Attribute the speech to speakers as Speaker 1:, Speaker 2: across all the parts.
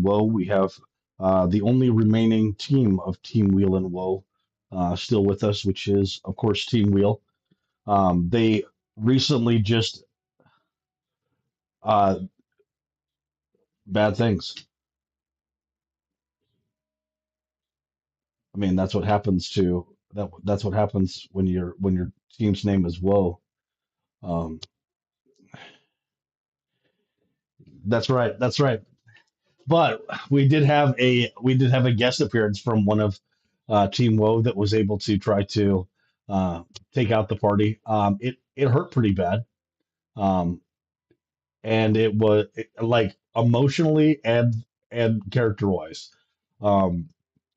Speaker 1: Woe. We have the only remaining team of Team Wheel and Woe still with us, which is, of course, Team Wheel. They recently just uh, bad things. I mean, that's what happens to that. That's what happens when your team's name is Woe. Um, that's right. That's right. But we did have a guest appearance from one of Team Woe that was able to try to uh, take out the party. It hurt pretty bad, um, and like emotionally and character wise, um,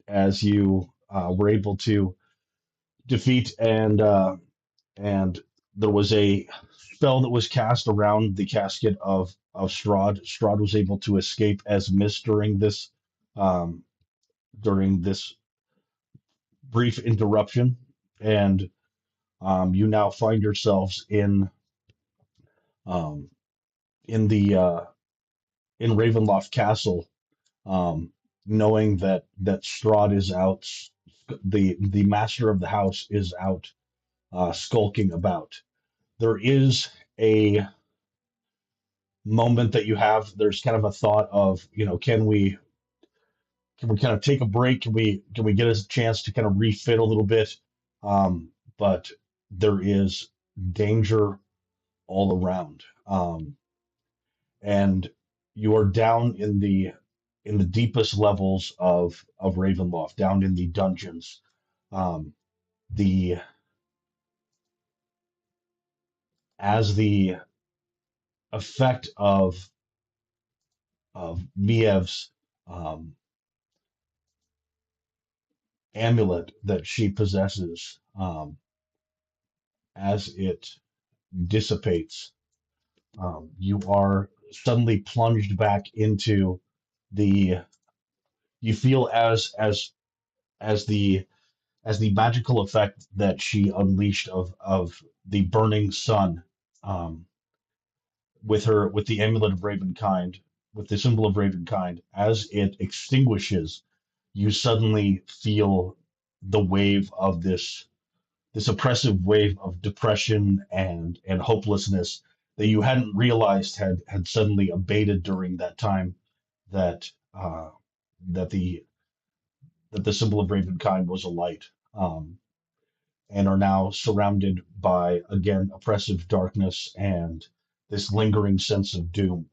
Speaker 1: as you were able to defeat and there was a spell that was cast around the casket of Strahd. Strahd was able to escape as mist um, during this brief interruption, and you now find yourselves um, in the in Ravenloft Castle, knowing that Strahd is out, the master of the house is out skulking about. There is a moment that you have. There's kind of a thought of, can we kind of take a break? Can we get us a chance to kind of refit a little bit? But there is danger all around, and you are down in the deepest levels of Ravenloft, down in the dungeons. Um, the as the effect of Miev's amulet that she possesses, as it dissipates, you are suddenly plunged back into the. You feel as the as the magical effect that she unleashed of the burning sun, um, with the amulet of Ravenkind, with the symbol of Ravenkind, as it extinguishes, you suddenly feel the wave of this oppressive wave of depression and hopelessness that you hadn't realized had suddenly abated during that time that that the symbol of Ravenkind was alight, and are now surrounded by again oppressive darkness and this lingering sense of doom,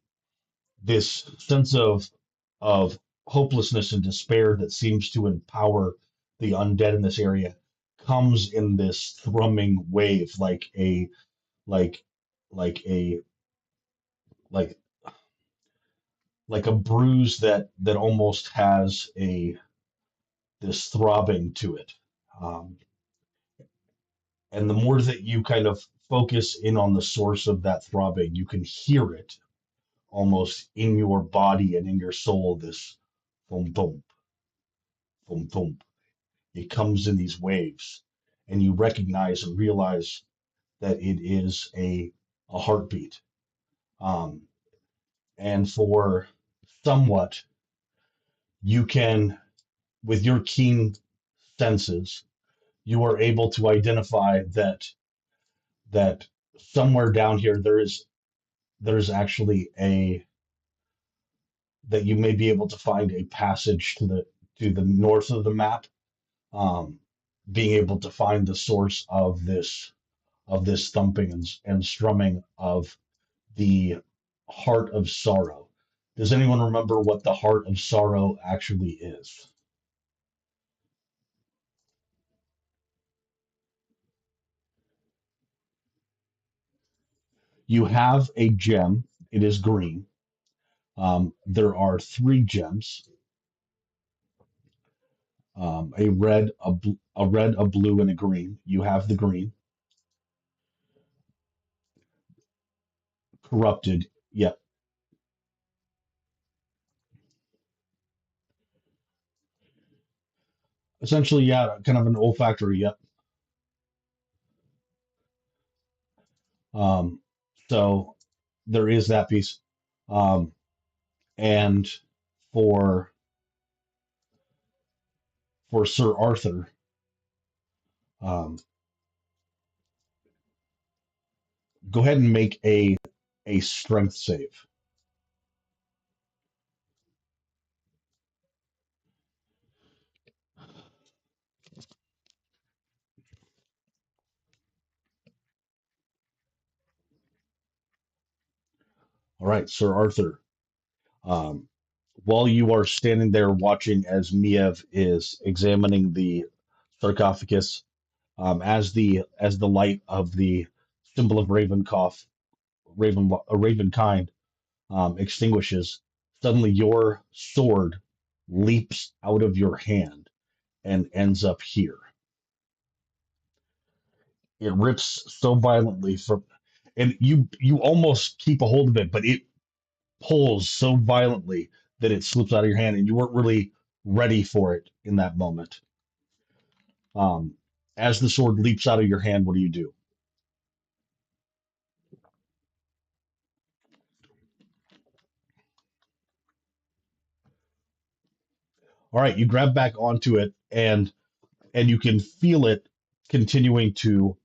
Speaker 1: this sense of hopelessness and despair that seems to empower the undead in this area comes in this thrumming wave like like a like like a bruise that almost has a this throbbing to it, um, and the more that you kind of focus in on the source of that throbbing, you can hear it almost in your body and in your soul, this thump thump thump thump. It comes in these waves, and you recognize and realize that it is a heartbeat. Um, and for somewhat, you can, with your keen senses, you are able to identify that somewhere down here there's actually a that you may be able to find a passage to the north of the map, um, being able to find the source of this thumping and strumming of the heart of sorrow. Does anyone remember what the heart of sorrow actually is? You have a gem. It is green. There are three gems: a red, a red, a blue, and a green. You have the green. Corrupted. Yep. Essentially, yeah, kind of an olfactory. Yep. Um, so there is that piece. Um, and for Sir Arthur. Um, Go ahead and make a strength save. All right, Sir Arthur. Um, while you are standing there watching as Miev is examining the sarcophagus, as the light of the symbol of Ravenkind, extinguishes, suddenly your sword leaps out of your hand and ends up here. It rips so violently from, and you almost keep a hold of it, but it pulls so violently that it slips out of your hand, and you weren't really ready for it in that moment. Um, as the sword leaps out of your hand, what do you do? All right, you grab back onto it, and you can feel it continuing to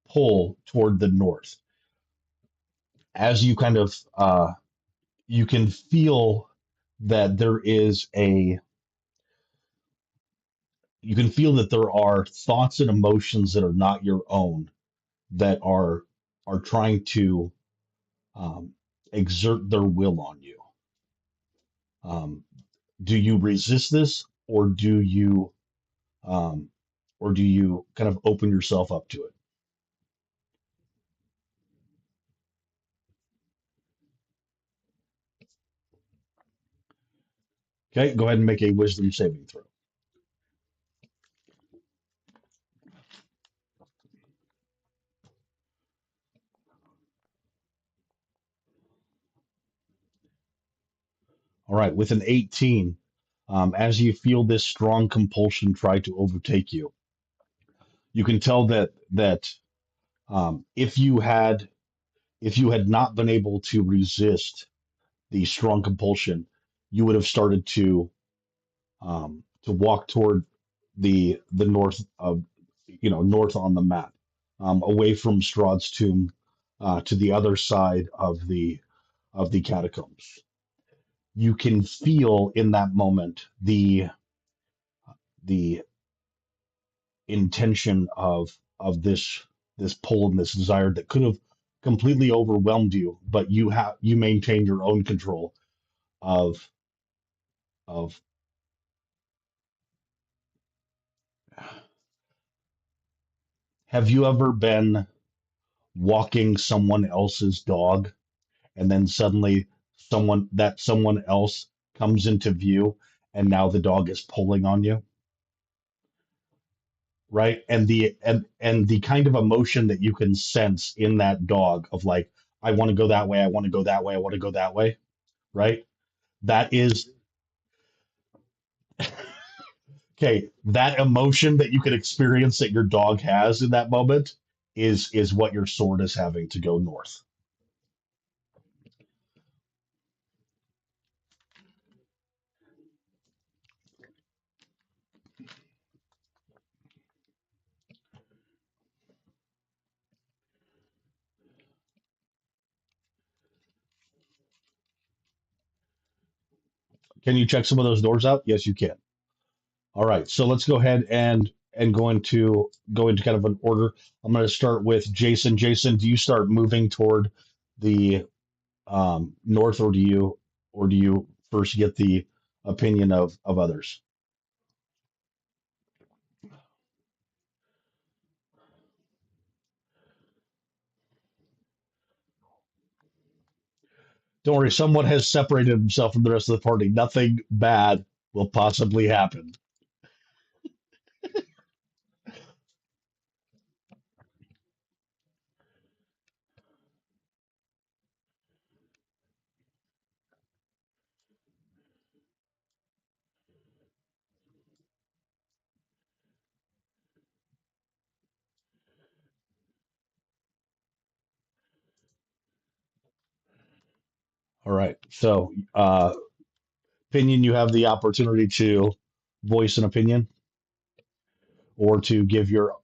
Speaker 1: pull toward the north. As you kind of you can feel that there is a you can feel that there are thoughts and emotions that are not your own that are trying to um, exert their will on you. Um, do you resist this, um, or do you kind of open yourself up to it? Okay, go ahead and make a wisdom saving throw. All right, with an 18, as you feel this strong compulsion try to overtake you, you can tell that if you had not been able to resist the strong compulsion, you would have started to walk toward the north of north on the map, away from Strahd's tomb, to the other side of the catacombs. You can feel in that moment the intention of this pull and this desire that could have completely overwhelmed you, but you maintain your own control of of have you ever been walking someone else's dog, and then suddenly someone else comes into view, and now the dog is pulling on you, right? And the kind of emotion that you can sense in that dog of like, I want to go that way, I want to go that way, I want to go that way, right? That is okay. That emotion that you can experience that your dog has in that moment is what your sword is having to go north. Can you check some of those doors out? Yes, you can. All right, so let's go ahead and go into kind of an order. I'm going to start with Jason. Jason, do you start moving toward the north, or do you first get the opinion of others? Don't worry, someone has separated himself from the rest of the party. Nothing bad will possibly happen. All right, so Opinion, you have the opportunity to voice an opinion or to give your.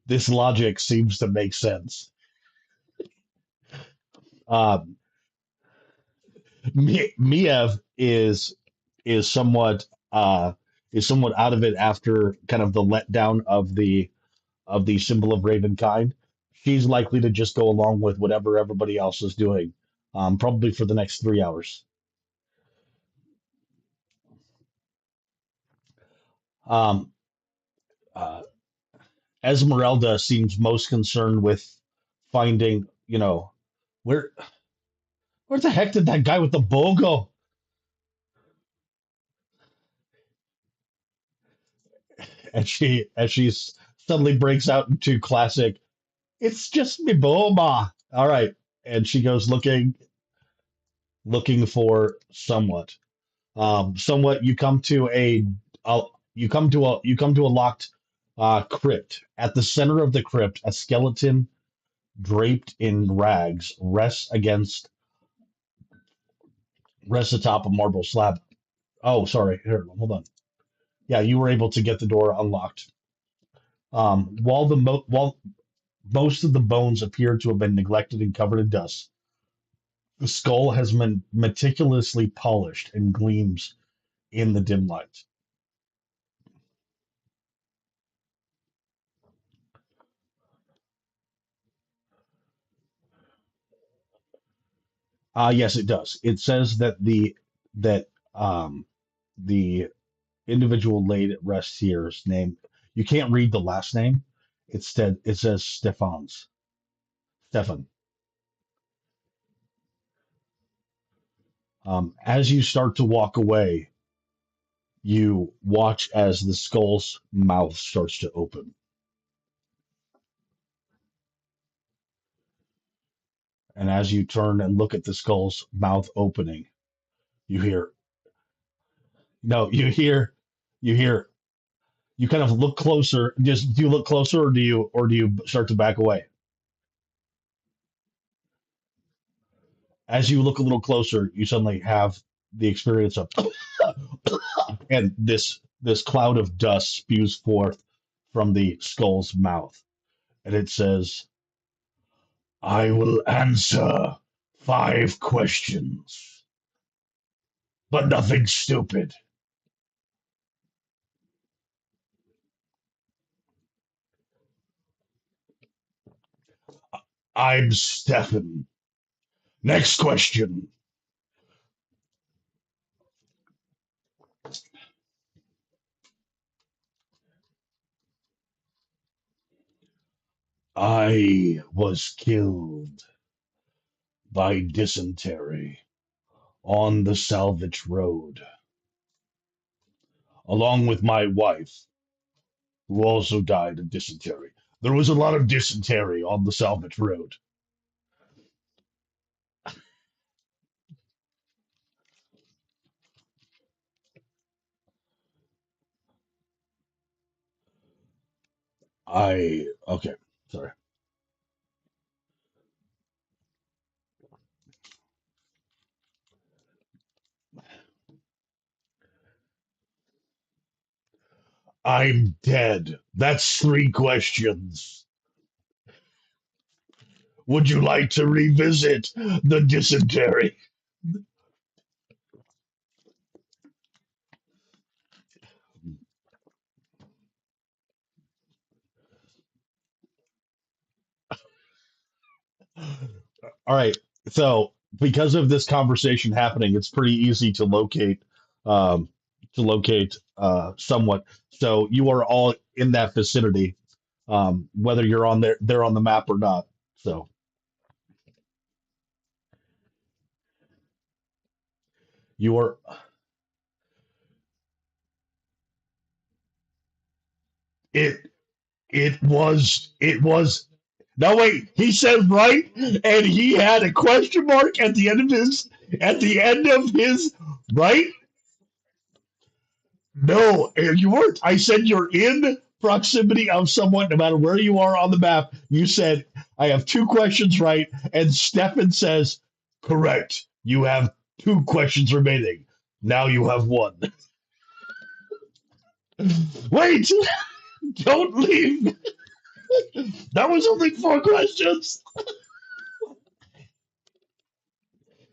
Speaker 1: This logic seems to make sense. Uh, Miev is somewhat is somewhat out of it after kind of the letdown of the symbol of Ravenkind. She's likely to just go along with whatever everybody else is doing, probably for the next 3 hours. Um, uh, Esmeralda seems most concerned with finding, where where the heck did that guy with the bow go? And she suddenly breaks out into classic. It's just me, Boma. All right, and she goes looking for somewhat. Somewhat, you come to a locked crypt. At the center of the crypt, a skeleton draped in rags rests atop a marble slab. Oh, sorry. Here, hold on. Yeah, you were able to get the door unlocked. While most of the bones appear to have been neglected and covered in dust, the skull has been meticulously polished and gleams in the dim light. Yes, it does. It says that the individual laid at rest here's name. You can't read the last name. Instead, it says Stefan. As you start to walk away, you watch as the skull's mouth starts to open. And as you turn and look at the skull's mouth opening, you hear, no, you hear, you kind of look closer. Just do you look closer, or do you start to back away? As you look a little closer, you suddenly have the experience of, and this cloud of dust spews forth from the skull's mouth, and it says, "I will answer 5 questions, but nothing stupid. I'm Stefan. Next question. I was killed by dysentery on the Salvage Road, along with my wife, who also died of dysentery. There was a lot of dysentery on the Salvage Road. Okay, sorry. I'm dead. That's 3 questions. Would you like to revisit the dysentery? All right. So, because of this conversation happening, it's pretty easy um, to locate somewhat. So you are all in that vicinity, whether you're on there on the map or not. So you are. It it was No, wait. He said right, and he had a question mark at the end of his right. No, you weren't. I said you're in proximity of someone, no matter where you are on the map. You said I have two questions right, and Stefan says correct. You have two questions remaining. Now you have one. Wait, don't leave. That was only four questions.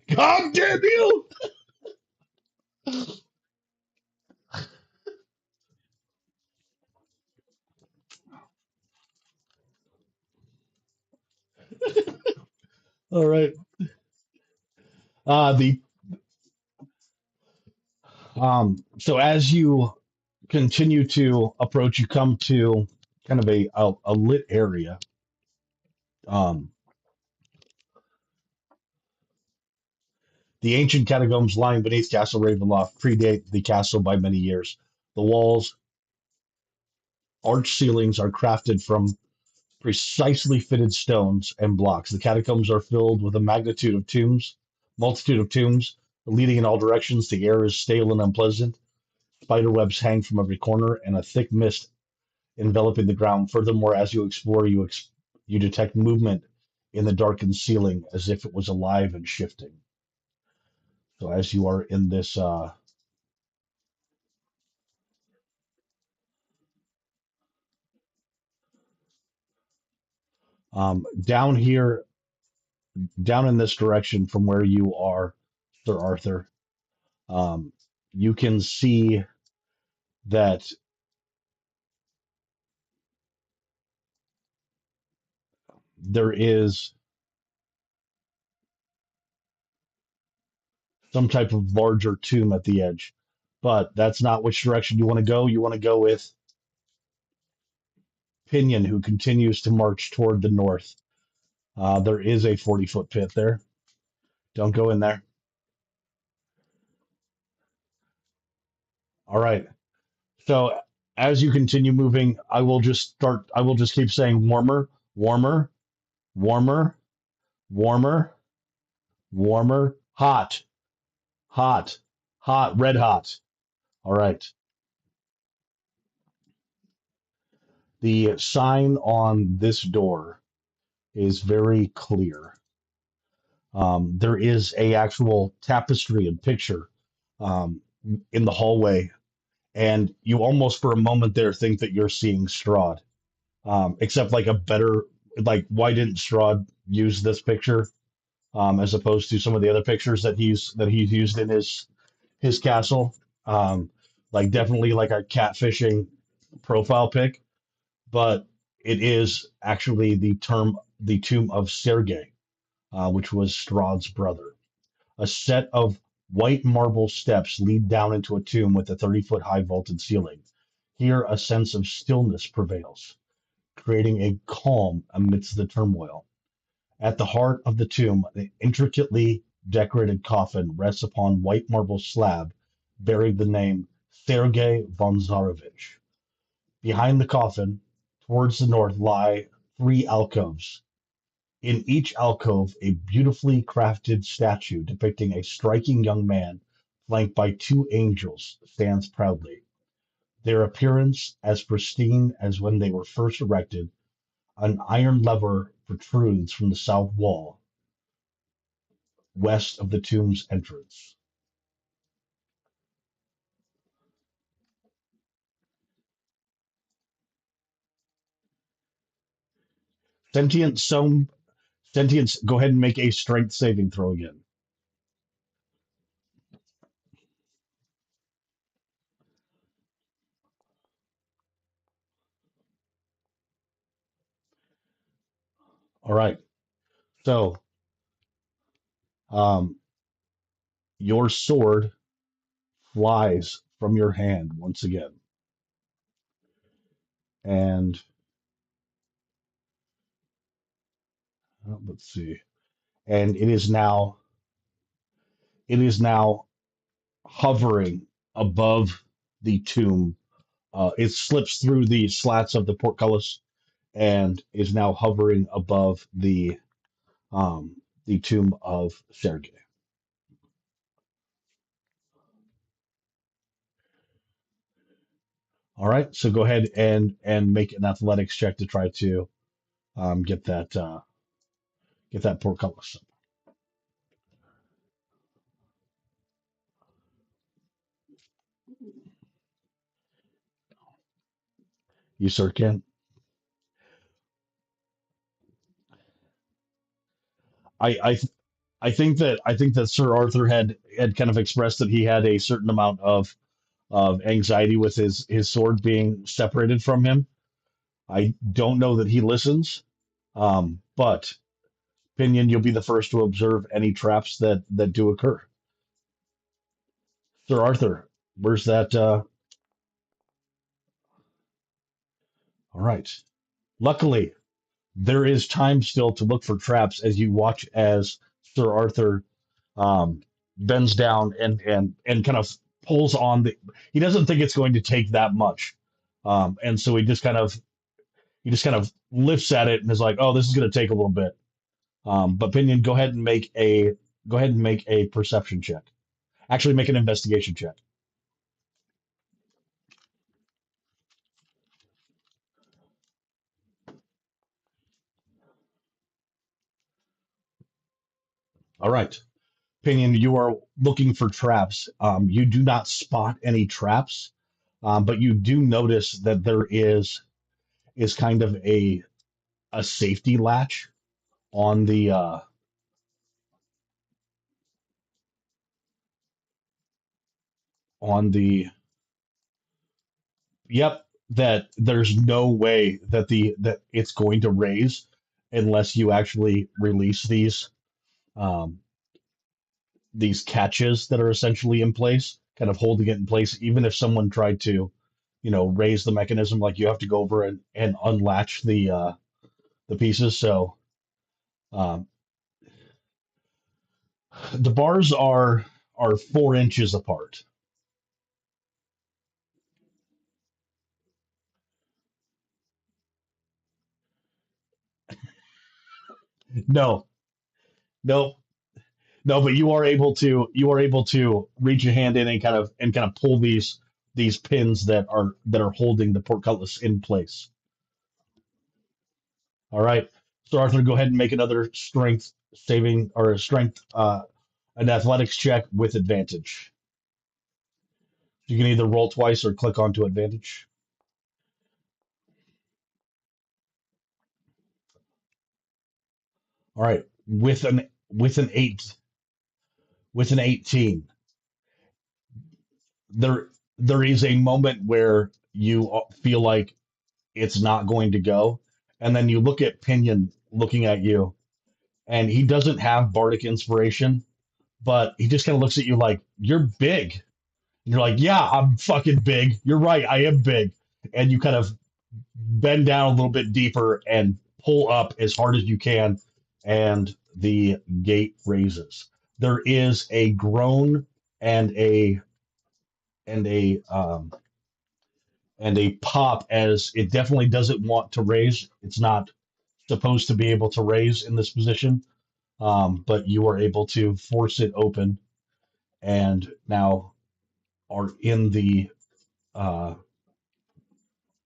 Speaker 1: God damn you! All right. The So as you continue to approach, you come to kind of a lit area. Um, the ancient catacombs lying beneath Castle Ravenloft predate the castle by many years. The walls, arched ceilings are crafted from precisely fitted stones and blocks. The catacombs are filled with a multitude of tombs leading in all directions. The air is stale and unpleasant. Spider webs hang from every corner, and a thick mist enveloping the ground. Furthermore, as you explore, you detect movement in the darkened ceiling as if it was alive and shifting. So as you are in this down here, down in this direction from where you are, Sir Arthur, um, you can see that there is some type of larger tomb at the edge, but that's not which direction you want to go. You want to go with Pinion, who continues to march toward the north. There is a 40-foot pit there. Don't go in there. All right. So as you continue moving, I will just keep saying warmer, warmer, warmer, warmer, warmer, hot, hot, hot, red hot. All right. The sign on this door is very clear. There is a actual tapestry and picture um, in the hallway, and you almost for a moment there think that you're seeing Strahd, except like a better like why didn't Strahd use this picture as opposed to some of the other pictures that he's used in his castle? Um, like definitely like a catfishing profile pic, but it is actually the tomb of Sergei, which was Strahd's brother. A set of white marble steps lead down into a tomb with a 30-foot high vaulted ceiling. Here, a sense of stillness prevails, creating a calm amidst the turmoil. At the heart of the tomb, an intricately decorated coffin rests upon white marble slab bearing the name Sergei von Zarovich. Behind the coffin, towards the north, lie three alcoves. In each alcove, a beautifully crafted statue depicting a striking young man flanked by two angels stands proudly. Their appearance as pristine as when they were first erected. An iron lever protrudes from the south wall, west of the tomb's entrance. Sentient so Sentience, go ahead and make a strength saving throw again. All right. So, um, your sword flies from your hand once again, and let's see, and it is now hovering above the tomb. It slips through the slats of the portcullis and is now hovering above the tomb of Sergei. All right, so go ahead and make an athletics check to try to get that portcullis. You sir can. I I think that Sir Arthur had kind of expressed that he had a certain amount of anxiety with his sword being separated from him. I don't know that he listens, but Pinion, you'll be the first to observe any traps that do occur. Sir Arthur, where's that? All right. Luckily, there is time still to look for traps as you watch as Sir Arthur um, bends down and kind of pulls on the. He doesn't think it's going to take that much, and so he just kind of lifts at it and is like, "Oh, this is going to take a little bit." But Pinion, go ahead and make a perception check. Actually, make an investigation check. All right, Pinion, you are looking for traps. You do not spot any traps, but you do notice that there is kind of a safety latch on the yep, that there's no way that that it's going to raise unless you actually release um, these catches that are essentially in place, kind of holding it in place. Even if someone tried to, raise the mechanism, like you have to go over and unlatch the pieces. So um, the bars are 4 inches apart. No, no, no, but you are able to reach a hand in and kind of pull these pins that are holding the portcullis in place. All right. So Arthur, go ahead and make another strength saving or a strength an athletics check with advantage. You can either roll twice or click onto advantage. All right. With an 18, there is a moment where you feel like it's not going to go. And then you look at Pinion looking at you, and he doesn't have bardic inspiration, but he just kind of looks at you like, "You're big." And you're like, "Yeah, I'm fucking big. You're right, I am big." And you kind of bend down a little bit deeper and pull up as hard as you can, and the gate raises. There is a groan and and a um, a pop as it definitely doesn't want to raise. It's not supposed to be able to raise in this position, but you are able to force it open and now are uh,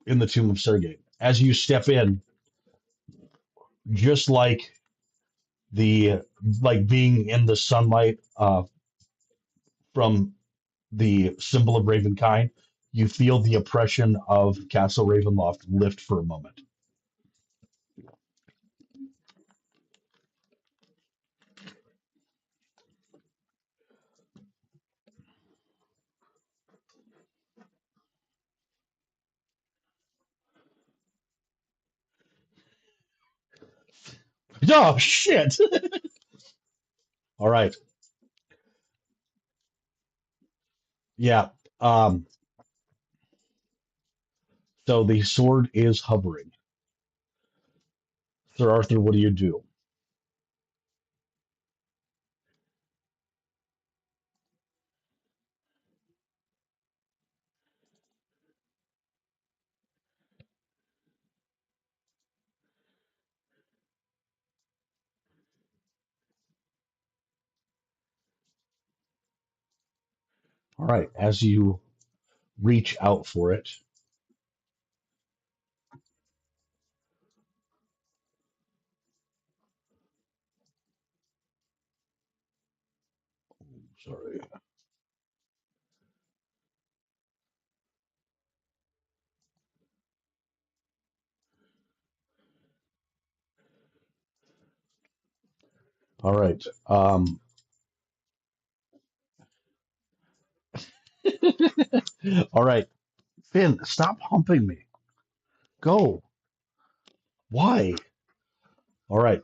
Speaker 1: in the tomb of Sergei. As you step in, just the like being in the sunlight from the symbol of Ravenkind, you feel the oppression of Castle Ravenloft lift for a moment. Oh shit! All right, yeah. Um, so the sword is hovering. Sir Arthur, what do you do? All right, as you reach out for it, sorry. All right. All right. Finn, stop humping me. Go. Why? All right.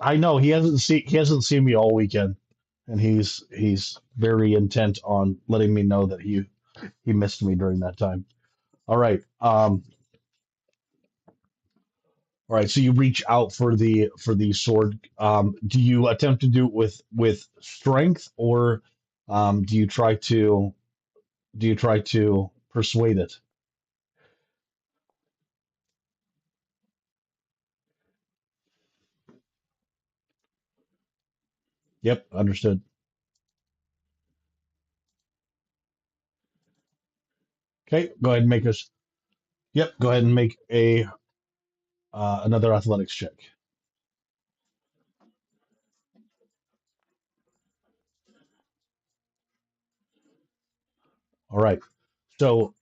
Speaker 1: I know he hasn't seen me all weekend, and he's very intent on letting me know that he missed me during that time. All right. All right. So you reach out for the sword. Do you attempt to do it with strength, or do you try to persuade it? Yep. Understood. Okay. Go ahead and make us. Yep. Go ahead and make a another athletics check. All right. So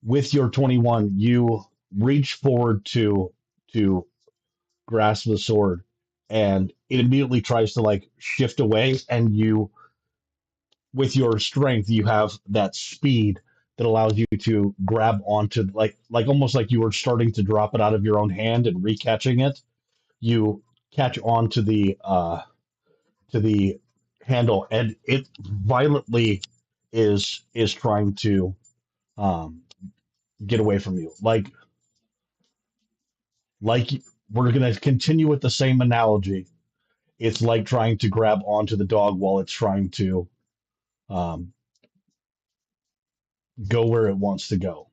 Speaker 1: with your 21, you reach forward to grasp the sword, and it immediately tries to like shift away, and you, with your strength, you have that speed that allows you to grab onto, like almost like you were starting to drop it out of your own hand and recatching it. You catch on to the handle, and it violently is trying to um, get away from you. Like we're going to continue with the same analogy. It's like trying to grab onto the dog while it's trying to um, go where it wants to go.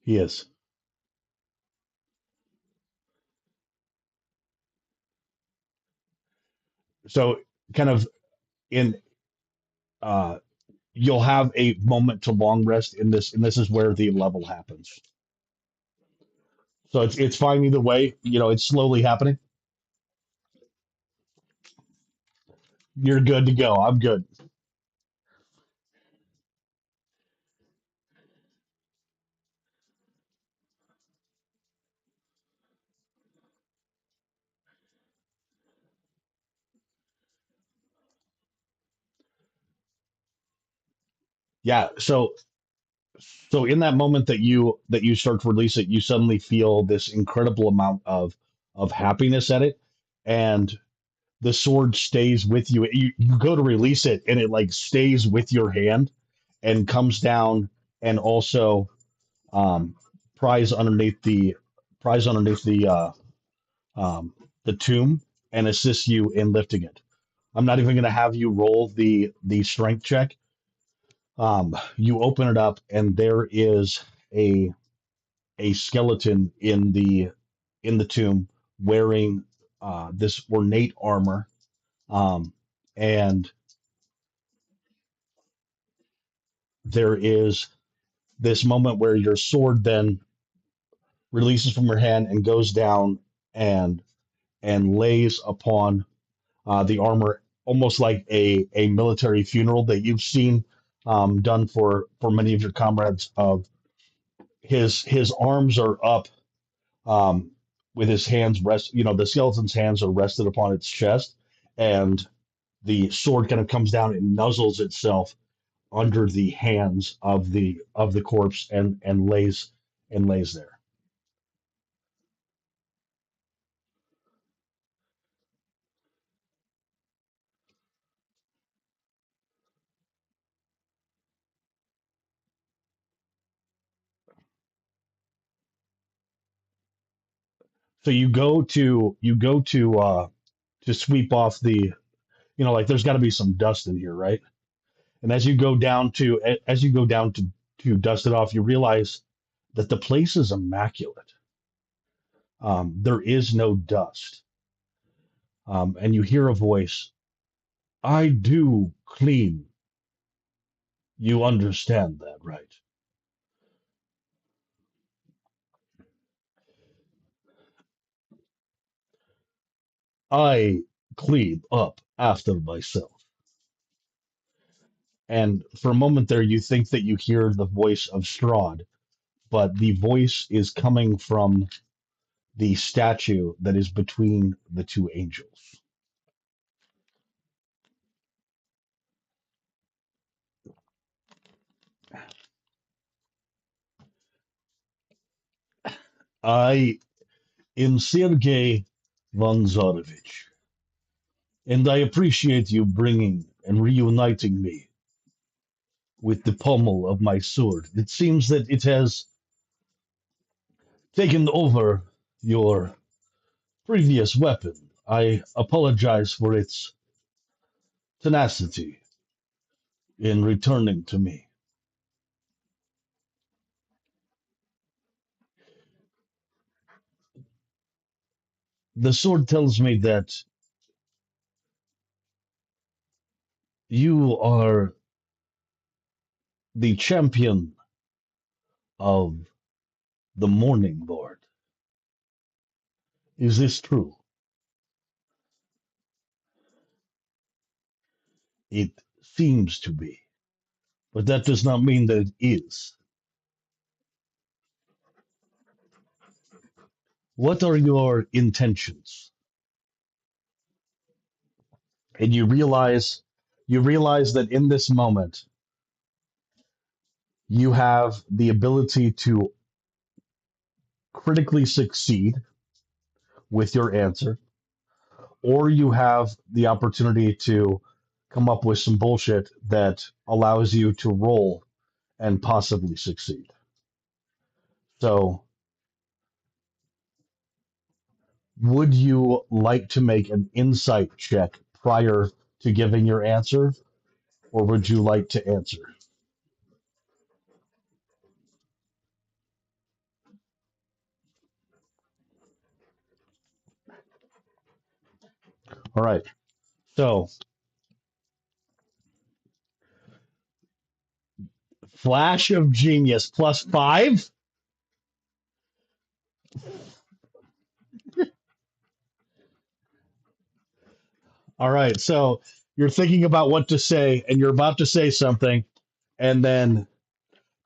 Speaker 1: He is. So kind of in uh, you'll have a moment to long rest in this, and this is where the level happens. So it's fine either way. It's slowly happening. You're good to go. I'm good. Yeah. So in that moment that you start to release it, you suddenly feel this incredible amount of happiness at it, and the sword stays with you. You go to release it, and it like stays with your hand and comes down, and also um, pries underneath the pries underneath um, the tomb and assists you in lifting it. I'm not even going to have you roll the strength check. You open it up, and there is a skeleton in the tomb wearing this ornate armor. And there is this moment where your sword then releases from your hand and goes down and lays upon the armor, almost like a military funeral that you've seen done for many of your comrades. Of his arms are up, um, with his hands rest. The skeleton's hands are rested upon its chest, and the sword kind of comes down and nuzzles itself under the hands of the corpse, and lays there. So you go to sweep off like there's got to be some dust in here, right? And as you go down to dust it off, you realize that the place is immaculate. There is no dust. and you hear a voice. I do clean. You understand that, right? I clean up after myself. And for a moment there, you think that you hear the voice of Strahd, but the voice is coming from the statue that is between the two angels. I am Sergei von Zarovich, and I appreciate you bringing and reuniting me with the pommel of my sword. It seems that it has taken over your previous weapon. I apologize for its tenacity in returning to me. The sword tells me that you are the champion of the Morning Lord. Is this true? It seems to be, but that does not mean that it is. What are your intentions? And you realize that in this moment you have the ability to critically succeed with your answer, or you have the opportunity to come up with some bullshit that allows you to roll and possibly succeed. So, would you like to make an insight check prior to giving your answer, or would you like to answer? All right. So, flash of genius plus five. All right. So, you're thinking about what to say, and you're about to say something, and then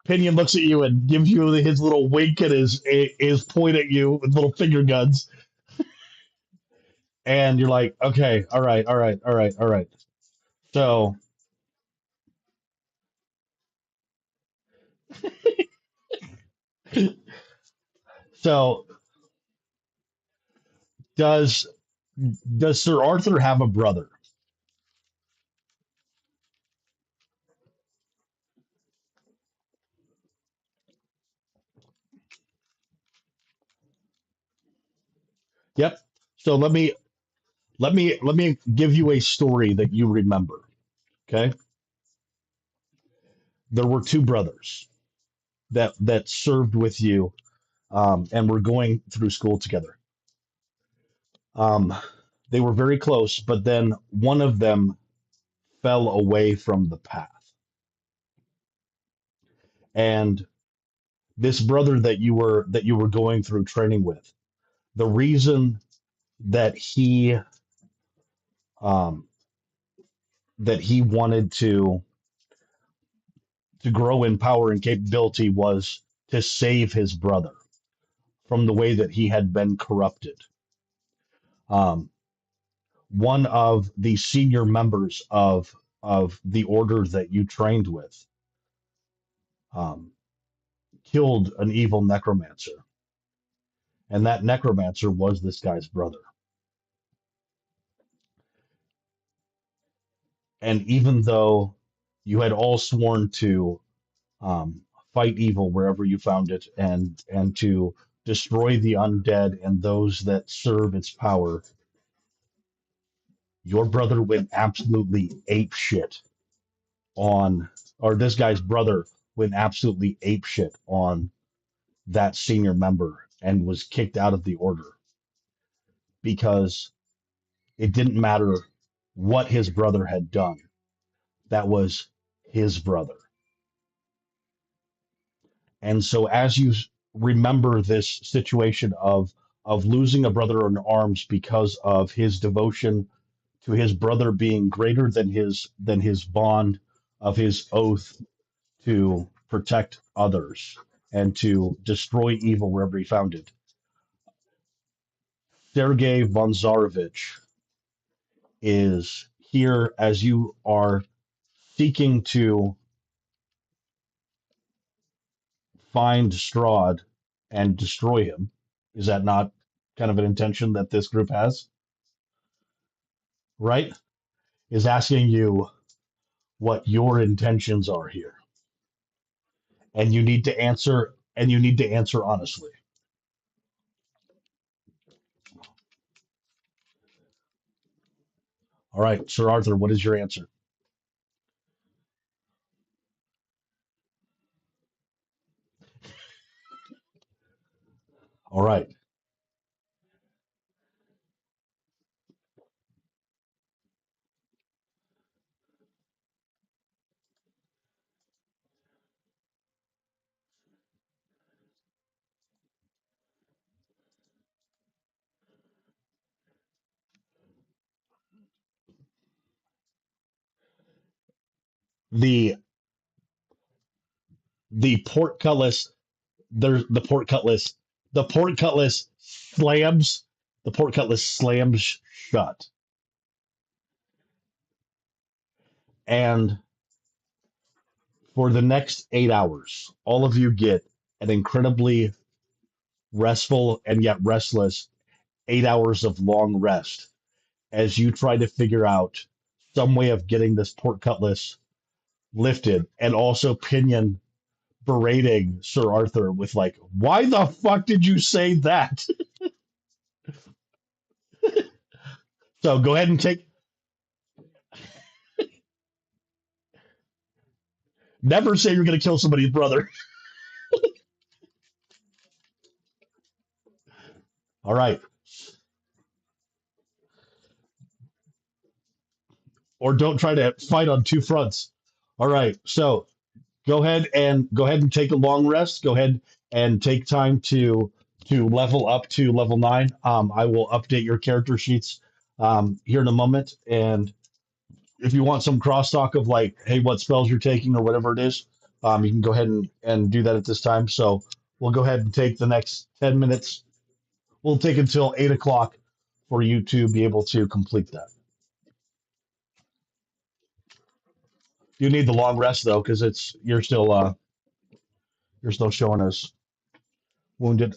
Speaker 1: Pinion looks at you and gives you his little wink and his point at you with little finger guns, and you're like, okay, all right, all right, all right, all right. So, so does does Sir Arthur have a brother? Yep. So let me give you a story that you remember. Okay, there were two brothers that served with you, and were going through school together. Um, they were very close, but then one of them fell away from the path, and this brother that you were going through training with, the reason that he um, that he wanted to grow in power and capability was to save his brother from the way that he had been corrupted. Um, one of the senior members of the order that you trained with um, killed an evil necromancer, and that necromancer was this guy's brother. And even though you had all sworn to fight evil wherever you found it, and to destroy the undead and those that serve its power, your brother went absolutely ape shit on, or this guy's brother went absolutely ape shit on that senior member and was kicked out of the order because It didn't matter what his brother had done. That was his brother. And so as you remember this situation of losing a brother in arms because of his devotion to his brother being greater than his bond of his oath to protect others and to destroy evil wherever he found it. Sergei von Zarovich is here as you are seeking to find Strahd and destroy him. Is that not kind of an intention that this group has? Right? Is asking you what your intentions are here. And you need to answer honestly. All right, Sir Arthur, what is your answer? All right. The the portcullis there's the portcullis slams shut, and for the next 8 hours all of you get an incredibly restful and yet restless 8 hours of long rest as you try to figure out some way of getting this portcullis lifted, and also Pinion berating Sir Arthur with like, why the fuck did you say that? So go ahead and take. Never say you're going to kill somebody's brother. All right. Or don't try to fight on two fronts. All right. So go ahead and take a long rest. Go ahead and take time to level up to level 9. I will update your character sheets here in a moment, and if you want some crosstalk of like, hey, what spells you're taking or whatever it is, you can go ahead and do that at this time. So we'll go ahead and take the next 10 minutes. We'll take until 8 o'clock for you to be able to complete that. You need the long rest though, because it's you're still showing us wounded.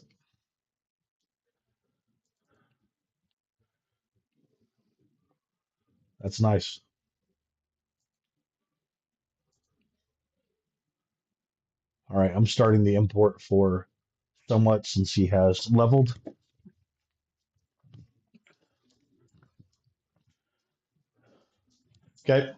Speaker 1: That's nice. All right, I'm starting the import for somewhat since he has leveled. Okay.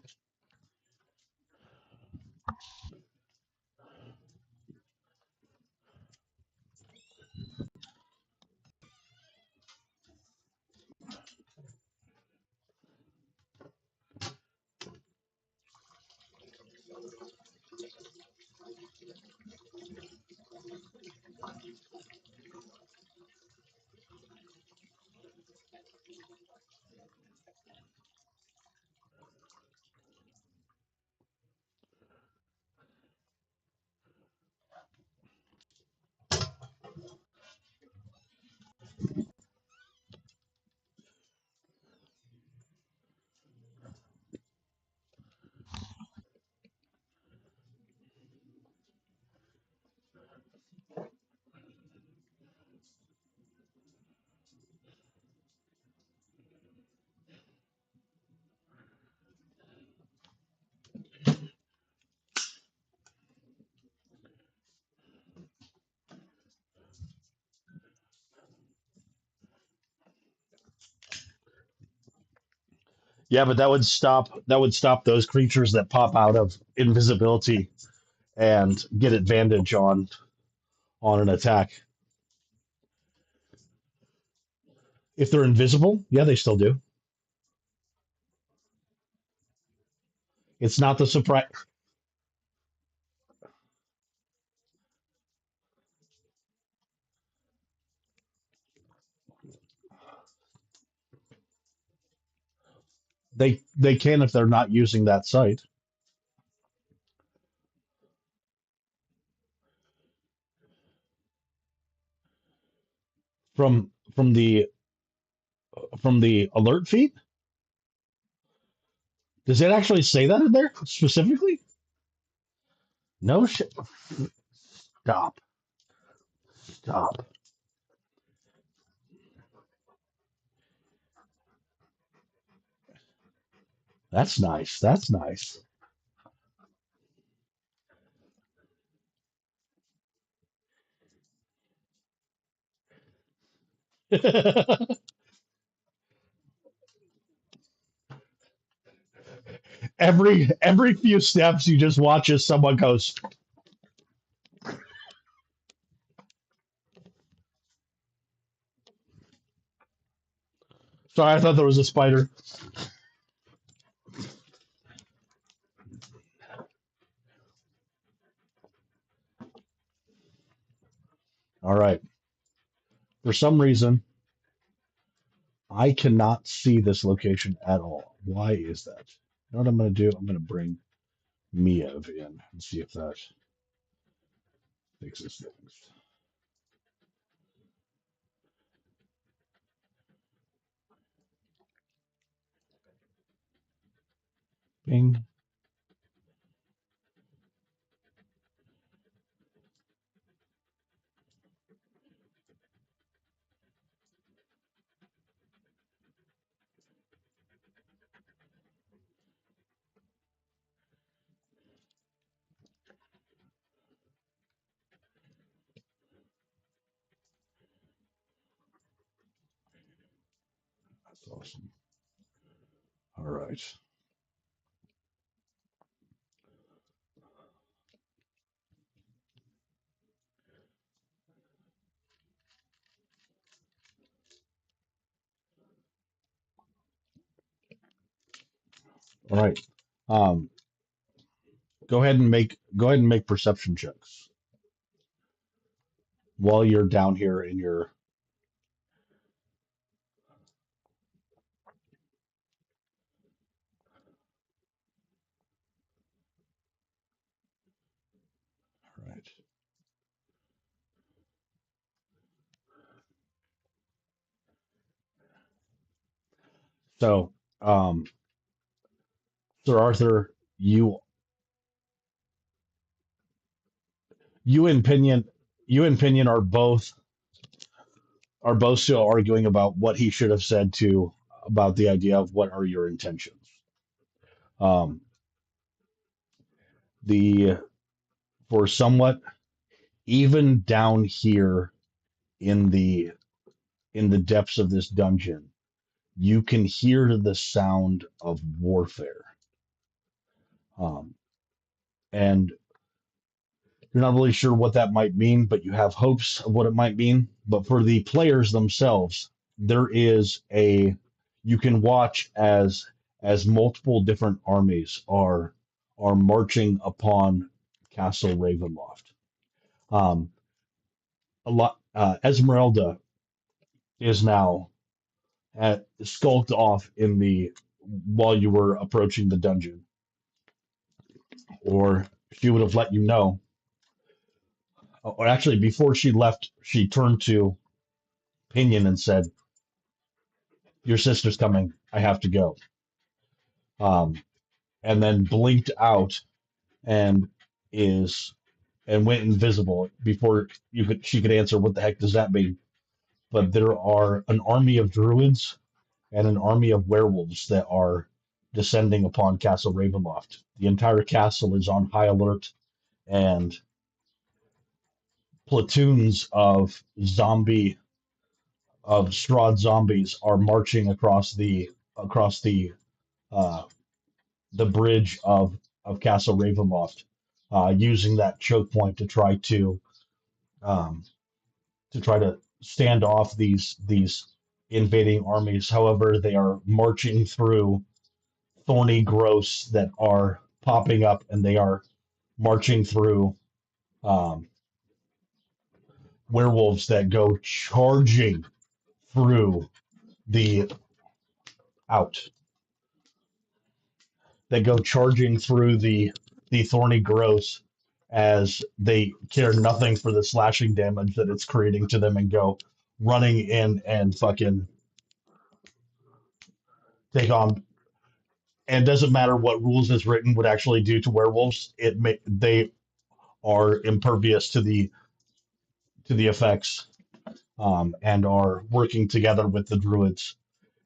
Speaker 1: Yeah, but that would stop those creatures that pop out of invisibility and get advantage on an attack. If they're invisible, yeah, they still do. It's not the surprise. They can if they're not using that site from the alert feed. Does it actually say that in there specifically? No shit. Stop. Stop. That's nice. That's nice. every few steps, you just watch as someone goes. Sorry, I thought there was a spider. All right. For some reason, I cannot see this location at all. Why is that? You know what I'm going to do? I'm going to bring Miev in and see if that fixes things. Bing. That's awesome. All right. All right. Um, go ahead and make perception checks while you're down here in your. All right. So, Sir Arthur, you and Pinion, you and Pinion are both still arguing about what he should have said to about the idea of what are your intentions. Um, the for somewhat even down here in the depths of this dungeon, you can hear the sound of warfare, um, and you're not really sure what that might mean, but you have hopes of what it might mean. But for the players themselves, there is a you can watch as multiple different armies are marching upon Castle Ravenloft. Um, a lot Esmeralda is now skulked off in the while you were approaching the dungeon, or she would have let you know. Or actually, before she left, she turned to Pinion and said, "Your sister's coming. I have to go." Um, and then blinked out and is and went invisible before she could answer what the heck does that mean. But there are an army of druids and an army of werewolves that are descending upon Castle Ravenloft. The entire castle is on high alert, and platoons of Strahd zombies are marching uh, the bridge of Castle Ravenloft, using that choke point um, to try to stand off these invading armies. However, they are marching through thorny growths that are popping up, and they are marching through um, werewolves that go charging through the out that go charging through the thorny growths as they care nothing for the slashing damage that it's creating to them and go running in and fucking take on. And it doesn't matter what rules is written would actually do to werewolves. They are impervious to the effects, and are working together with the druids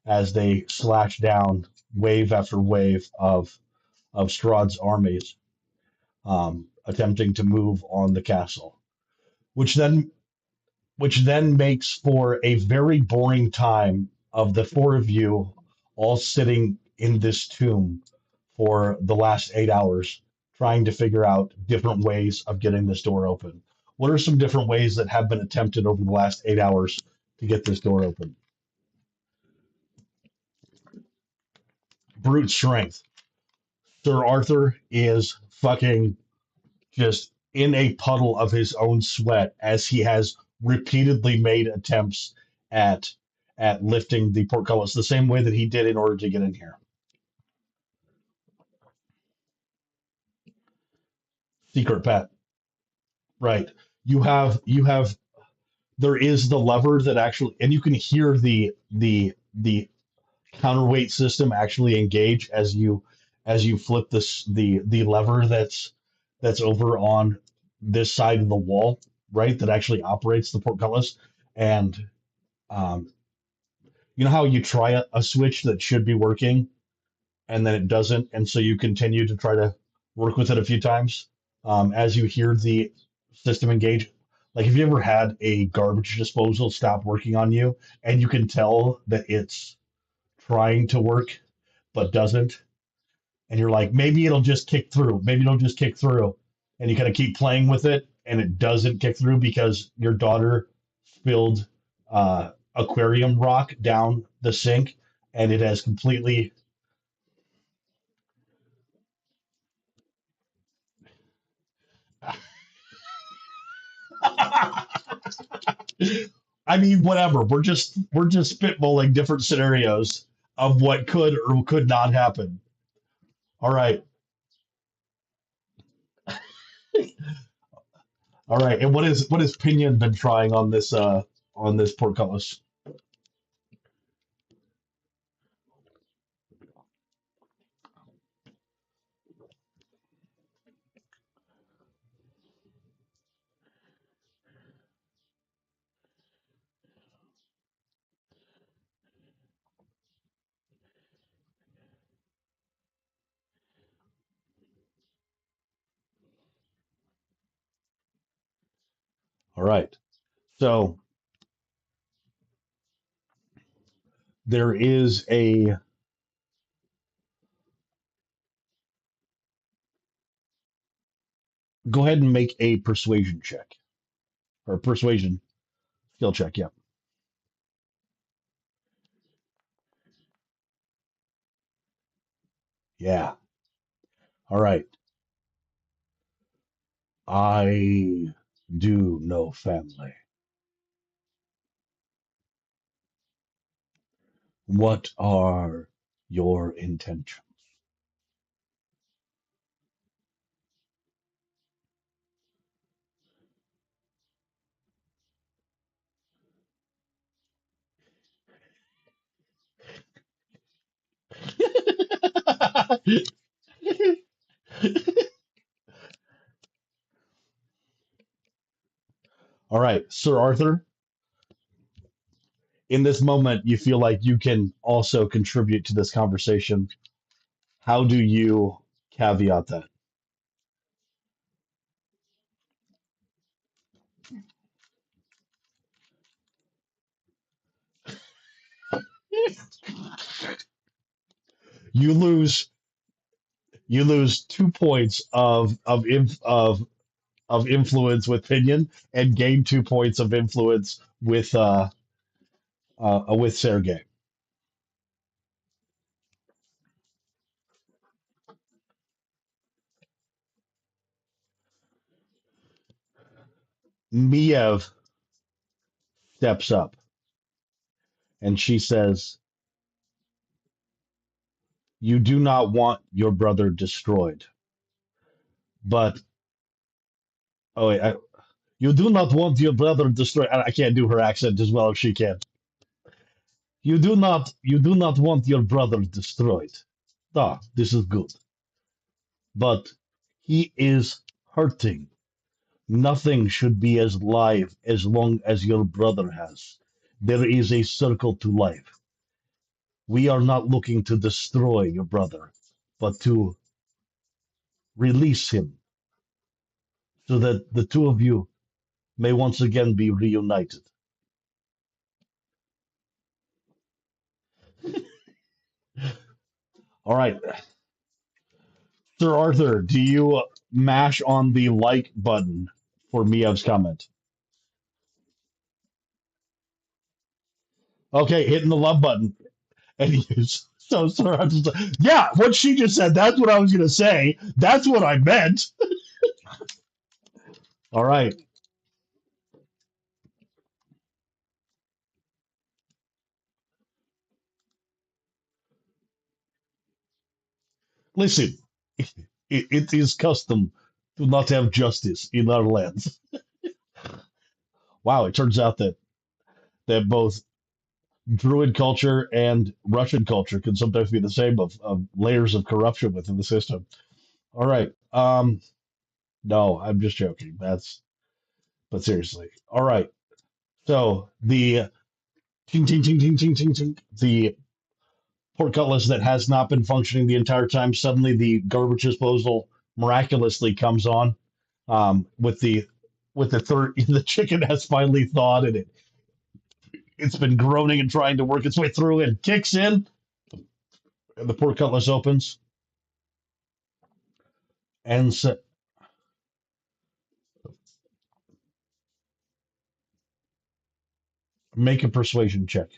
Speaker 1: as they slash down wave after wave of Strahd's armies, attempting to move on the castle, which then which then makes for a very boring time of the four of you all sitting in this tomb for the last 8 hours, trying to figure out different ways of getting this door open. What are some different ways that have been attempted over the last 8 hours to get this door open? Brute strength. Sir Arthur is fucking just in a puddle of his own sweat as he has repeatedly made attempts at lifting the portcullis the same way that he did in order to get in here. Secret pet, right? You have there is the lever that actually, and you can hear the counterweight system actually engage as you flip the lever that's over on this side of the wall, right? That actually operates the portcullis. And um, you know how you try a switch that should be working and then it doesn't, and so you continue to try to work with it a few times as you hear the system engage. Like, have you ever had a garbage disposal stop working on you, and you can tell that it's trying to work but doesn't, and you're like, maybe it'll just kick through, maybe it'll just kick through, and you kind of keep playing with it, and it doesn't kick through because your daughter spilled aquarium rock down the sink, and it has completely. I mean, whatever. We're just spitballing different scenarios of what could or could not happen. All right, all right. And what has Pinion been trying on this portcullis? All right. So there is a go ahead and make a persuasion check or persuasion skill check. Yep. Yeah. All right. I do know family. What are your intentions? All right, Sir Arthur, in this moment, you feel like you can also contribute to this conversation. How do you caveat that? You lose you lose 2 points of influence with Pinion and gain 2 points of influence with Sergey. Miev steps up and she says, "You do not want your brother destroyed, but oh wait, you do not want your brother destroyed." I can't do her accent as well as she can. You do not want your brother destroyed. Ah, this is good, but he is hurting. Nothing should be as live as long as your brother has. There is a circle to life. We are not looking to destroy your brother, but to release him so that the two of you may once again be reunited. All right, Sir Arthur, do you mash on the like button for Miev's comment? Okay, hitting the love button. And he's so Sir Arthur's like, yeah, what she just said, that's what I was going to say. That's what I meant. All right, listen, it is custom to not have justice in our lands. Wow, it turns out that both Druid culture and Russian culture can sometimes be the same of layers of corruption within the system. All right. No, I'm just joking. But seriously. All right. So the ting ting ting ting ting ting ting the portcullis that has not been functioning the entire time, suddenly the garbage disposal miraculously comes on. With the third, the chicken has finally thawed and it's been groaning and trying to work its way through and kicks in. And the portcullis opens and make a persuasion check.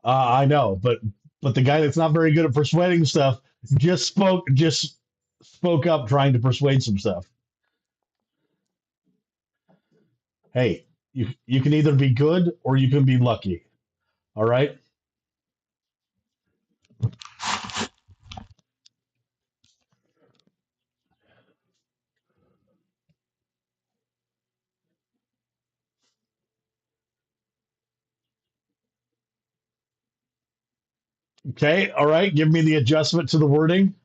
Speaker 1: I know, but the guy that's not very good at persuading stuff just spoke up trying to persuade some stuff. Hey, you can either be good or you can be lucky. All right. Okay. All right. Give me the adjustment to the wording.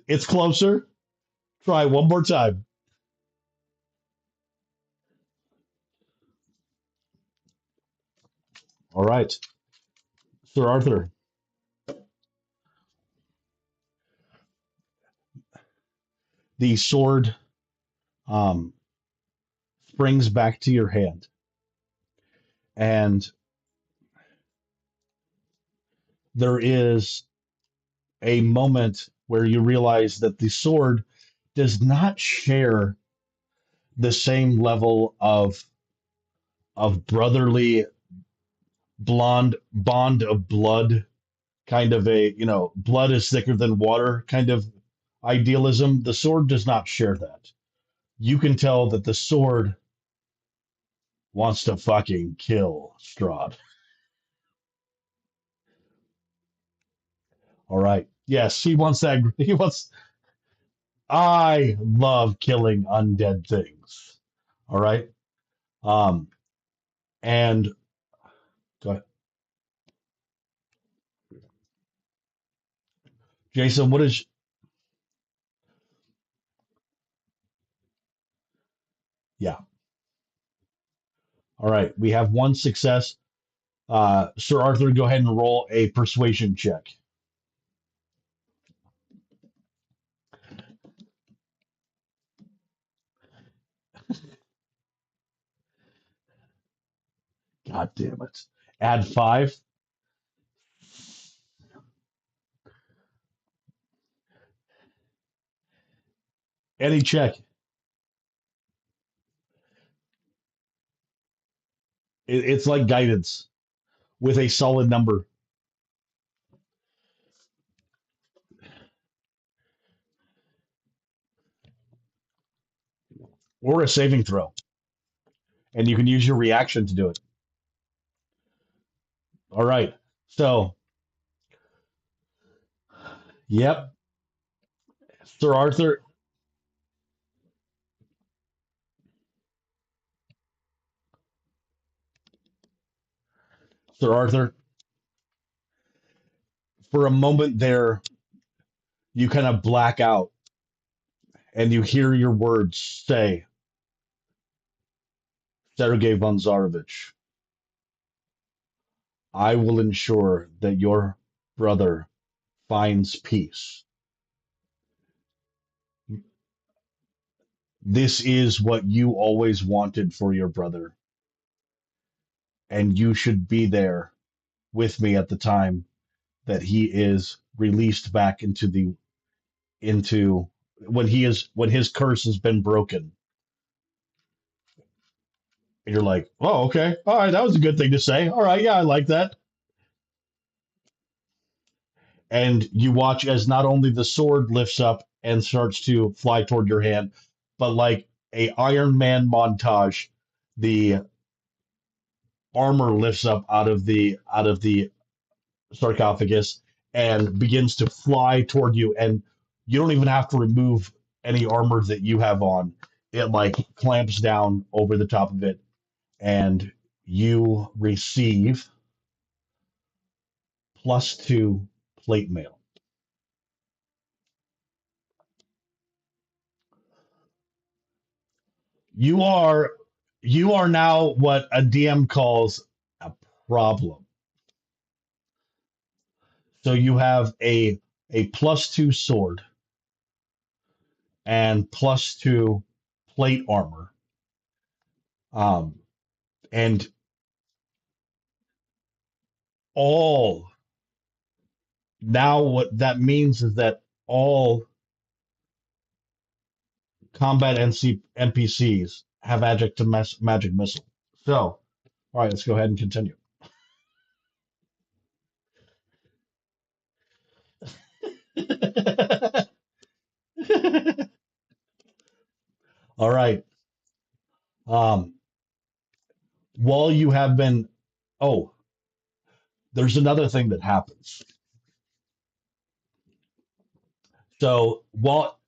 Speaker 1: It's closer. Try one more time. All right, Sir Arthur. The sword um, springs back to your hand, and there is a moment where you realize that the sword does not share the same level of brotherly blonde bond of blood, kind of a blood is thicker than water kind of idealism. The sword does not share that. You can tell that the sword wants to fucking kill Strahd. All right. Yes, he wants that. He wants. I love killing undead things. All right. Um, and go ahead. Jason, what is? Yeah. All right. We have one success. Sir Arthur, go ahead and roll a persuasion check. God damn it. Add five. Any check. It's like guidance with a solid number or a saving throw, and you can use your reaction to do it. All right. So, yep, Sir Arthur. Sir Arthur, for a moment there, you kind of black out and you hear your words say, Sergei von Zarovich, I will ensure that your brother finds peace. This is what you always wanted for your brother, and you should be there with me at the time that he is released back into when his curse has been broken. And you're like, oh, okay, all right, that was a good thing to say. All right, yeah, I like that. And you watch as not only the sword lifts up and starts to fly toward your hand, but like a Iron Man montage, the armor lifts up out of the sarcophagus and begins to fly toward you, and you don't even have to remove any armor that you have on. It like clamps down over the top of it, and you receive +2 plate mail. You are you are now what a DM calls a problem. So you have a +2 sword and +2 plate armor. And all now what that means is that all combat NPCs have magic missile. So, all right, let's go ahead and continue. All right. Um, while you have been, oh, there's another thing that happens. So while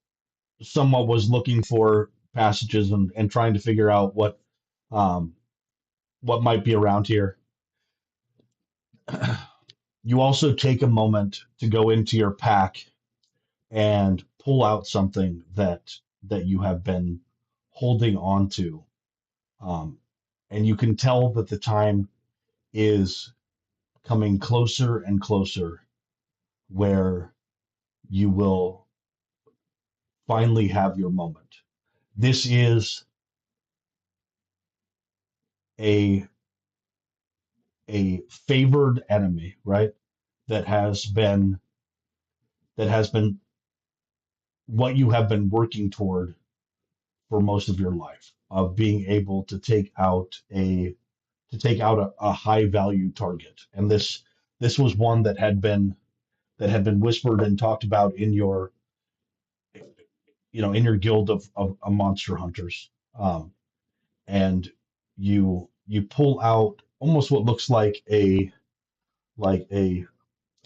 Speaker 1: someone was looking for passages and trying to figure out um, what might be around here, you also take a moment to go into your pack and pull out something that you have been holding on to, um, and you can tell that the time is coming closer and closer where you will finally have your moment. This is a a favored enemy, right? That has been that has been what you have been working toward for most of your life, of being able to take out a high value target. And this was one that had been whispered and talked about in your guild of monster hunters. And you pull out almost what looks like a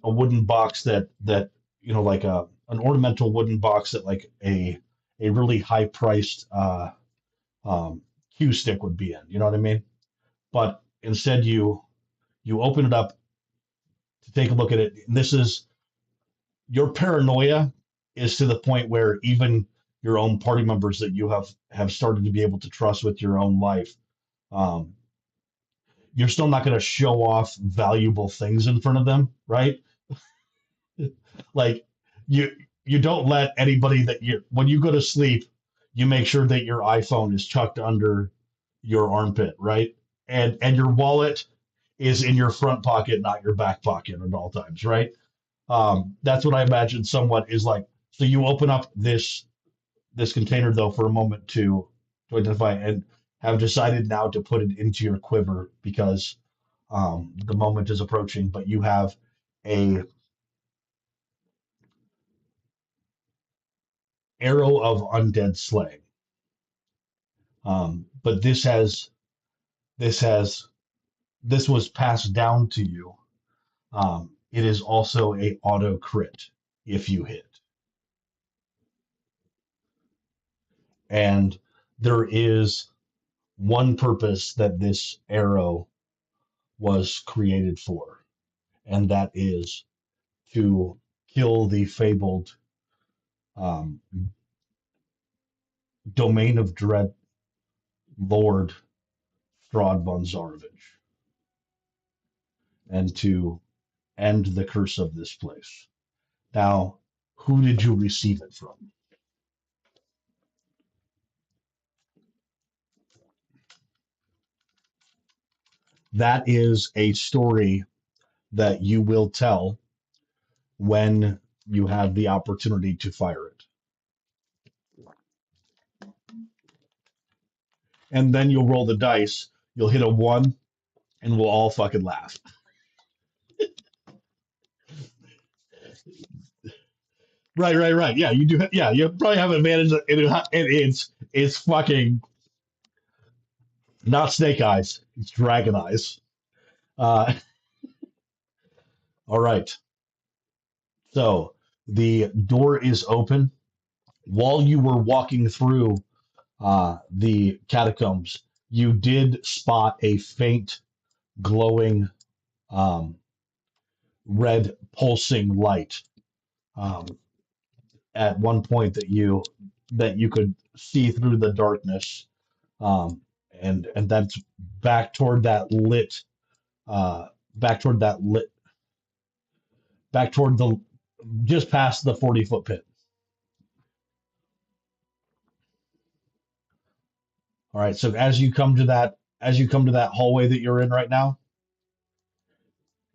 Speaker 1: wooden box that like an ornamental wooden box that like a really high priced um, cue stick would be in. You know what I mean? But instead, you open it up to take a look at it. And this is your paranoia is to the point where even your own party members that you have started to be able to trust with your own life, um, you're still not going to show off valuable things in front of them, right? Like you you don't let anybody that you when you go to sleep, you make sure that your iPhone is tucked under your armpit, right? And your wallet is in your front pocket, not your back pocket at all times, right? That's what I imagine somewhat is like. So you open up this container though for a moment to identify, and have decided now to put it into your quiver because the moment is approaching. But you have a arrow of undead slaying. But this has this was passed down to you. It is also a auto crit if you hit, and there is one purpose that this arrow was created for, and that is to kill the fabled um, domain of dread Lord Strahd von Zarovich, and to end the curse of this place. Now, who did you receive it from? That is a story that you will tell when you have the opportunity to fire it. And then you'll roll the dice, you'll hit a one, and we'll all fucking laugh. Right. Yeah, you do. Yeah, you probably have an advantage. It's fucking not snake eyes. It's dragon eyes. Uh, all right. So the door is open. While you were walking through the catacombs, you did spot a faint, glowing, um, red, pulsing light um, at one point that you could see through the darkness, and that's back toward that lit, back toward that lit, back toward the just past the 40-foot pit. All right. So as you come to that hallway that you're in right now,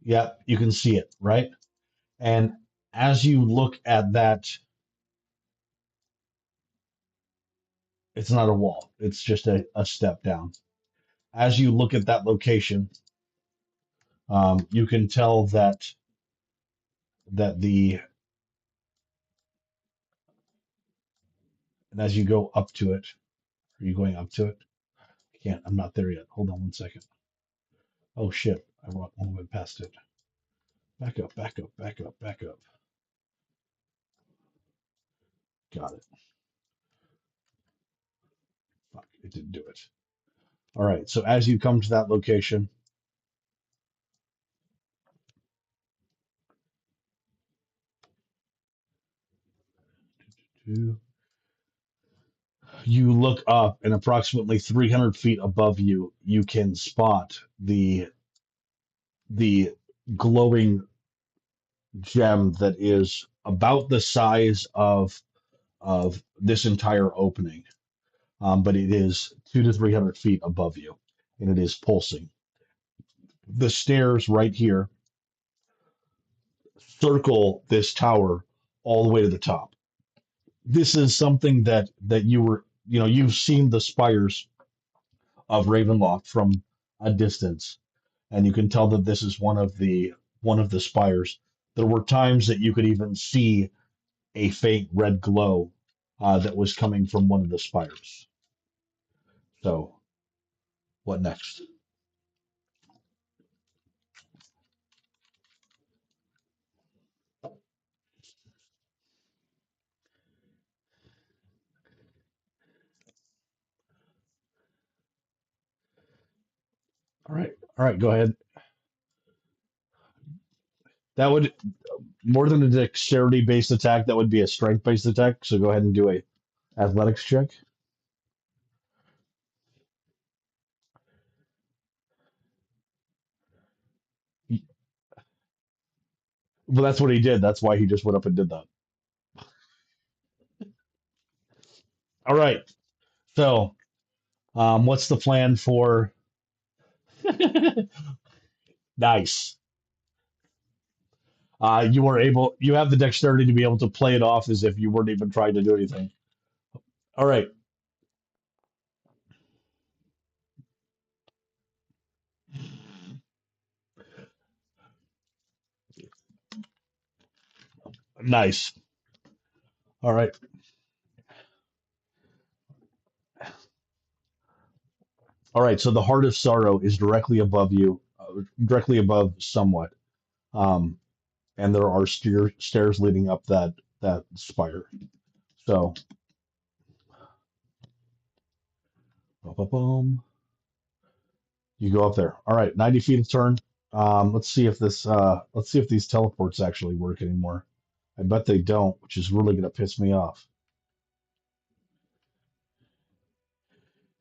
Speaker 1: yeah, you can see it, right? And as you look at that, it's not a wall, it's just a step down. As you look at that location, you can tell that the and as you go up to it, are you going up to it? I can't. I'm not there yet. Hold on 1 second. Oh shit! I went past it. Back up. Back up. Back up. Back up. Got it. Fuck! It didn't do it. All right. So as you come to that location, you look up, and approximately 300 feet above you, you can spot the glowing gem that is about the size of this entire opening, but it is 200 to 300 feet above you, and it is pulsing. The stairs right here circle this tower all the way to the top. This is something that you've seen the spires of Ravenloft from a distance, and you can tell that this is one of the spires. There were times that you could even see a faint red glow that was coming from one of the spires. So, what next? All right, go ahead. That would more than a dexterity based attack. That would be a strength based attack. So go ahead and do a athletics check. Well, that's what he did. That's why he just went up and did that. All right. So, what's the plan for? Nice. You have the dexterity to be able to play it off as if you weren't even trying to do anything. All right. Nice. All right. All right. So the Heart of Sorrow is directly above you, directly above somewhat. Um, and there are stairs leading up that spire. So, boom, you go up there. All right, 90 feet of turn. Let's see if these teleports actually work anymore. I bet they don't, which is really gonna piss me off.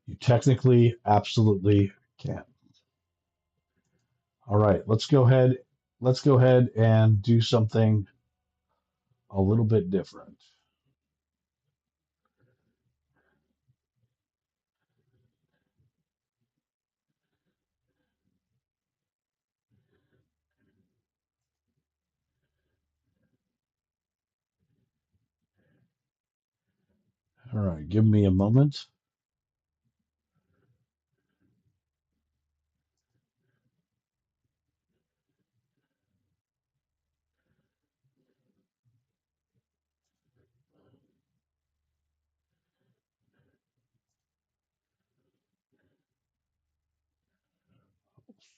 Speaker 1: You technically absolutely can't. All right, let's go ahead. Let's go ahead and do something a little bit different. All right, give me a moment.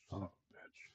Speaker 1: Son of a bitch.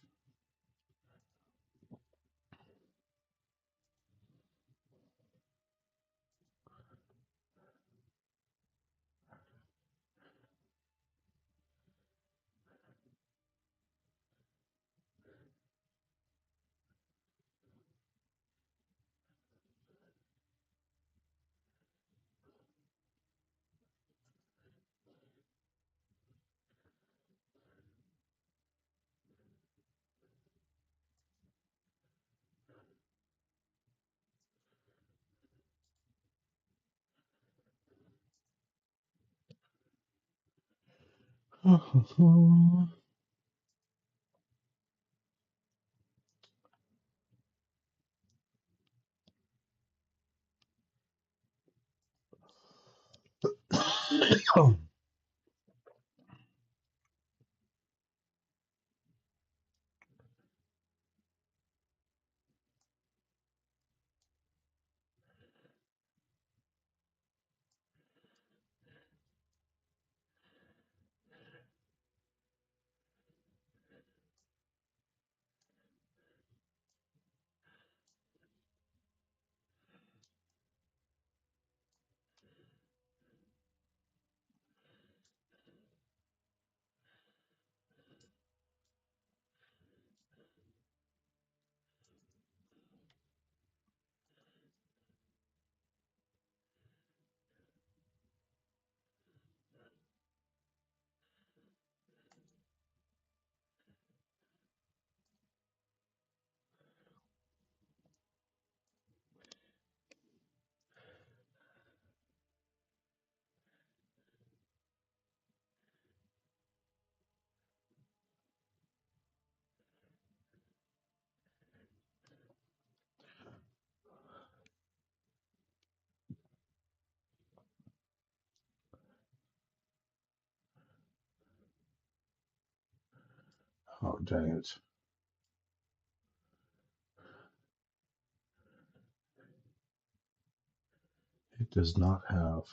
Speaker 1: Oh, dang it. It does not have.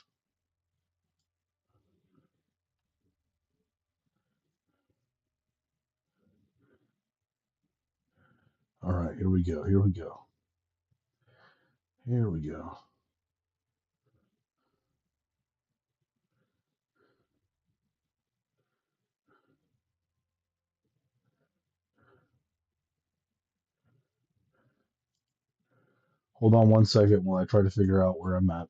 Speaker 1: All right, here we go. Here we go. Here we go. Hold on one second while I try to figure out where I'm at.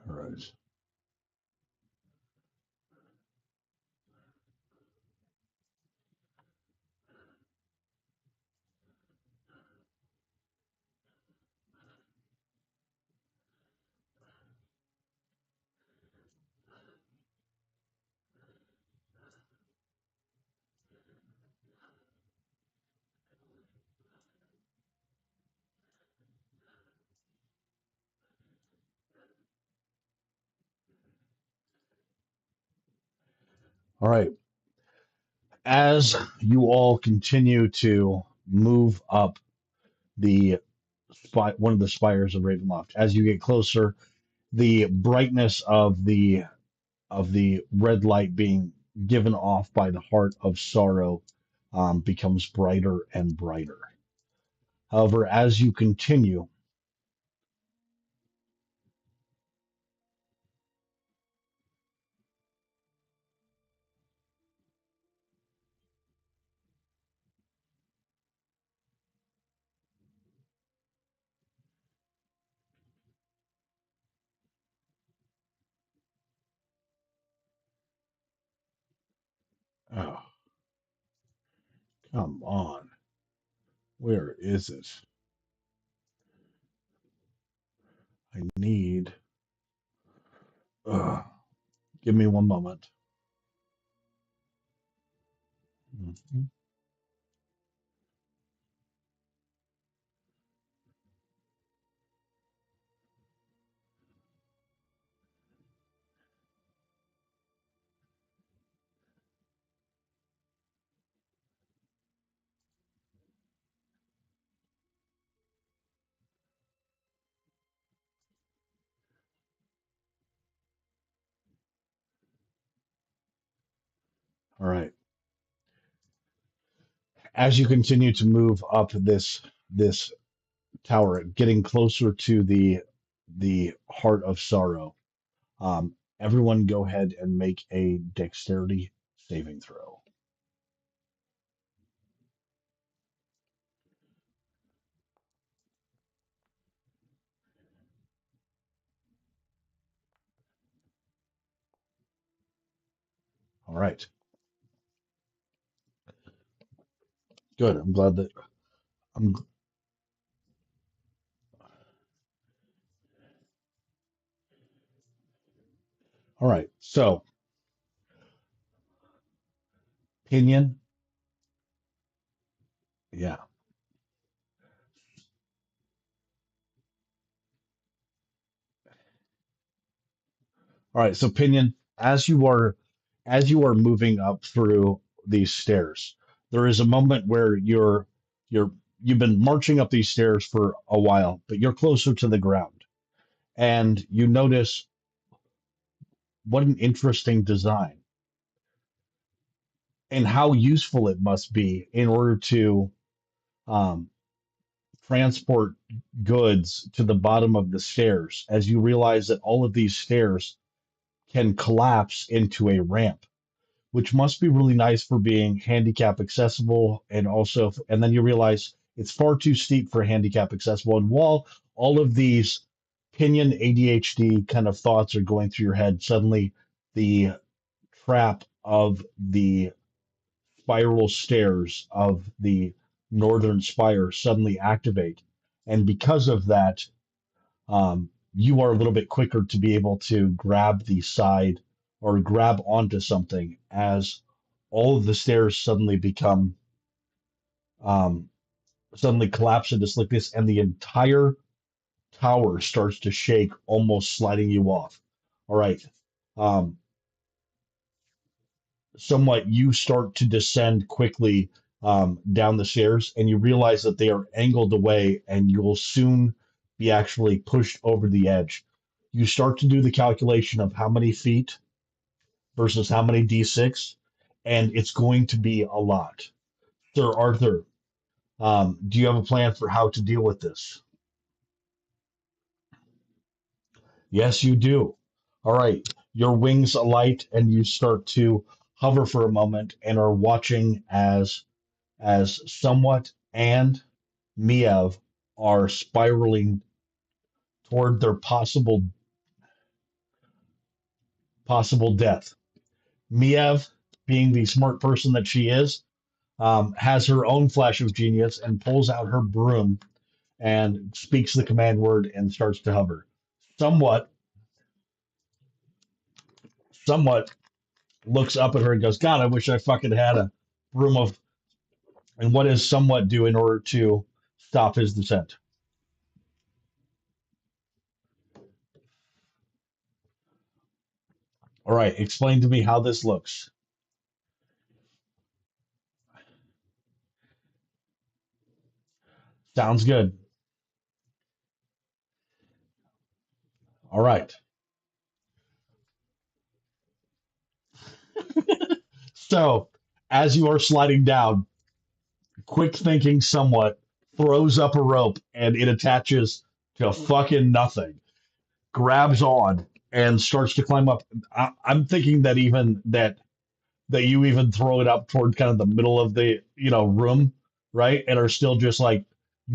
Speaker 1: All right. All right. As you all continue to move up the one of the spires of Ravenloft. As you get closer, the brightness of the red light being given off by the heart of sorrow becomes brighter and brighter. However, as you continue, oh, come on, where is it? I need. Uh, give me one moment. Mhm. All right. As you continue to move up this tower, getting closer to the heart of sorrow, everyone go ahead and make a dexterity saving throw. All right. Good. I'm glad that I'm all right. So, Pinion, yeah. All right. So, Pinion, as you are moving up through these stairs, there is a moment where you're you've been marching up these stairs for a while, but you're closer to the ground, and you notice what an interesting design and how useful it must be in order to um, transport goods to the bottom of the stairs as you realize that all of these stairs can collapse into a ramp, which must be really nice for being handicap accessible. And also, and then you realize it's far too steep for handicap accessible. And while all of these pinion ADHD kind of thoughts are going through your head, suddenly the trap of the spiral stairs of the northern spire suddenly activate. And because of that, you are a little bit quicker to be able to grab the side or grab onto something as all of the stairs um, suddenly collapse into slickness and the entire tower starts to shake, almost sliding you off. All right. Um, somewhat you start to descend quickly down the stairs and you realize that they are angled away and you will soon be actually pushed over the edge. You start to do the calculation of how many feet versus how many d6, and it's going to be a lot. Sir Arthur, do you have a plan for how to deal with this? Yes, you do. All right. Your wings alight and you start to hover for a moment and are watching as Somewhat and Miev are spiraling toward their possible death. Miev, being the smart person that she is, has her own flash of genius and pulls out her broom and speaks the command word and starts to hover. Somewhat, somewhat looks up at her and goes, "God, I wish I fucking had a broom of." And what does somewhat do in order to stop his descent? All right, explain to me how this looks. Sounds good. All right. So, as you are sliding down, quick thinking somewhat throws up a rope and it attaches to fucking nothing, grabs on and starts to climb up. I'm thinking that even that you even throw it up toward kind of the middle of the room, right, and are still just like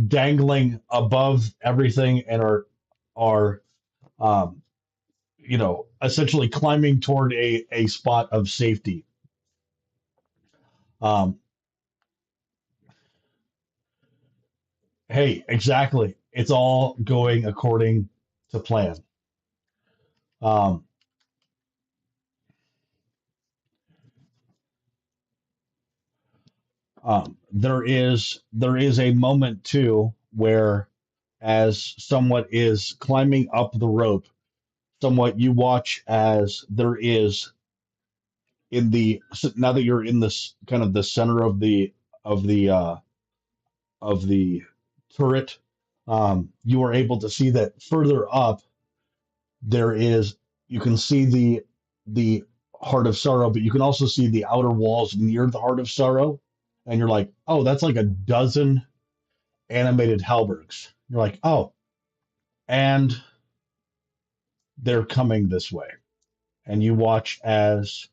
Speaker 1: dangling above everything and are um, essentially climbing toward a spot of safety. Um, hey, exactly. It's all going according to plan. Um, there is a moment too where, as somewhat is climbing up the rope, somewhat you watch as there is in the now that you're in this kind of the center of the uh, of the turret, you are able to see that further up there is you can see the Heart of Sorrow, but you can also see the outer walls near the Heart of Sorrow, and you're like, oh, that's like a dozen animated halbergs. You're like, oh, and they're coming this way, and you watch as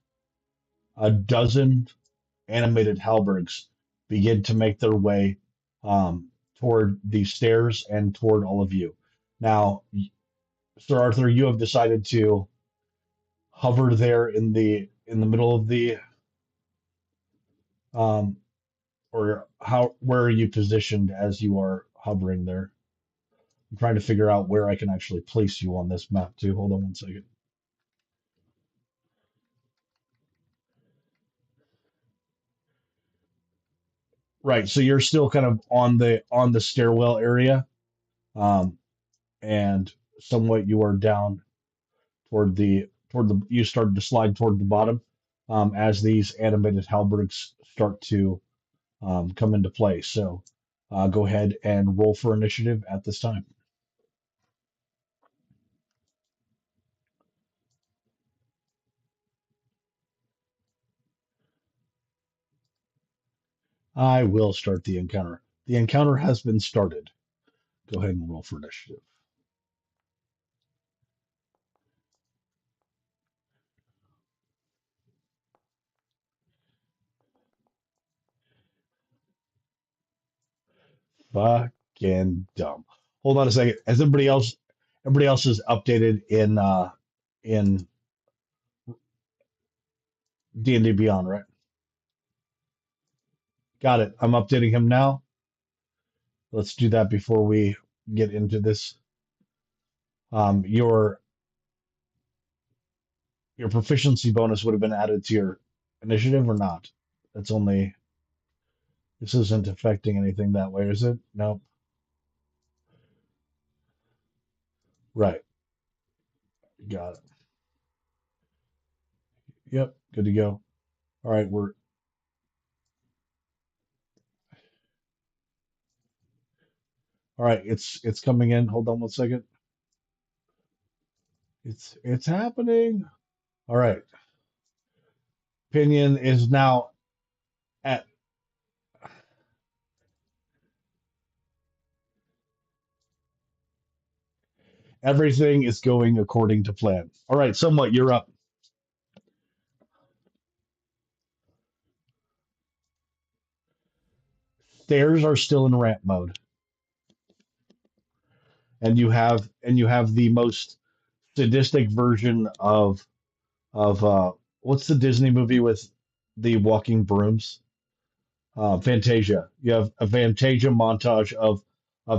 Speaker 1: a dozen animated halbergs begin to make their way toward the stairs and toward all of you. Now, Sir Arthur, you have decided to hover there in the middle of the um, or how where are you positioned as you are hovering there? I'm trying to figure out where I can actually place you on this map too. Hold on one second. Right, so you're still kind of on the stairwell area, um, and somewhat you are down toward the you started to slide toward the bottom as these animated halberds start to come into play. So go ahead and roll for initiative at this time. I will start the encounter. The encounter has been started. Go ahead and roll for initiative. Fucking dumb. Hold on a second. Has everybody else is updated in D&D Beyond, right? Got it. I'm updating him now. Let's do that before we get into this. Your proficiency bonus would have been added to your initiative or not? That's only this isn't affecting anything that way, is it? No. Right. Got it. Yep. Good to go. All right. All right. It's coming in. Hold on one second. It's happening. All right. Pinion is now at everything is going according to plan. All right. Somewhat. You're up. Stairs are still in ramp mode, and you have the most sadistic version of what's the Disney movie with the walking brooms? Fantasia. You have a Fantasia montage of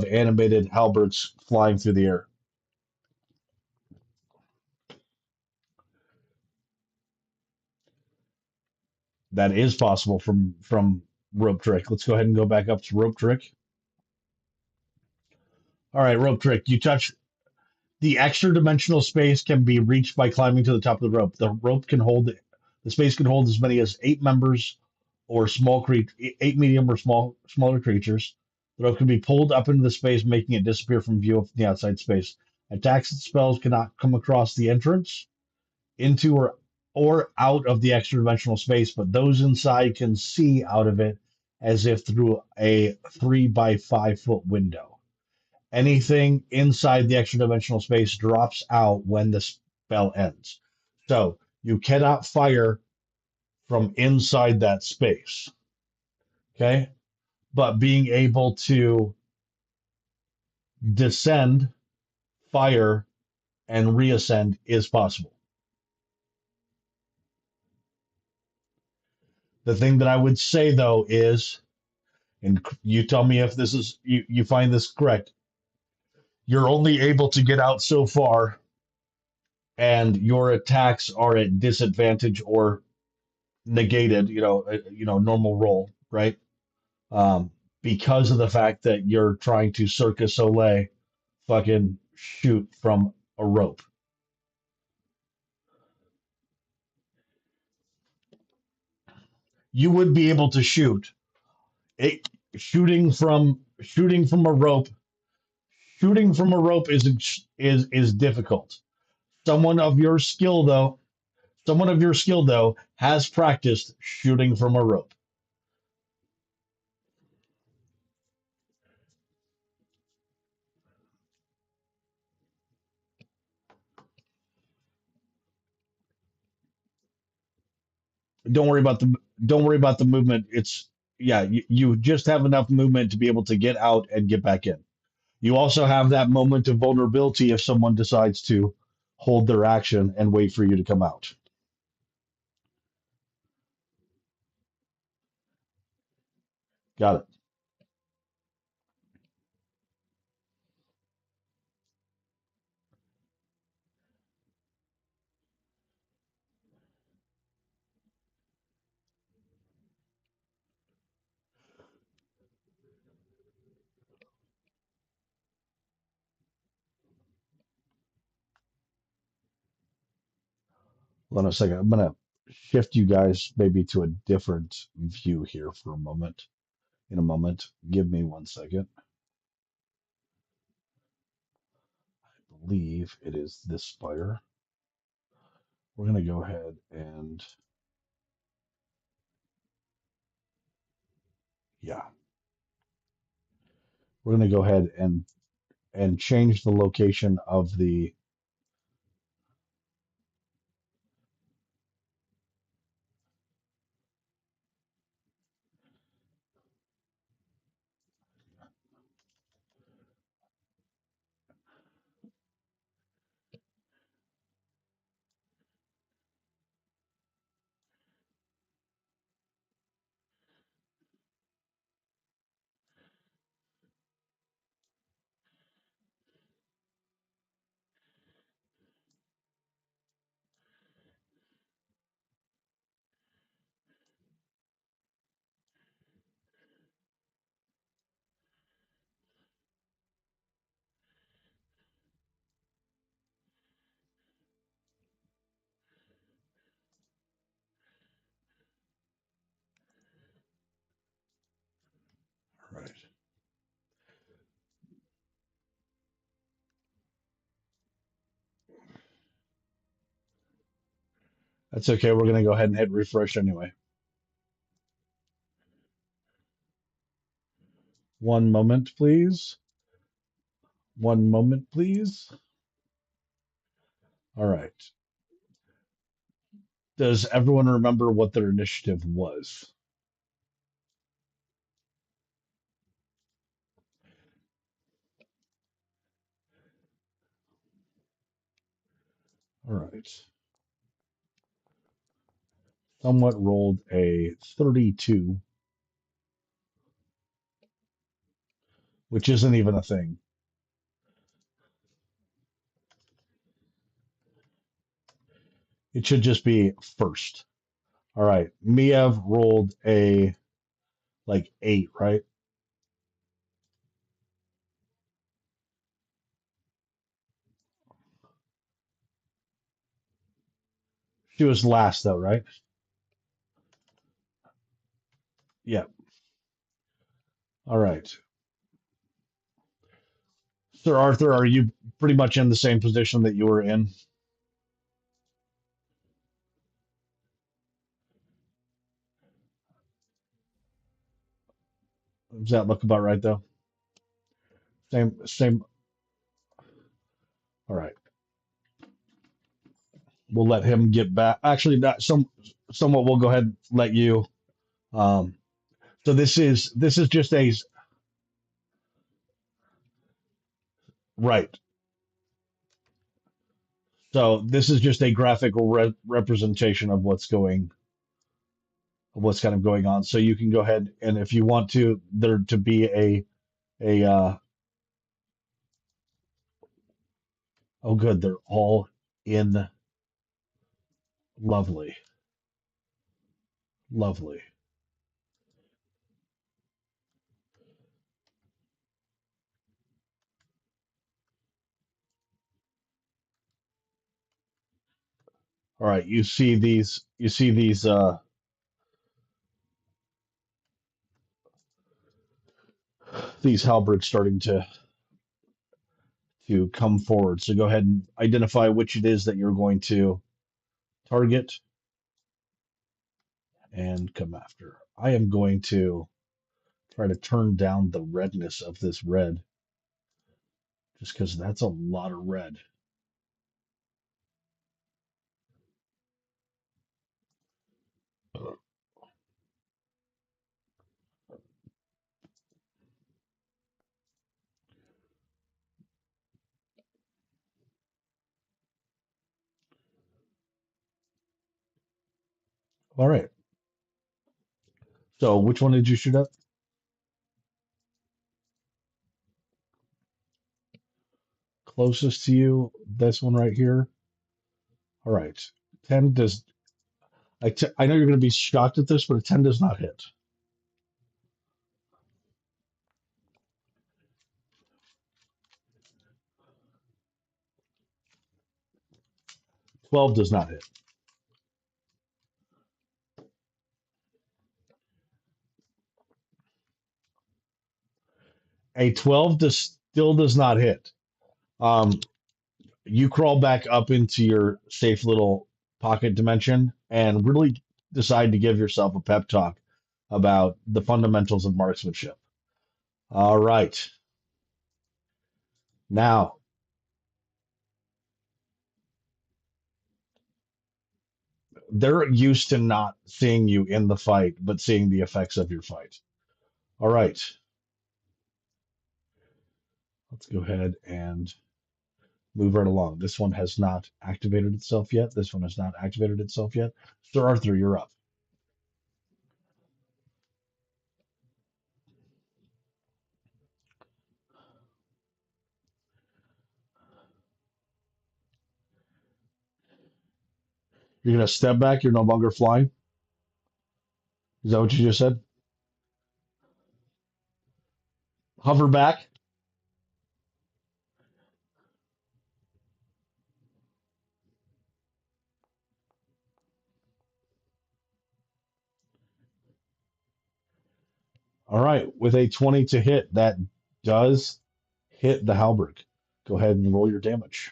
Speaker 1: animated halberds flying through the air. That is possible from Rope Trick. Let's go ahead and go back up to Rope Trick. All right, Rope Trick. You touch the extra dimensional space can be reached by climbing to the top of the rope. The space can hold as many as eight members or eight medium or smaller creatures. The rope can be pulled up into the space, making it disappear from view of the outside space. Attacks and spells cannot come across the entrance into or out of the extra dimensional space, but those inside can see out of it as if through a 3 by 5 foot window. Anything inside the extra dimensional space drops out when the spell ends. So you cannot fire from inside that space. Okay. But being able to descend, fire, and reascend is possible. The thing that I would say though is, and you tell me if this is you find this correct, you're only able to get out so far and your attacks are at disadvantage or negated, normal roll, right? Because of the fact that you're trying to Circus Soleil fucking shoot from a rope. You would be able to shoot. It, shooting from a rope. Shooting from a rope is difficult. Someone of your skill though, has practiced shooting from a rope. Don't worry about the don't worry about the movement. It's yeah, you just have enough movement to be able to get out and get back in. You also have that moment of vulnerability if someone decides to hold their action and wait for you to come out. Got it. Hold on a second. I'm gonna shift you guys maybe to a different view here for a moment. In a moment. Give me 1 second. I believe it is this spire. We're gonna go ahead and yeah, we're gonna go ahead and change the location of the. Right. That's okay. We're gonna go ahead and hit refresh anyway. One moment, please. One moment, please. All right. Does everyone remember what their initiative was? All right. Somewhat rolled a 32, which isn't even a thing. It should just be first. All right. Miev rolled a like 8, right? She was last though, right? Yeah. All right. Sir Arthur, are you pretty much in the same position that you were in? Does that look about right though? Same. All right. We'll let him get back. Actually, not somewhat. We'll go ahead and let you. Um, so this is just a right. So this is just a graphical representation of what's kind of going on. So you can go ahead and if you want to there to be a oh good, they're all in lovely, lovely. All right, you see these halberds starting to come forward. So go ahead and identify which it is that you're going to target and come after. I am going to try to turn down the redness of this red just because that's a lot of red. All right. So which one did you shoot at? Closest to you, this one right here. All right. 10 does I know you're going to be shocked at this, but a 10 does not hit. 12 does not hit. A 12 still does not hit. Um, you crawl back up into your safe little pocket dimension and really decide to give yourself a pep talk about the fundamentals of marksmanship. All right. Now, they're used to not seeing you in the fight, but seeing the effects of your fight. All right. Let's go ahead and move right along. This one has not activated itself yet. This one has not activated itself yet. Sir Arthur, you're up. You're going to step back. You're no longer flying. Is that what you just said? Hover back. All right. With a 20 to hit, that does hit the halberd. Go ahead and roll your damage.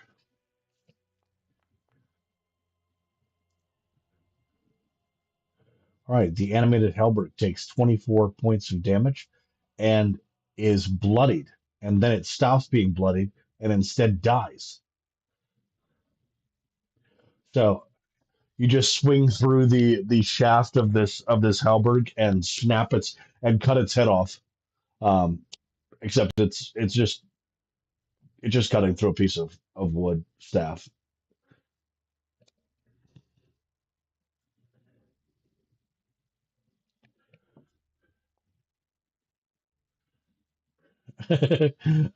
Speaker 1: All right. The animated halberd takes 24 points of damage and is bloodied. And then it stops being bloodied and instead dies. So you just swing through the shaft of this halberd and snap its and cut its head off. Um, except it's just cutting through a piece of wood staff.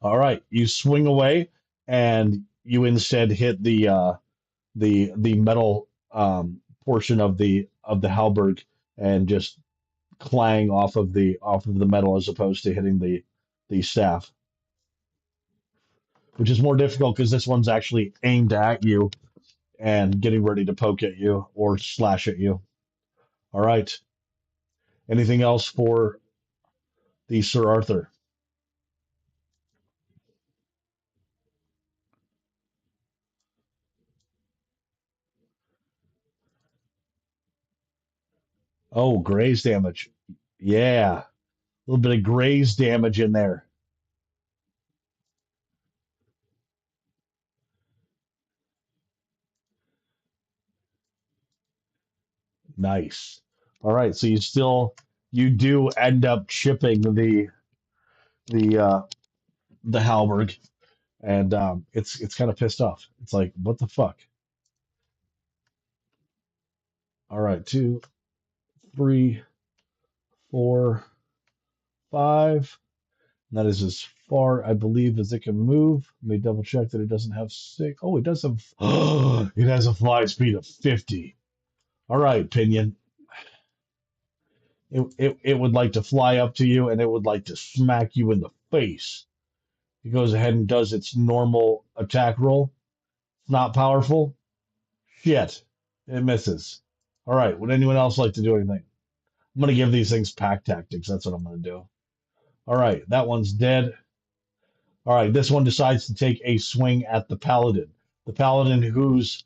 Speaker 1: All right, you swing away and you instead hit the metal portion of the halberd and just clang off of the metal as opposed to hitting the staff, which is more difficult because this one's actually aimed at you and getting ready to poke at you or slash at you. All right. Anything else for the Sir Arthur? Oh, graze damage. Yeah. A little bit of graze damage in there. Nice. All right. So you do end up chipping the uh the halberd, and it's kind of pissed off. It's like, what the fuck? All right, two, three, four, five. That is as far, I believe, as it can move. Let me double check that it doesn't have six. Oh, it does have. It has a fly speed of 50. All right, Pinion. It would like to fly up to you and it would like to smack you in the face. It goes ahead and does its normal attack roll. It's not powerful. Shit. It misses. All right. Would anyone else like to do anything? I'm going to give these things pack tactics. That's what I'm going to do. All right. That one's dead. All right. This one decides to take a swing at the paladin. The paladin whose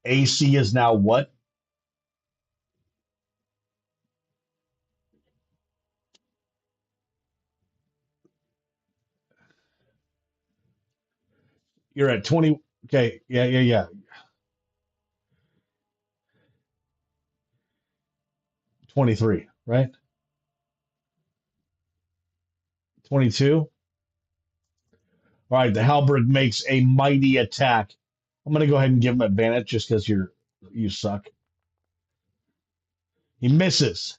Speaker 1: AC is now what? You're at 20. Okay. Yeah, yeah, yeah. 23, right? 22. All right. The halberd makes a mighty attack. I'm going to go ahead and give him advantage just because you suck. He misses.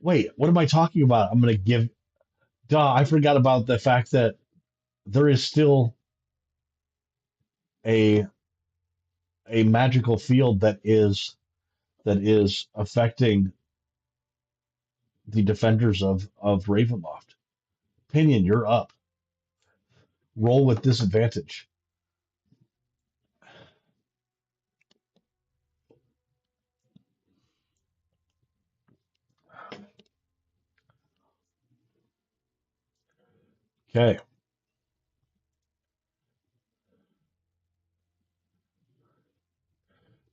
Speaker 1: Wait, what am I talking about? I'm going to give. Duh, I forgot about the fact that there is still a a magical field that is affecting the defenders of Ravenloft. Pinion, you're up. Roll with disadvantage. Okay.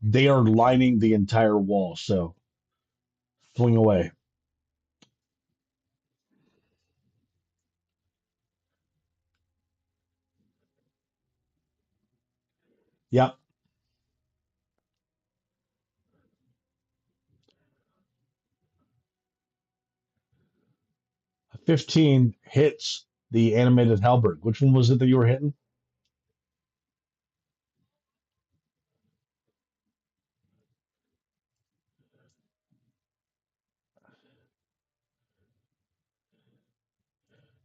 Speaker 1: They are lining the entire wall, so swing away. Yep. 15 hits the animated halberd. Which one was it that you were hitting?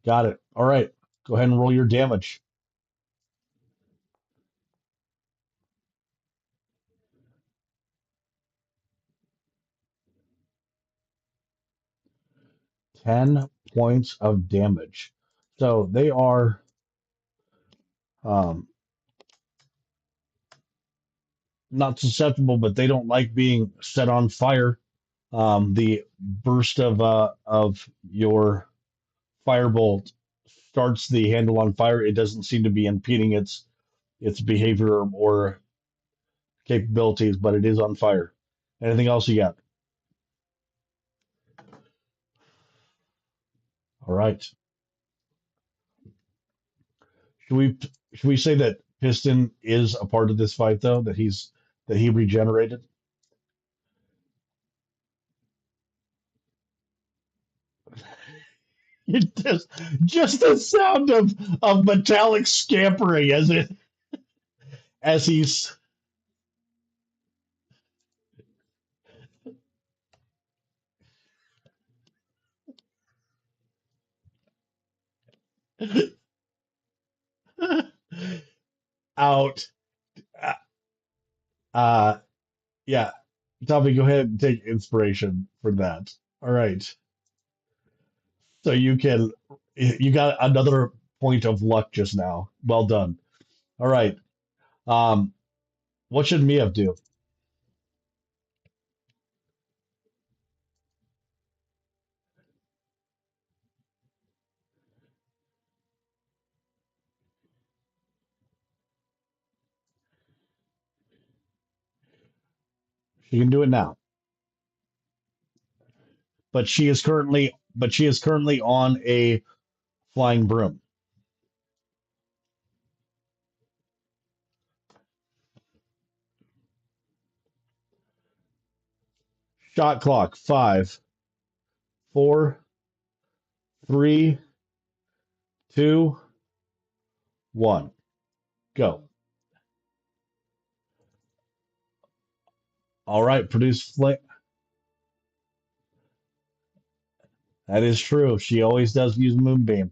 Speaker 1: Got it. All right. Go ahead and roll your damage. 10 points of damage. So they are um, not susceptible, but they don't like being set on fire. The burst of your firebolt starts the handle on fire. It doesn't seem to be impeding its behavior or capabilities, but it is on fire. Anything else you got? All right. Should we should we say that Piston is a part of this fight though? That he regenerated? It just the sound of metallic scampering as he's out. Uh, uh, yeah, Tommy, go ahead and take inspiration for that. All right, so you got another point of luck just now. Well done. All right, um, what should Mia do? She can do it now. But she is currently on a flying broom. Shot clock. 5, 4, 3, 2, 1. Go. All right, produce flame. That is true. She always does use moonbeam.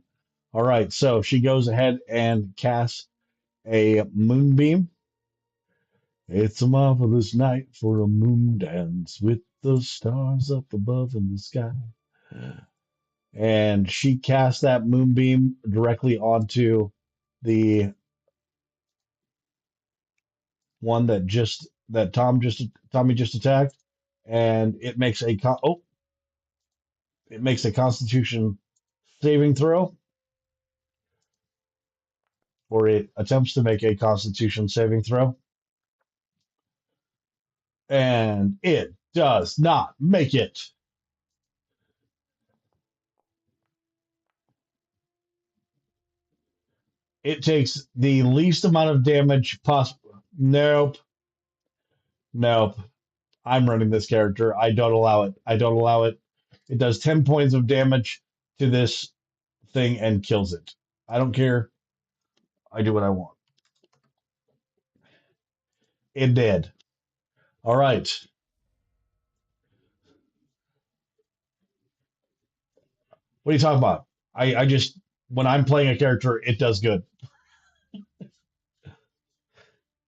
Speaker 1: All right, so she goes ahead and casts a moonbeam. It's a marvelous night for a moon dance with the stars up above in the sky. And she casts that moonbeam directly onto the one that Tommy just attacked, and it makes a Constitution saving throw, or it attempts to make a Constitution saving throw, and it does not make it. It takes the least amount of damage possible. Nope, nope. I'm running this character. I don't allow it. I don't allow it. It does 10 points of damage to this thing and kills it. I don't care. I do what I want. It did. All right. What are you talking about? I just, when I'm playing a character, it does good.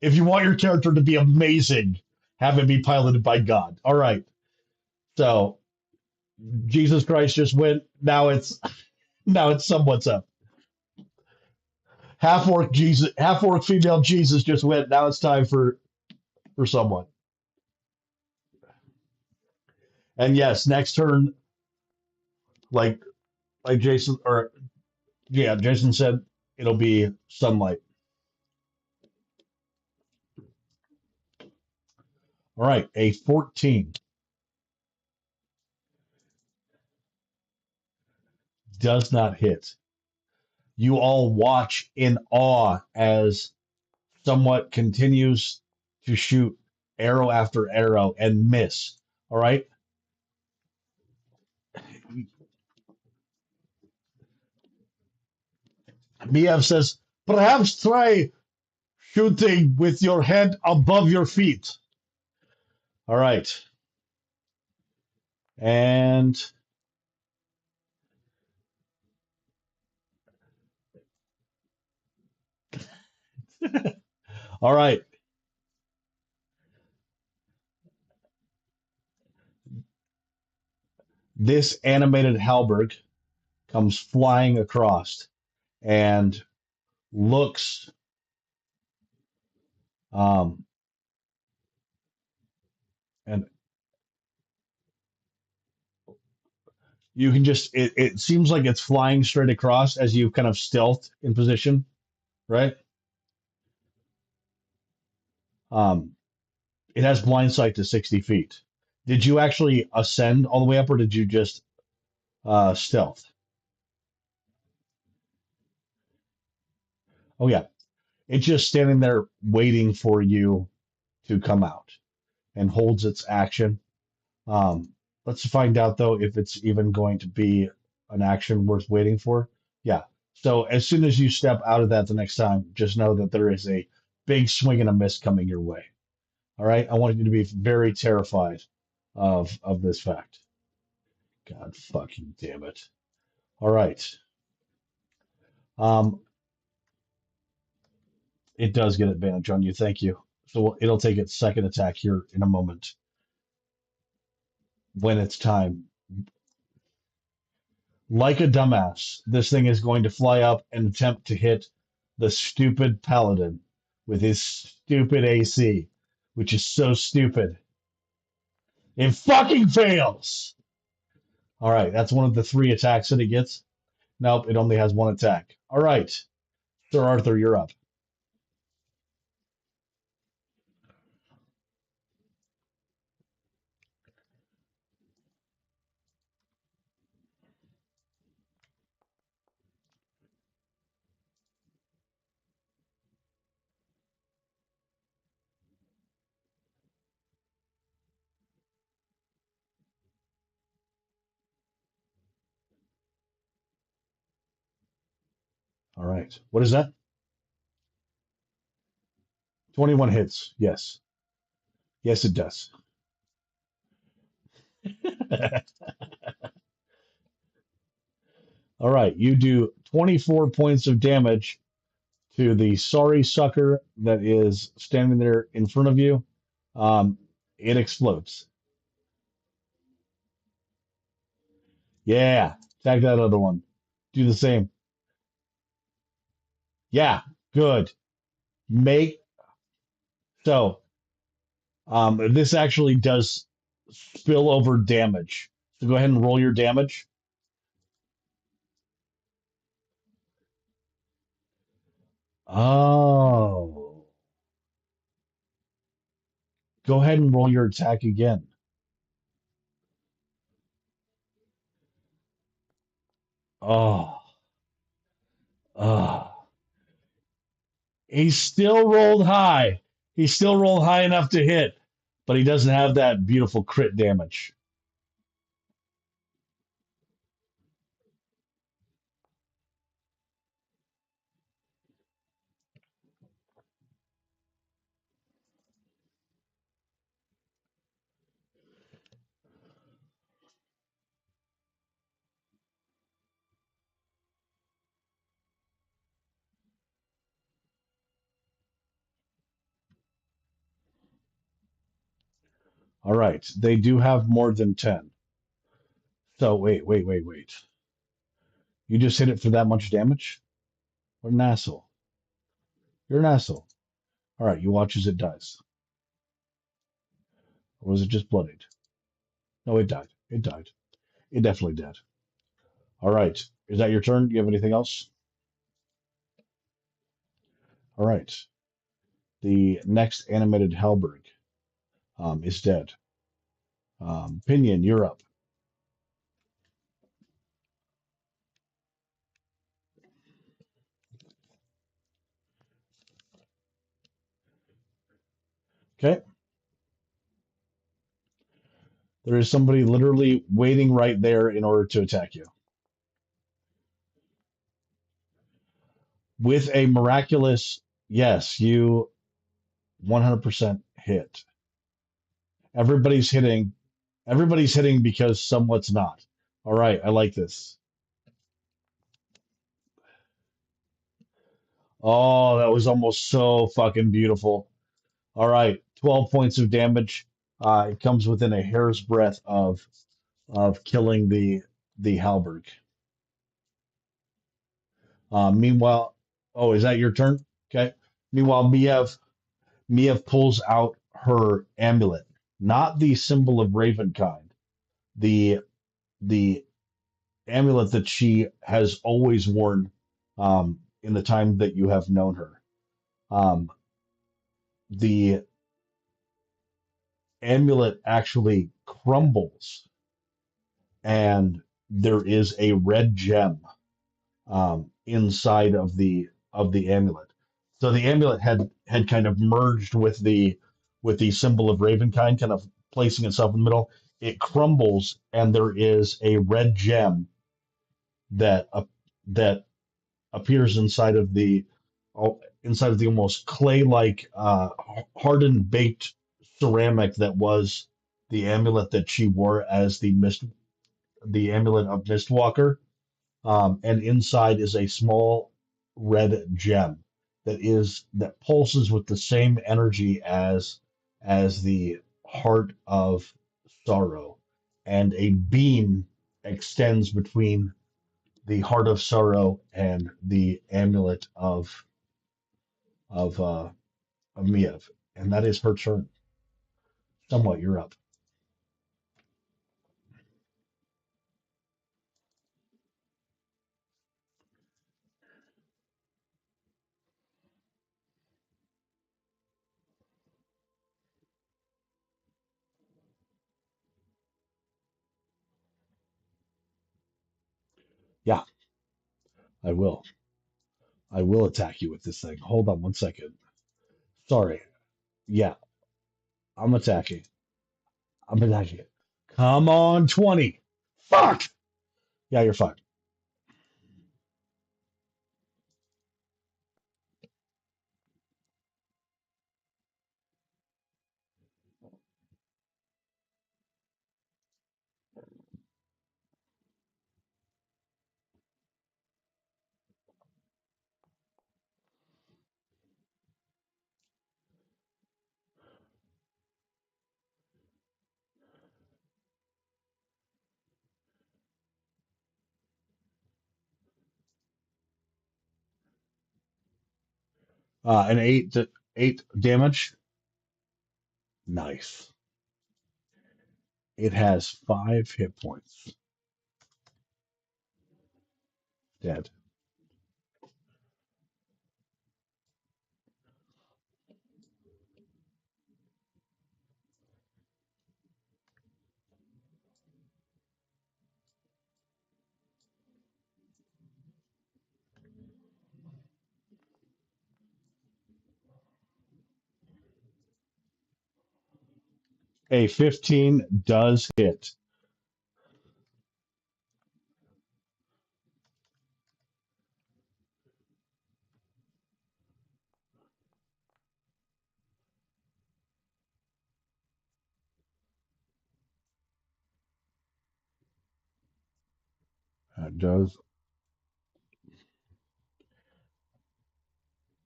Speaker 1: If you want your character to be amazing, have it be piloted by God. All right. So Jesus Christ just went. Now it's someone's up. Half orc female Jesus just went. Now it's time for someone. And yes, next turn, like Jason or yeah, Jason said, it'll be sunlight. All right, a 14 does not hit. You all watch in awe as somewhat continues to shoot arrow after arrow and miss. All right. Miev says, perhaps try shooting with your head above your feet. All right. And all right. This animated halberd comes flying across and looks um and you can just it seems like it's flying straight across as you kind of stealth in position, right? Um it has blind sight to 60 feet. Did you actually ascend all the way up or did you just stealth? Oh yeah. It's just standing there waiting for you to come out and holds its action. Um, let's find out though if it's even going to be an action worth waiting for. Yeah. So as soon as you step out of that the next time, just know that there is a big swing and a miss coming your way. All right. I want you to be very terrified of this fact. God fucking damn it. All right. Um, it does get advantage on you. Thank you. So it'll take its second attack here in a moment when it's time. Like a dumbass, this thing is going to fly up and attempt to hit the stupid paladin with his stupid AC, which is so stupid. It fucking fails. All right, that's one of the three attacks that it gets. Nope, it only has one attack. All right, Sir Arthur, you're up. All right. What is that? 21 hits. Yes. Yes, it does. All right. You do 24 points of damage to the sorry sucker that is standing there in front of you. Um, it explodes. Yeah. Attack that other one. Do the same. Yeah. Good. Make so. This actually does spill over damage. So go ahead and roll your damage. Oh. Go ahead and roll your attack again. Oh. Oh. He still rolled high. He still rolled high enough to hit, but he doesn't have that beautiful crit damage. All right. They do have more than 10. So wait. You just hit it for that much damage? What an asshole. You're an asshole. All right. You watch as it dies. Or was it just bloodied? No, it died. It died. It definitely did. All right. Is that your turn? Do you have anything else? All right. The next animated Halberg is dead. Pinion, you're up. Okay. There is somebody literally waiting right there in order to attack you. With a miraculous, yes, you 100% hit. Everybody's hitting. Everybody's hitting because somewhat's not. All right. I like this. Oh, that was almost so fucking beautiful. All right. 12 points of damage. It comes within a hair's breadth of killing the Halberg. Meanwhile, oh, is that your turn? Okay. Meanwhile, Miev pulls out her amulet, not the symbol of Ravenkind, the the amulet that she has always worn in the time that you have known her. Um, the amulet actually crumbles, and there is a red gem inside of the amulet. So the amulet had kind of merged with the symbol of Ravenkind, kind of placing itself in the middle. It crumbles, and there is a red gem that that appears inside of the almost clay-like hardened baked ceramic that was the amulet that she wore as the amulet of Mistwalker. And inside is a small red gem that pulses with the same energy as the heart of sorrow, and a beam extends between the heart of sorrow and the amulet of uh, of Miev, and that is her turn. Somewhat, you're up. Yeah, I will. I will attack you with this thing. Hold on one second. Sorry. Yeah, I'm attacking. I'm attacking it. Come on, 20. Fuck. Yeah, you're fine. An eight damage. Nice. It has 5 hit points. Dead. A 15 does hit. That does.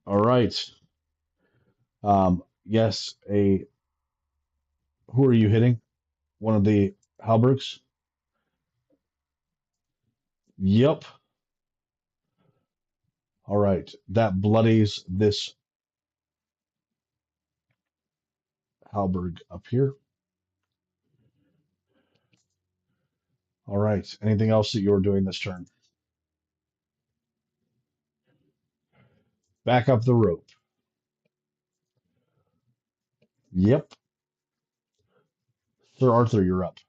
Speaker 1: All right. Yes. A. Who are you hitting? One of the halbergs. Yep. All right. That bloodies this halberg up here. All right. Anything else that you're doing this turn? Back up the rope. Yep. Sir Arthur, you're up.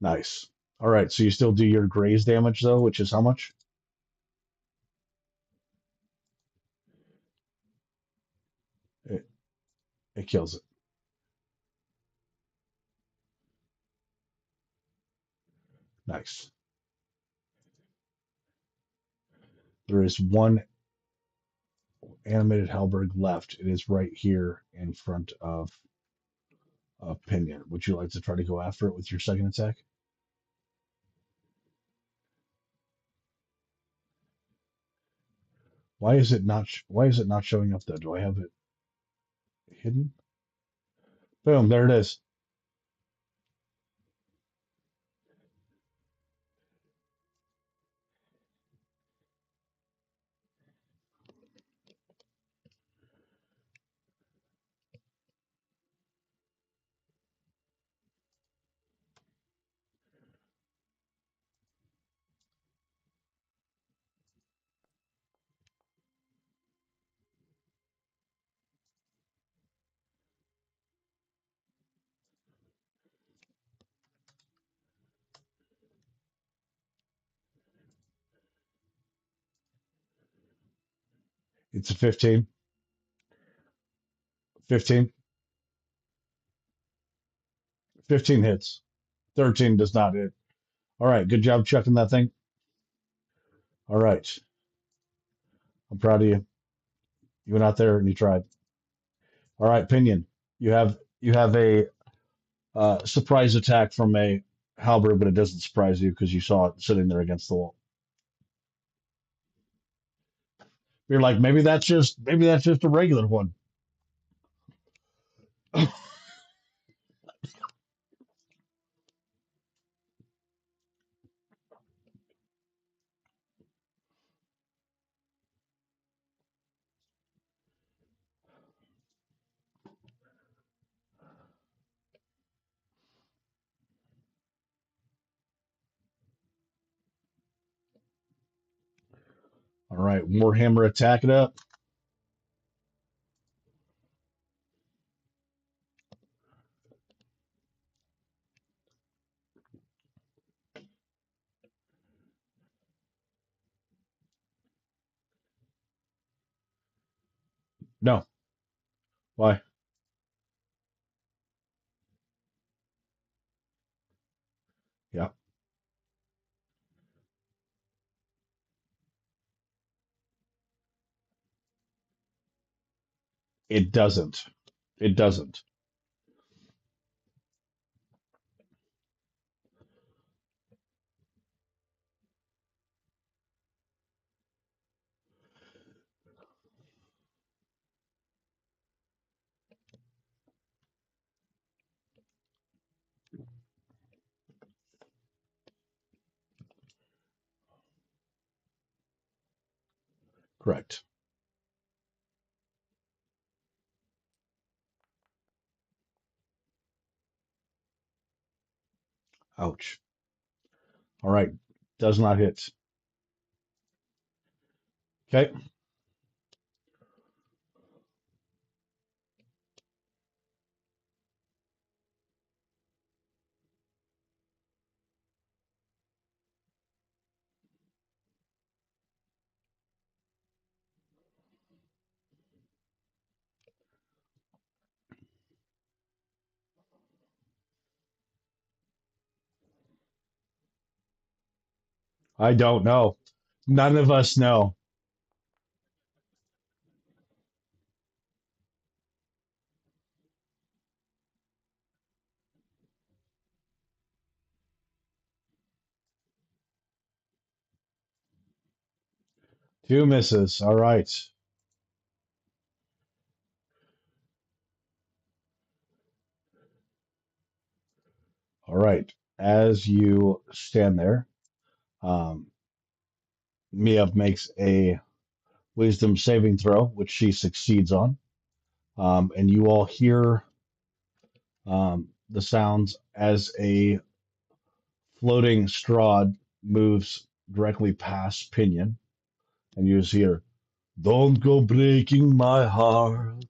Speaker 1: Nice. All right. So you still do your graze damage though, which is how much? It, it kills it. Nice. There is one animated halberg left. It is right here in front of Pinion. Would you like to try to go after it with your second attack? Why is it not showing up though? Do I have it hidden? Boom, there it is. It's a 15. 15. 15 hits. 13 does not hit. All right, good job checking that thing. All right. I'm proud of you. You went out there and you tried. All right, Pinion. You have a surprise attack from a halberd, but it doesn't surprise you because you saw it sitting there against the wall. You're like, maybe that's just a regular one. All right, Warhammer, attack it up. No, why? Yeah, it doesn't. It doesn't. Correct. Ouch. All right. Does not hit. Okay. I don't know. None of us know. Two misses. All right. All right. As you stand there, um, Mia makes a wisdom saving throw, which she succeeds on. And you all hear the sounds as a floating Strahd moves directly past Pinion. And you just hear, "Don't go breaking my heart."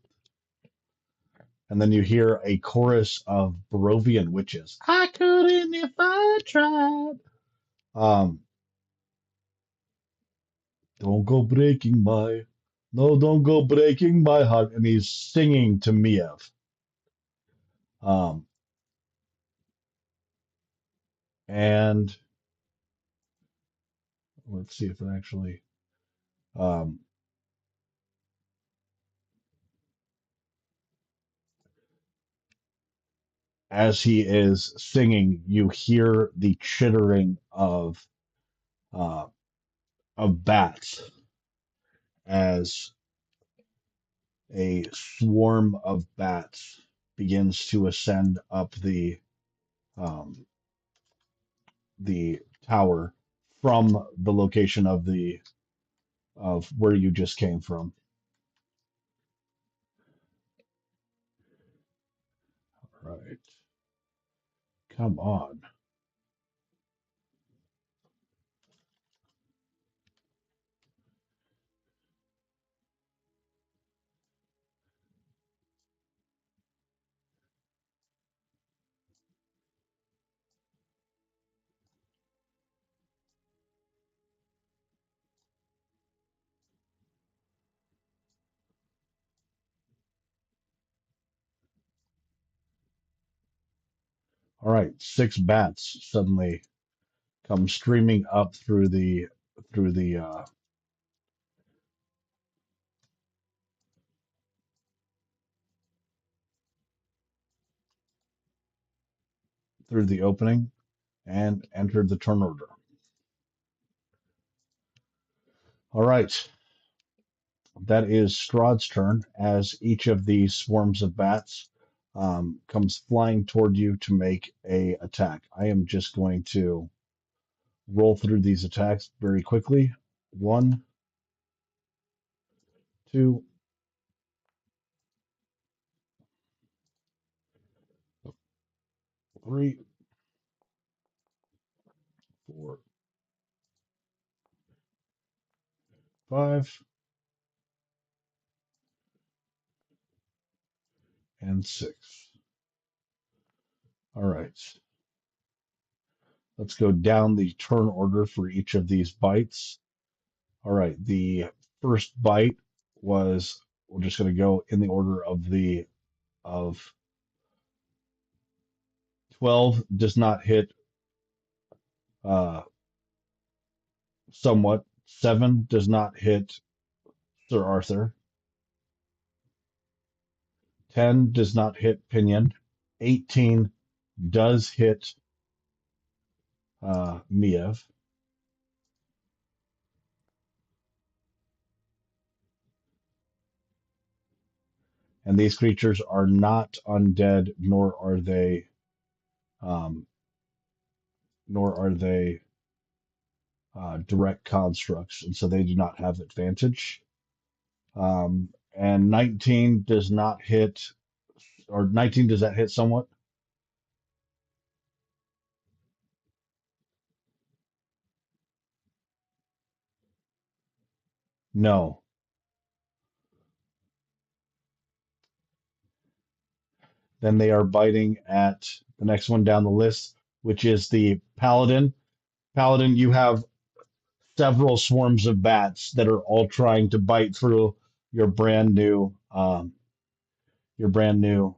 Speaker 1: And then you hear a chorus of Barovian witches. I couldn't if I tried. Um, don't go breaking my, no, don't go breaking my heart. And he's singing to Miev. Um, and let's see if it actually, um, as he is singing, you hear the chittering uh, of bats as a swarm of bats begins to ascend up um, the tower from the location of the of where you just came from. Right. Come on. All right. Six bats suddenly come streaming up through the through the opening and enter the turn order. All right. That is Strahd's turn as each of these swarms of bats comes flying toward you to make a attack. I am just going to roll through these attacks very quickly. One, two, three, four, five, and six. All right. Let's go down the turn order for each of these bites. All right. The first bite was we're just going to go in the order of the of 12 does not hit uh, somewhat. 7 does not hit Sir Arthur. 10 does not hit Pinion. 18 does hit Miev. And these creatures are not undead, um, nor are they direct constructs, and so they do not have advantage. And 19 does not hit, or 19, does that hit somewhat? No. Then they are biting at the next one down the list, which is the Paladin. Paladin, you have several swarms of bats that are all trying to bite through your brand new your brand new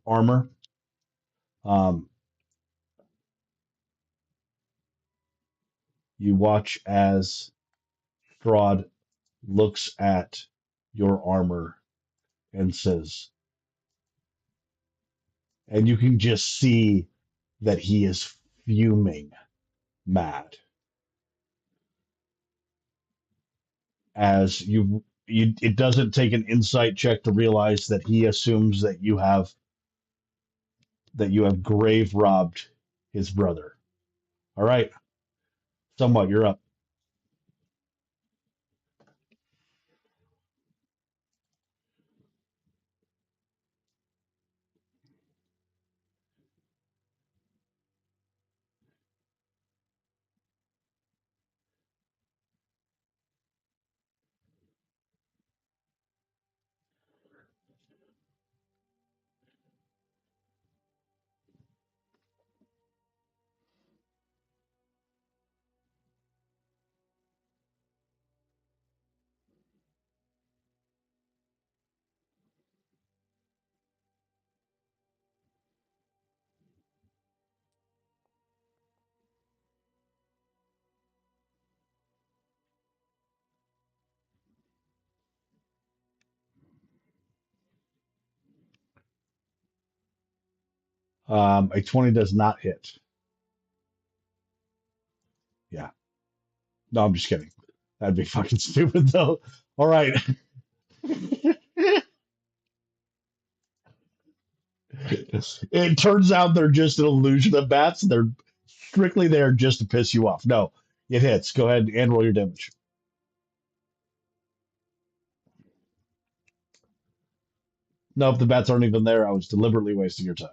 Speaker 1: armor. Um, you watch as Strahd looks at your armor and says, and you can just see that he is fuming mad as you it doesn't take an insight check to realize that he assumes that you have grave robbed his brother. All right, somewhat you're up. A 20 does not hit. Yeah. No, I'm just kidding. That'd be fucking stupid though. All right. It turns out they're just an illusion of bats. They're strictly there just to piss you off. No, it hits. Go ahead and roll your damage. No, if the bats aren't even there, I was deliberately wasting your time.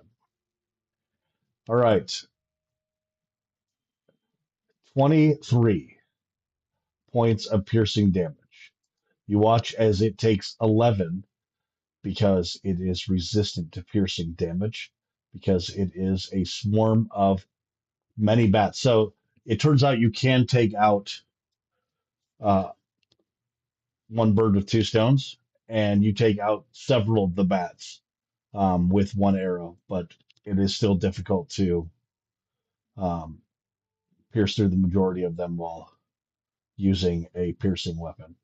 Speaker 1: All right. 23 points of piercing damage. You watch as it takes 11 because it is resistant to piercing damage because it is a swarm of many bats. So it turns out you can take out uh, one bird with two stones, and you take out several of the bats with one arrow, but it is still difficult to um, pierce through the majority of them while using a piercing weapon.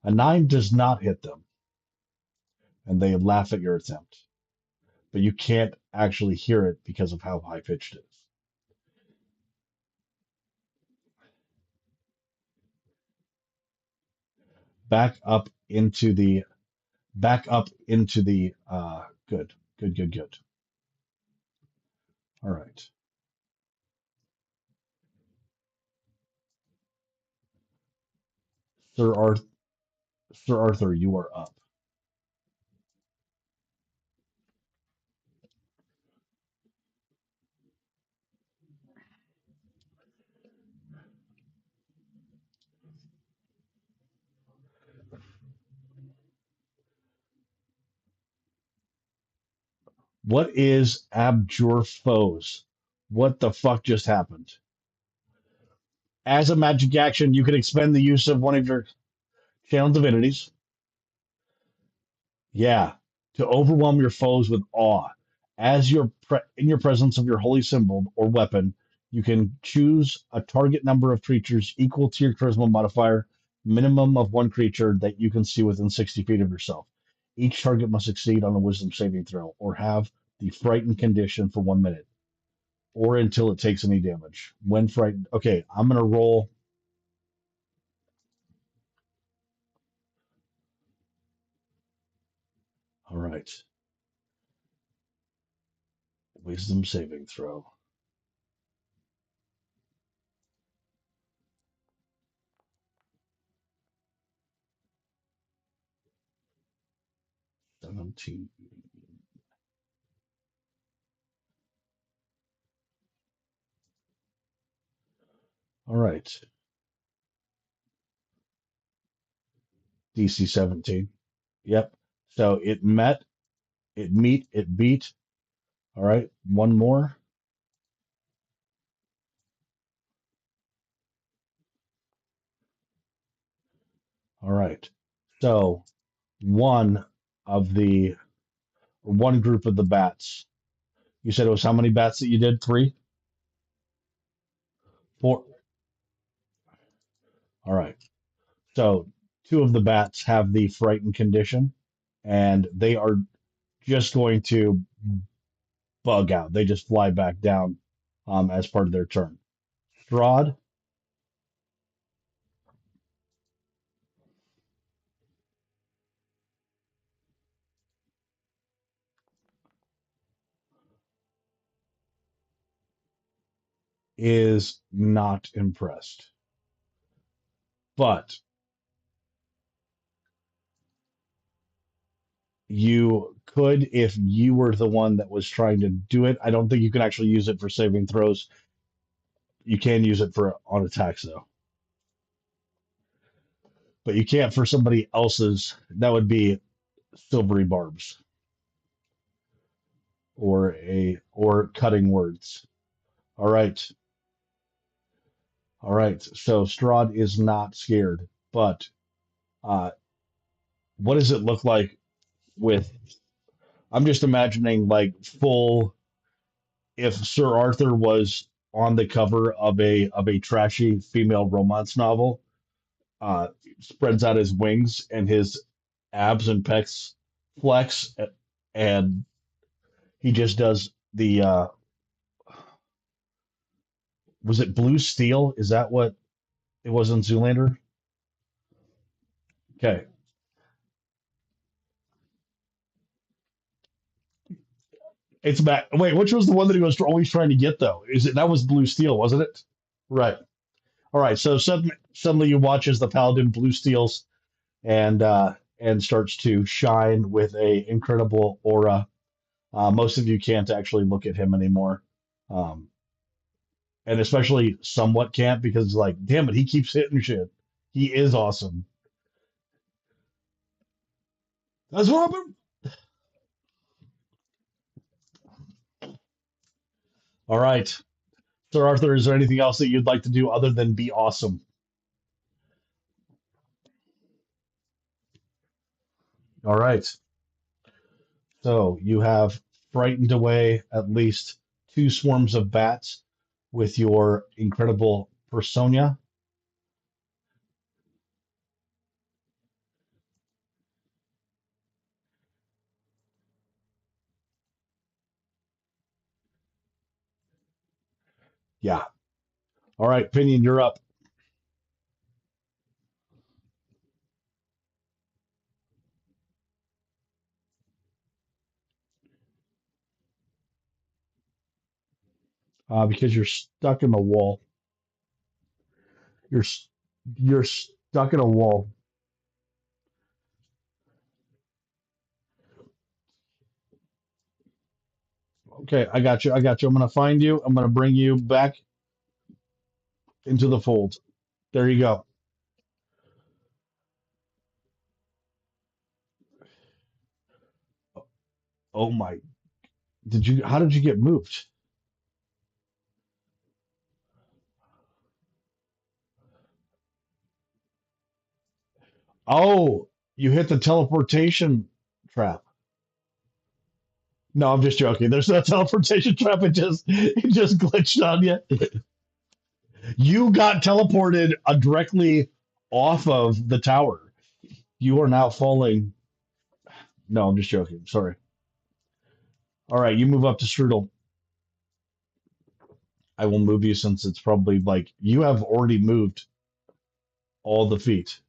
Speaker 1: A 9 does not hit them, and they laugh at your attempt, but you can't actually hear it because of how high pitched it is. Back up into the good, good, good, good. All right, Sir Arthur, Sir Arthur, you are up. What is Abjure Foes? What the fuck just happened? As a magic action, you can expend the use of one of your channel divinities. Yeah, to overwhelm your foes with awe. As in your presence of your holy symbol or weapon, you can choose a target number of creatures equal to your charisma modifier, minimum of one creature that you can see within 60 feet of yourself. Each target must succeed on a wisdom saving throw or have the frightened condition for 1 minute or until it takes any damage. When frightened. Okay, I'm going to roll. All right. Wisdom saving throw. 17. All right. DC 17. Yep. So it met, it beat. All right. One more. All right. So one of the, one group of the bats. You said it was how many bats that you did? Three? Four? All right. So two of the bats have the frightened condition, and they are just going to bug out. They just fly back down as part of their turn. Strahd is not impressed, but you could, if you were the one that was trying to do it. I don't think you can actually use it for saving throws. You can use it for on attacks though, but you can't for somebody else's. That would be silvery barbs or cutting words. All right, all right. So Strahd is not scared, but uh, what does it look like with? I'm just imagining like full. If Sir Arthur was on the cover of a trashy female romance novel, spreads out his wings and his abs and pecs flex, and he just does the was it blue steel? Is that what it was in Zoolander? Okay, it's back. Wait, which was the one that he was always trying to get though? Is it that was blue steel, wasn't it? Right. All right. So suddenly you watch as the paladin blue steels and starts to shine with a incredible aura. Most of you can't actually look at him anymore. Um, and especially somewhat can't because like, damn it, he keeps hitting shit. He is awesome. That's what happened. All right, Sir Arthur, is there anything else that you'd like to do other than be awesome? All right, so you have frightened away at least two swarms of bats with your incredible persona. Yeah. All right, Pinion, you're up. Because you're stuck in the wall. You're you're stuck in a wall. Okay, I got you. I got you. I'm gonna find you. I'm gonna bring you back into the fold. There you go. Oh my! Did you? How did you get moved? Oh, you hit the teleportation trap. No, I'm just joking. There's no teleportation trap. It just glitched on you. You got teleported directly off of the tower. You are now falling. No, I'm just joking. Sorry. All right, you move up to Strudel. I will move you since it's probably like you have already moved all the feet.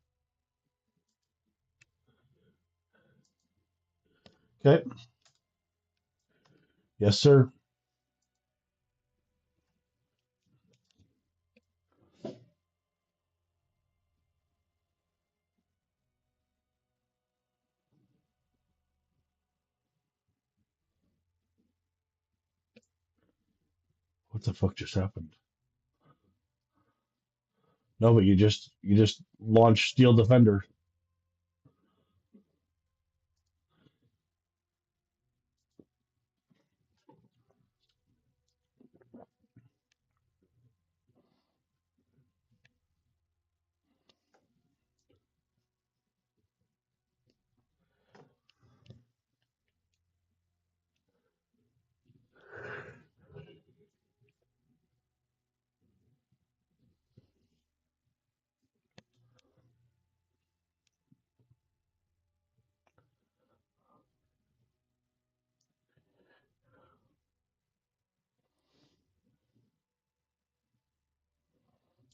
Speaker 1: Okay. Yes, sir. What the fuck just happened? No, but you just launched Steel Defender.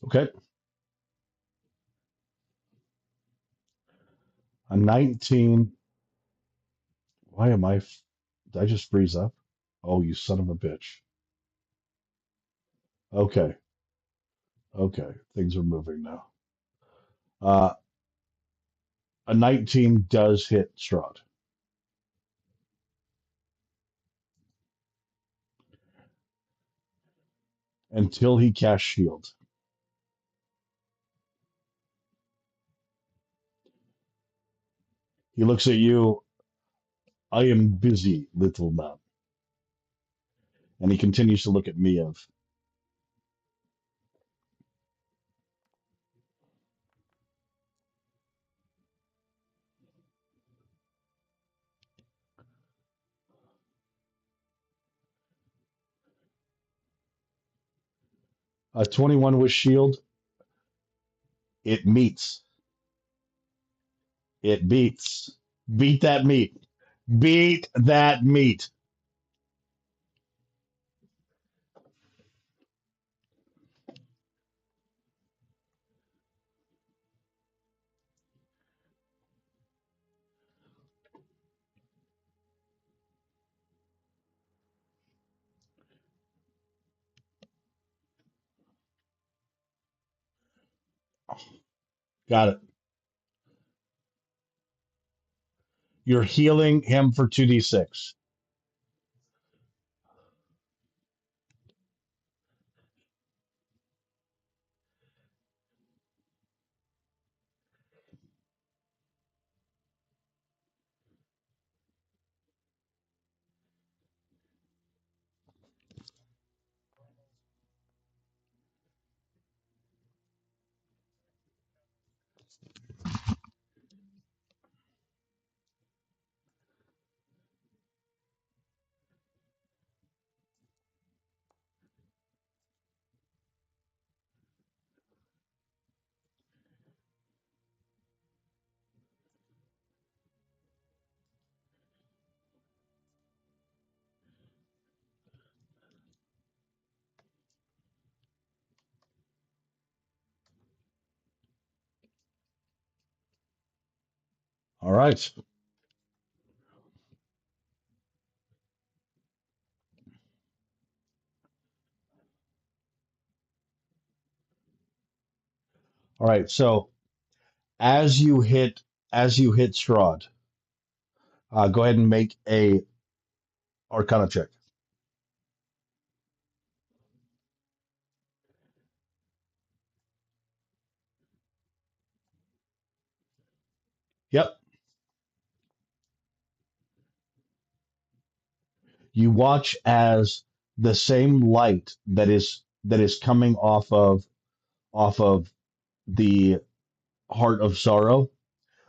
Speaker 1: Okay, a 19. Why am I? Did I just freeze up? Oh, you son of a bitch. Okay, okay, things are moving now. Uh, a 19 does hit Strahd until he casts shield. He looks at you. I am busy, little man, and he continues to look at Miev. 21 with shield. It meets. It beats. Beat that meat. Beat that meat. Got it. You're healing him for 2d6. All right. All right. So as you hit Strahd, go ahead and make a Arcana check. Yep. You watch as the same light that is coming off of the heart of sorrow.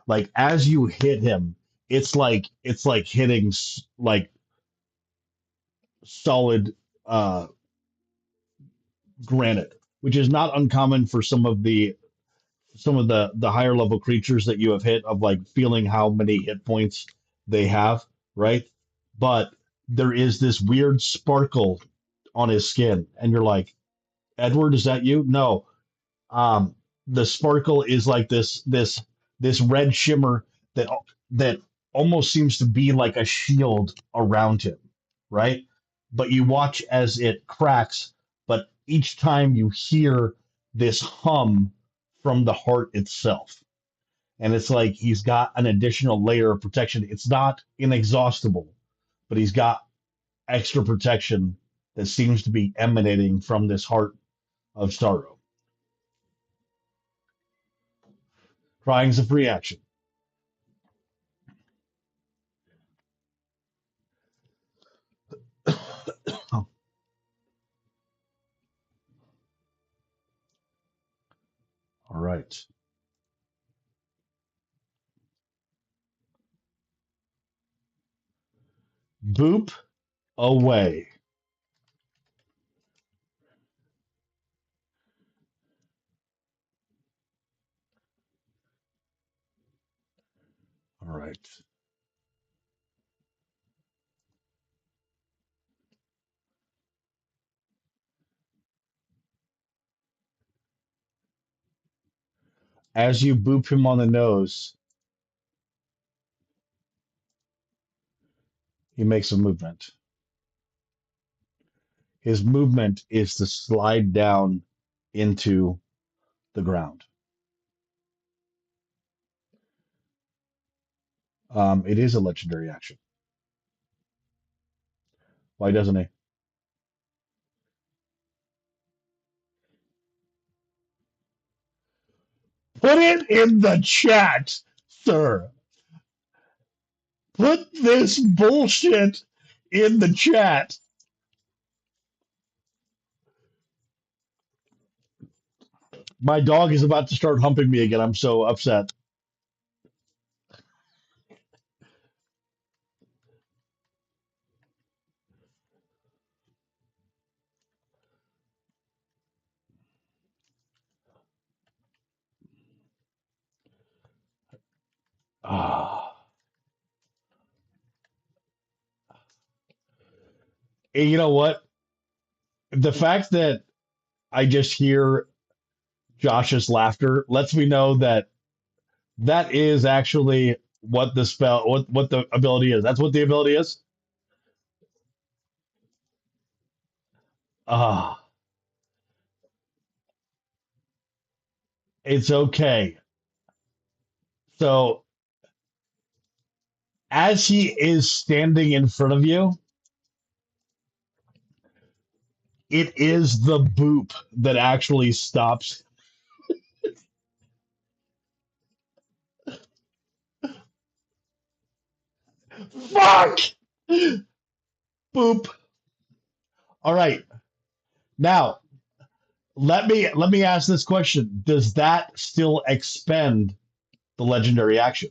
Speaker 1: Like as you hit him, it's like hitting like solid granite, which is not uncommon for some of the higher level creatures that you have hit, of like feeling how many hit points they have, right? But there is this weird sparkle on his skin, and you're like, Edward, is that you? No. Um, the sparkle is like this red shimmer that almost seems to be like a shield around him, right? But you watch as it cracks, but each time you hear this hum from the heart itself. And it's like he's got an additional layer of protection. It's not inexhaustible, but he's got extra protection that seems to be emanating from this heart of sorrow. Crying's a free action. All right. Boop away. All right. As you boop him on the nose, he makes a movement. His movement is to slide down into the ground. It is a legendary action. Why doesn't he? Put it in the chat, sir. Put this bullshit in the chat. My dog is about to start humping me again. I'm so upset. Ah. And you know what? The fact that I just hear Josh's laughter lets me know that that is actually what the spell, what the ability is. That's what the ability is. Ah, it's okay. So as he is standing in front of you, it is the boop that actually stops. Fuck! Boop. All right. Now, let me ask this question. Does that still expend the legendary action?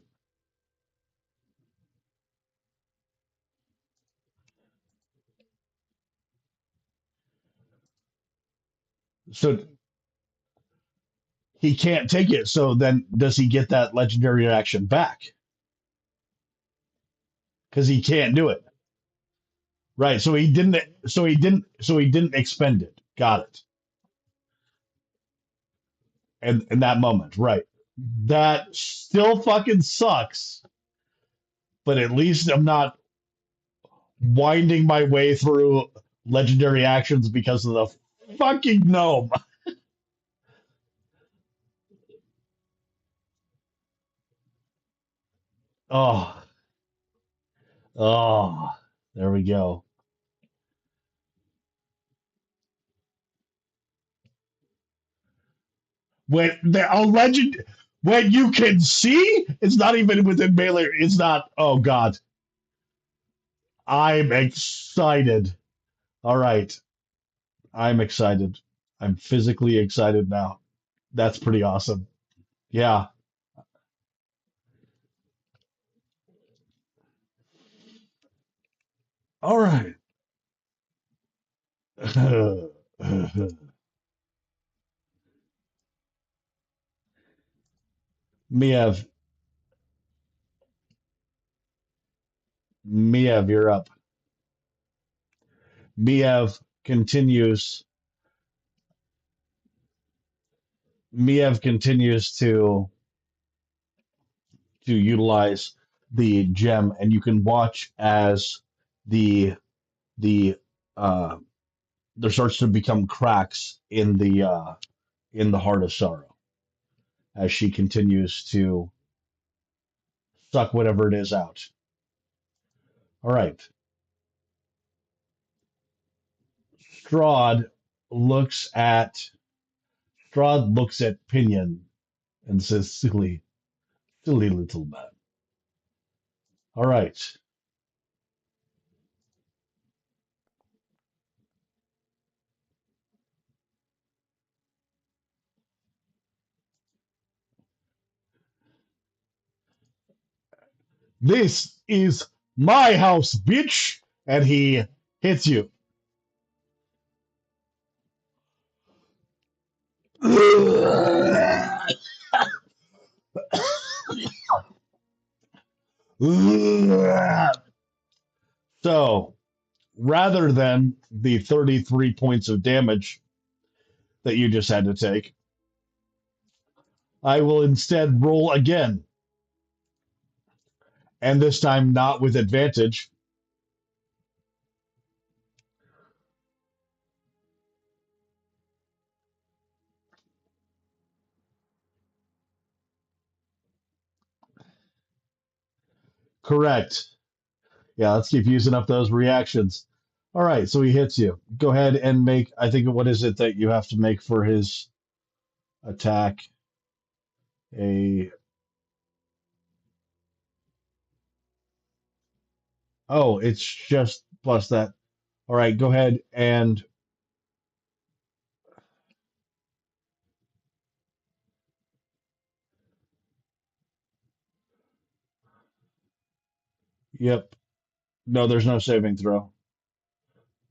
Speaker 1: So he can't take it. So then does he get that legendary action back? Because he can't do it. Right. So he didn't expend it. Got it. And in that moment, right. That still fucking sucks, but at least I'm not winding my way through legendary actions because of the fucking gnome. Oh, oh, there we go. When the a legend, when you can see, it's not even within melee. It's not. Oh God, I'm excited. All right, I'm excited. I'm physically excited now. That's pretty awesome. Yeah. All right. Miev, Miev, you're up. Miev continues. Miev continues to utilize the gem, and you can watch as the the uh, there starts to become cracks in the heart of sorrow as she continues to suck whatever it is out. All right, Strahd looks at Strahd looks at Pinion and says, "Silly, silly little man." All right, this is my house, bitch, and he hits you. So rather than the 33 points of damage that you just had to take, I will instead roll again, and this time not with advantage. Correct. Yeah, let's keep using up those reactions. All right, so he hits you. Go ahead and make, I think, what is it that you have to make for his attack? A, oh, it's just plus that. All right, go ahead and, yep. No, there's no saving throw.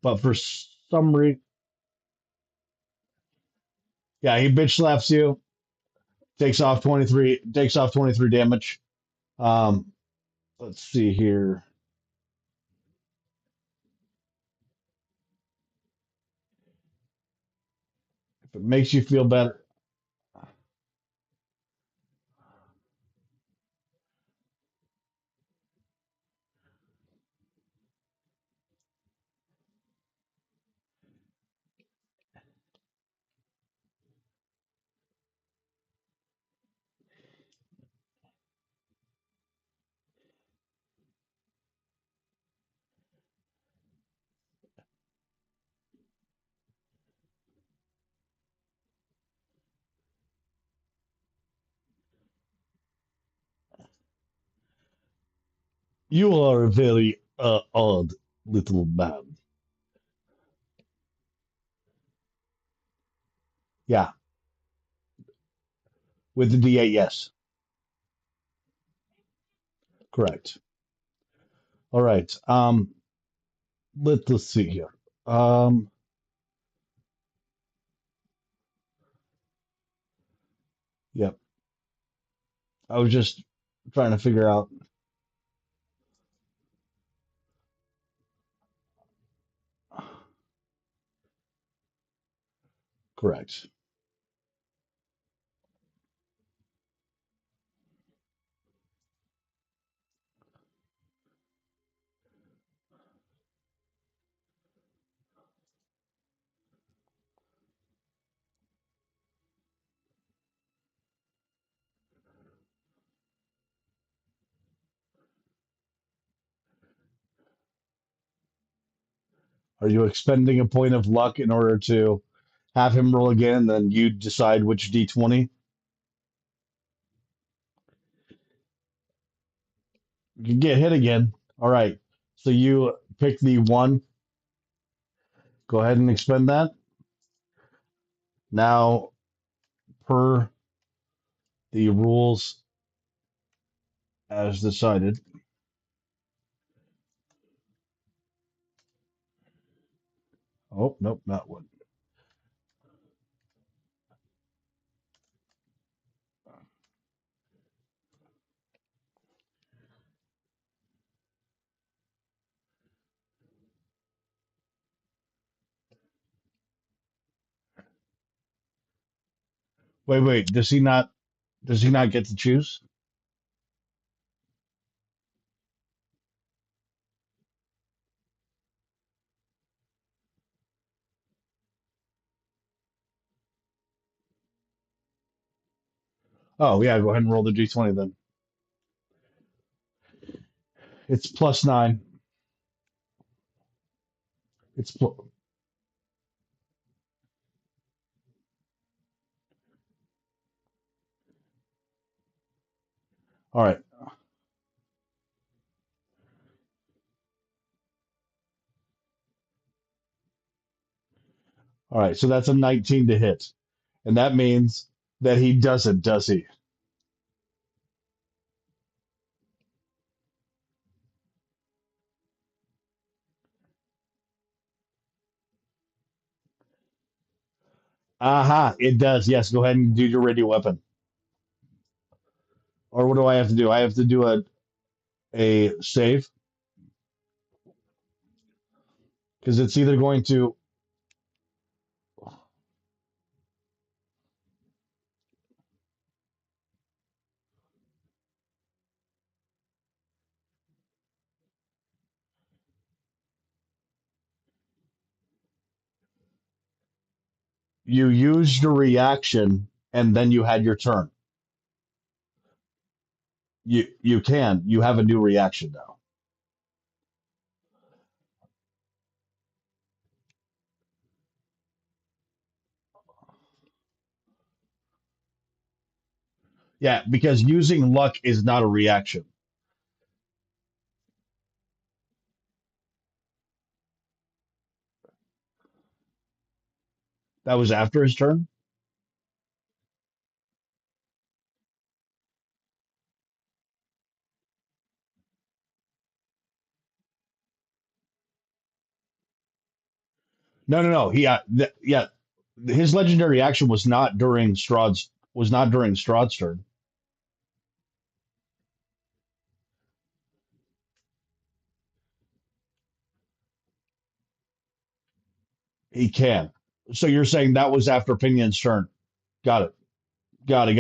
Speaker 1: But for some reason, yeah, he bitch slaps you, takes off 23 damage. Um, let's see here. If it makes you feel better, you are a very odd little man. Yeah, with the D8, yes, correct. All right. Let's see here. Um, yep. I was just trying to figure out. Correct. Are you expending a point of luck in order to have him roll again, and then you decide which D20? You can get hit again. All right. So you pick the one. Go ahead and expend that. Now, per the rules as decided. Oh, nope, not one. Wait, wait. Does he not get to choose? Oh, yeah, go ahead and roll the D20 then. It's plus nine. It's pl- All right. All right. So that's a 19 to hit. And that means that he doesn't, does he? Aha, it does. Yes, go ahead and do your radio weapon. Or what do I have to do? I have to do a save because it's either going to you used your reaction and then you had your turn. You can. You have a new reaction now. Yeah, because using luck is not a reaction. That was after his turn. No, no, no. Yeah. His legendary action was not during Strahd's turn. He can. So you're saying that was after Pinion's turn. Got it. Got it.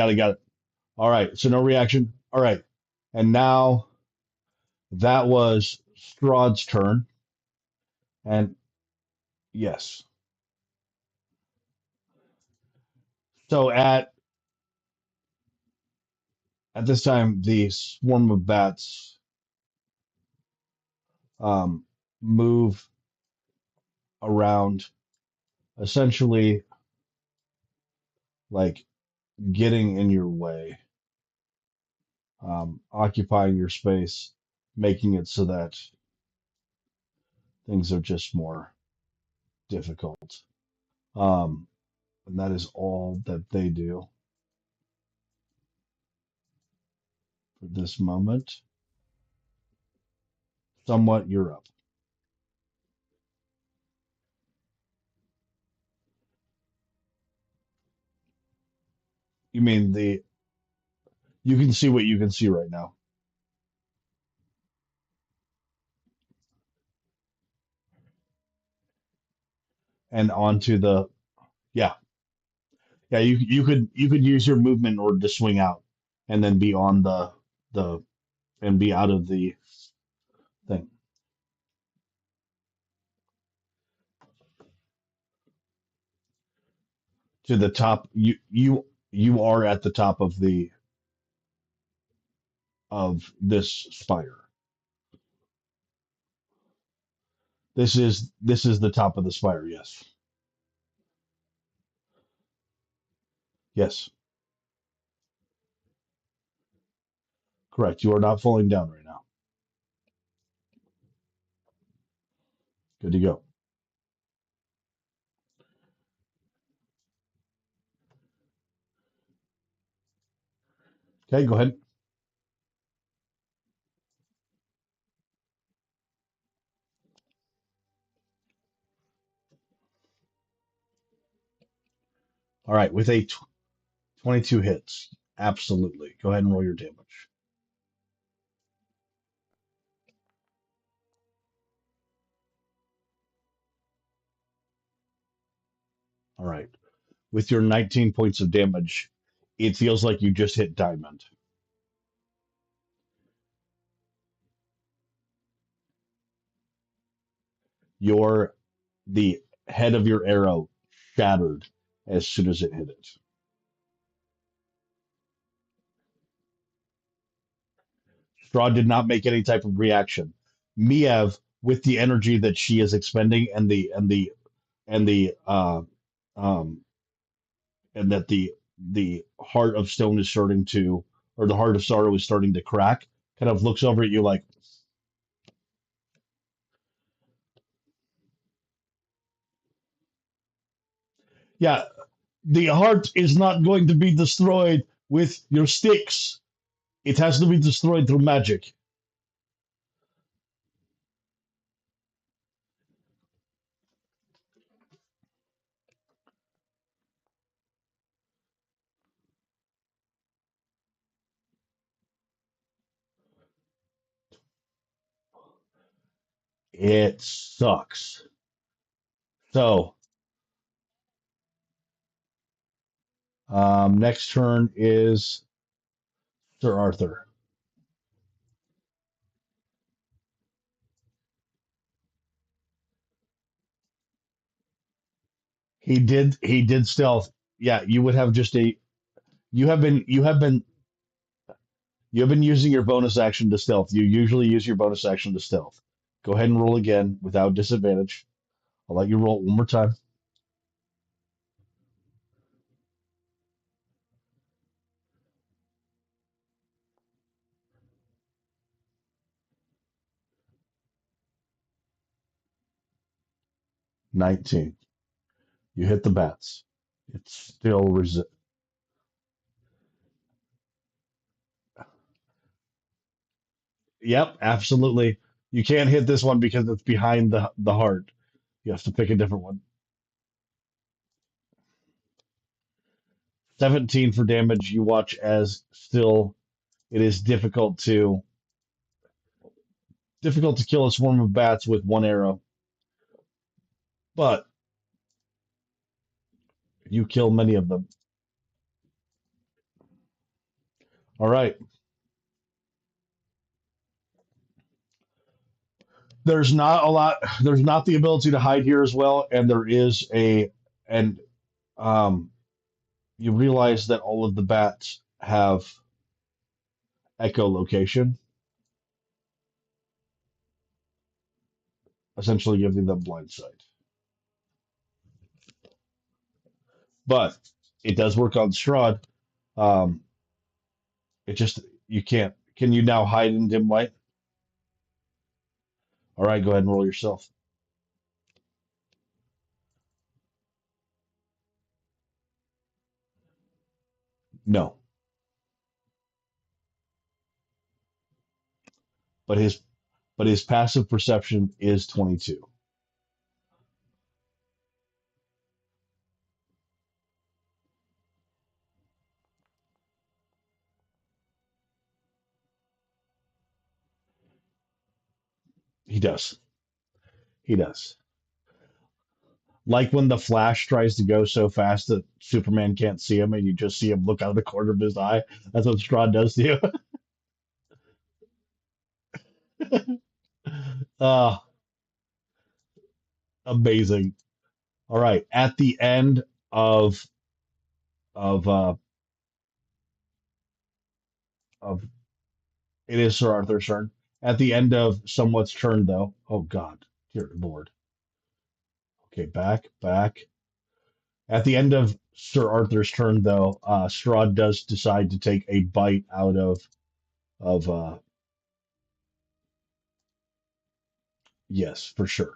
Speaker 1: All right. So no reaction. All right. And now that was Strahd's turn. And yes. So at this time, the swarm of bats um, move around, essentially like getting in your way, occupying your space, making it so that things are just more difficult. Um, and that is all that they do for this moment. Somewhat Europe. You mean you can see what you can see right now. And onto the yeah. Yeah, you could use your movement in order to swing out and then be on the and be out of the thing. To the top. You are at the top of this spire. This is the top of the spire, yes. Yes. Correct. You are not falling down right now. Good to go. Okay, go ahead. All right, with a 22 hits. Absolutely. Go ahead and roll your damage. All right. With your 19 points of damage, it feels like you just hit diamond. Your the head of your arrow shattered as soon as it hit it. Strahd did not make any type of reaction. Miev, with the energy that she is expending and the um and that the heart of stone is starting to or the heart of sorrow is starting to crack, kind of looks over at you like, yeah, the heart is not going to be destroyed with your sticks. It has to be destroyed through magic. It sucks. So, next turn is Sir Arthur. He did stealth. Yeah, you would have just a you have been using your bonus action to stealth. You usually use your bonus action to stealth. Go ahead and roll again without disadvantage. I'll let you roll one more time. 19. You hit the bats. It's still Yep, absolutely. You can't hit this one because it's behind the heart. You have to pick a different one. 17 for damage. You watch as still it is difficult to kill a swarm of bats with one arrow, but you kill many of them. All right. There's not a lot. There's not the ability to hide here as well, and there is and um, you realize that all of the bats have echolocation, essentially giving them blind sight. But it does work on Strahd. Um, it just you can't. Can you now hide in dim light? All right, go ahead and roll yourself. No, but his passive perception is 22. He does. He does. Like when the Flash tries to go so fast that Superman can't see him, and you just see him look out of the corner of his eye. That's what Strahd does to you. uh, Amazing. All right, at the end of of uh, of it is Sir Arthur's turn. At the end of Somewhat's turn, though. Oh God, dear Lord. Okay, back. At the end of Sir Arthur's turn, though, Strahd does decide to take a bite out of yes, for sure.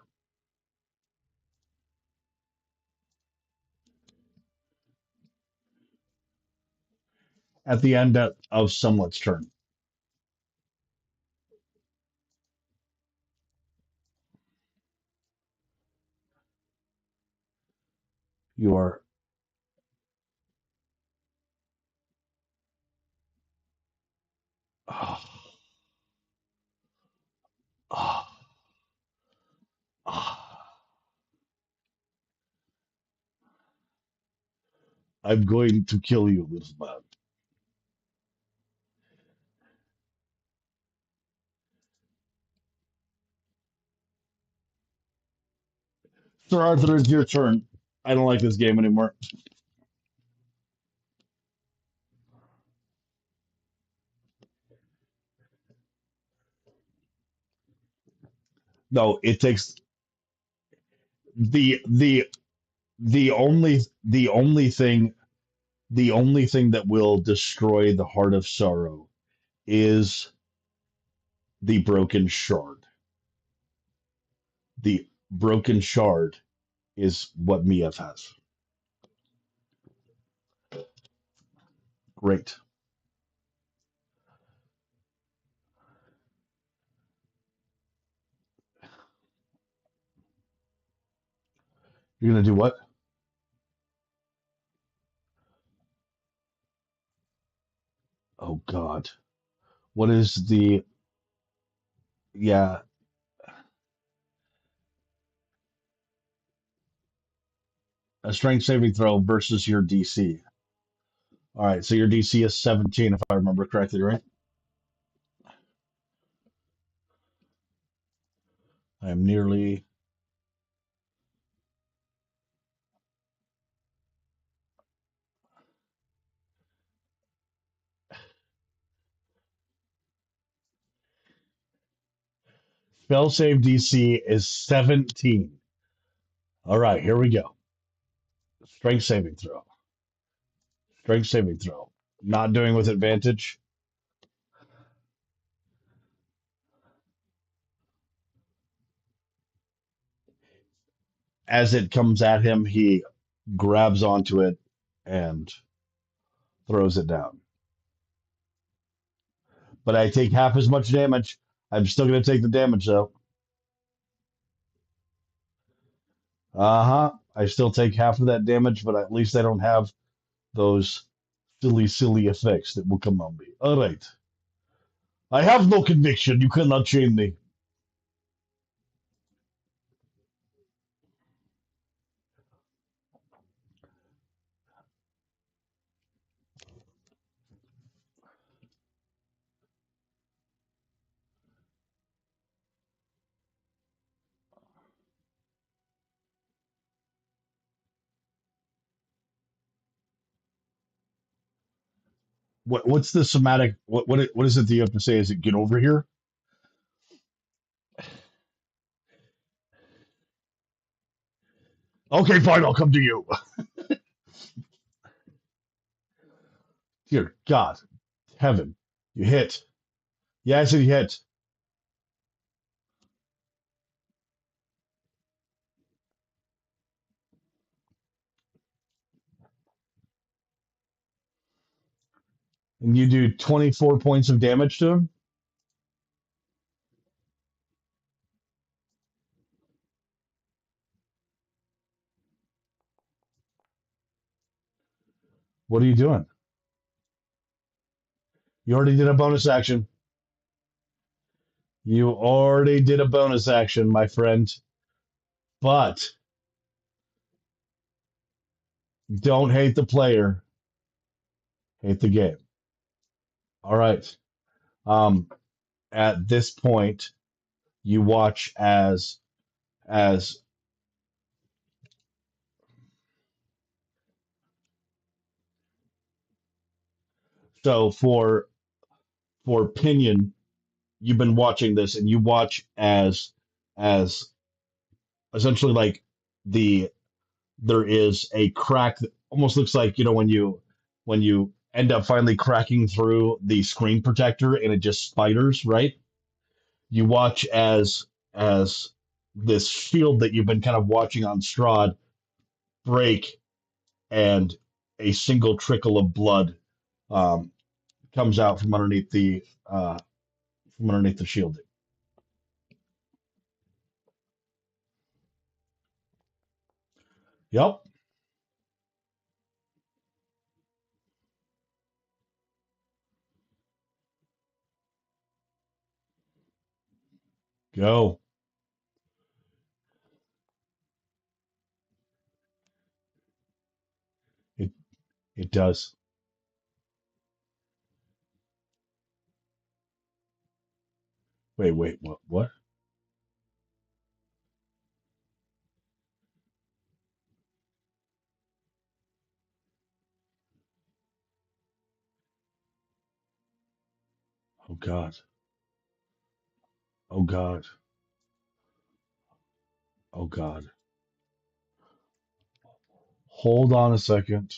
Speaker 1: At the end of Somewhat's turn, you are. Oh, oh, oh. I'm going to kill you, little man. Sir Arthur, it's your turn. I don't like this game anymore. No, it takes the the the only thing. The only thing that will destroy the Heart of Sorrow is the Broken Shard. The Broken Shard is what Miev has. Great. You're gonna do what? Oh God. What is the yeah, a strength saving throw versus your DC? All right, so your DC is 17 if I remember correctly, right? I am nearly spell save DC is 17. All right, here we go. Strength saving throw. Strength saving throw. Not doing with advantage. As it comes at him, he grabs onto it and throws it down. But I take half as much damage. I'm still going to take the damage though. Uh huh. I still take half of that damage, but at least I don't have those silly effects that will come on me. All right. I have no conviction. You cannot chain me. What's the somatic? What is it that you have to say? Is it get over here? Okay, fine. I'll come to you. Dear God, heaven, you hit. Yeah, I said you hit. And you do 24 points of damage to him. What are you doing? You already did a bonus action. You already did a bonus action, my friend. But don't hate the player, hate the game. All right. Um, at this point, you watch as so for Pinion, you've been watching this, and you watch as essentially like the there is a crack that almost looks like when you end up finally cracking through the screen protector and it just spiders, right? You watch as this shield that you've been kind of watching on Strahd break, and a single trickle of blood um, comes out from underneath the shielding. Yep, go. It it does. Wait, what? What? Oh God. Oh God. Oh God. Hold on a second.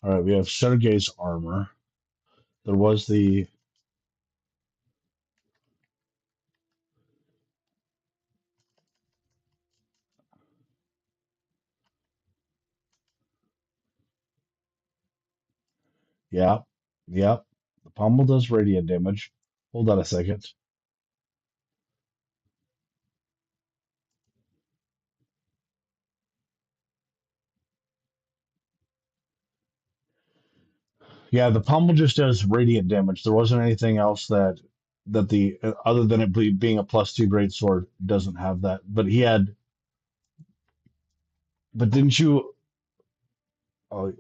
Speaker 1: All right, we have Sergei's armor. There was the yeah, yeah. The pommel does radiant damage. Hold on a second. Yeah, the pommel just does radiant damage. There wasn't anything else that the other than being a +2 great sword doesn't have that. But he had. But didn't you? Oh,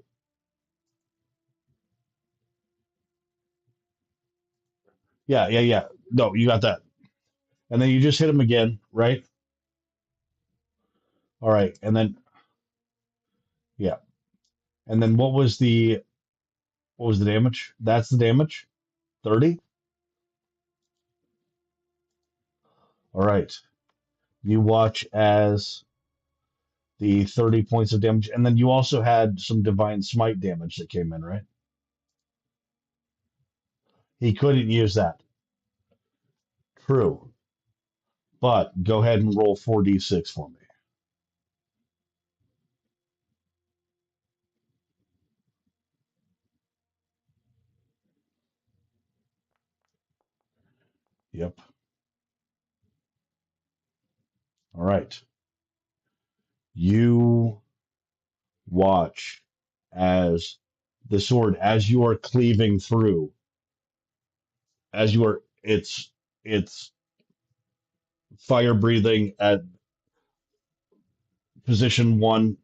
Speaker 1: yeah, yeah, yeah. No, you got that. And then you just hit him again, right? All right, and then yeah, and then what was the damage? That's the damage. 30. All right. You watch as the 30 points of damage, and then you also had some divine smite damage that came in, right? He couldn't use that. True. But go ahead and roll 4d6 for me. Yep. All right. You watch as the sword, as you are cleaving through, as you are, it's fire breathing at position one,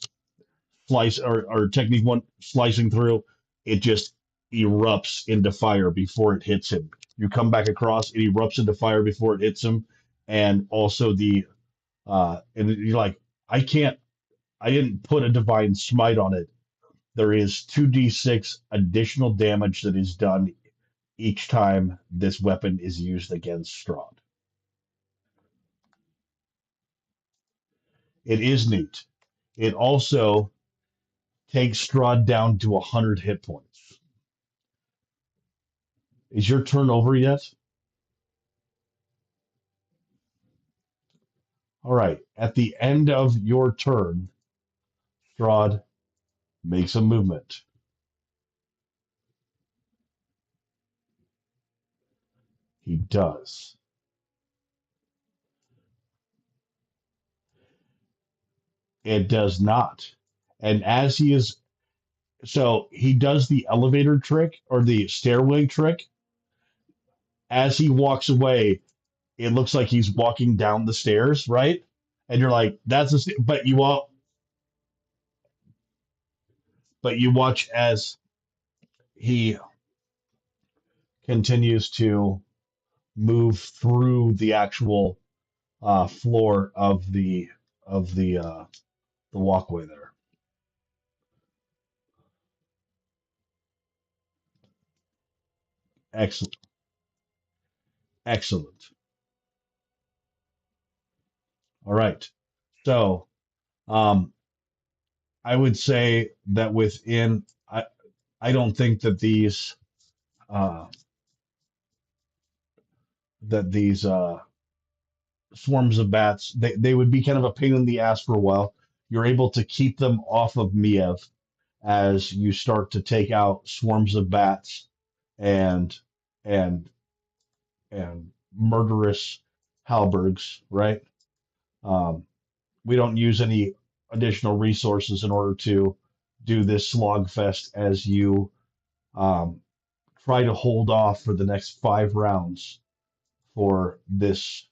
Speaker 1: slice or technique one, slicing through. It just erupts into fire before it hits him. You come back across, it erupts into fire before it hits him, and also and you're like, I can't, I didn't put a divine smite on it. There is 2d6 additional damage that is done each time this weapon is used against Strahd. It is neat. It also takes Strahd down to 100 hit points. Is your turn over yet? All right. At the end of your turn, Strahd makes a movement. He does. It does not. And as he is, so he does the elevator trick or the stairway trick. As he walks away, it looks like he's walking down the stairs, right? And you're like, that's a, but you watch as he continues to move through the actual floor of the walkway there. Excellent, excellent. All right. So um, I would say that I don't think that uh, these swarms of bats they would be kind of a pain in the ass for a while. You're able to keep them off of Miev as you start to take out swarms of bats and and and murderous halbergs, right? Um, we don't use any additional resources in order to do this slogfest as you um, try to hold off for the next 5 rounds for this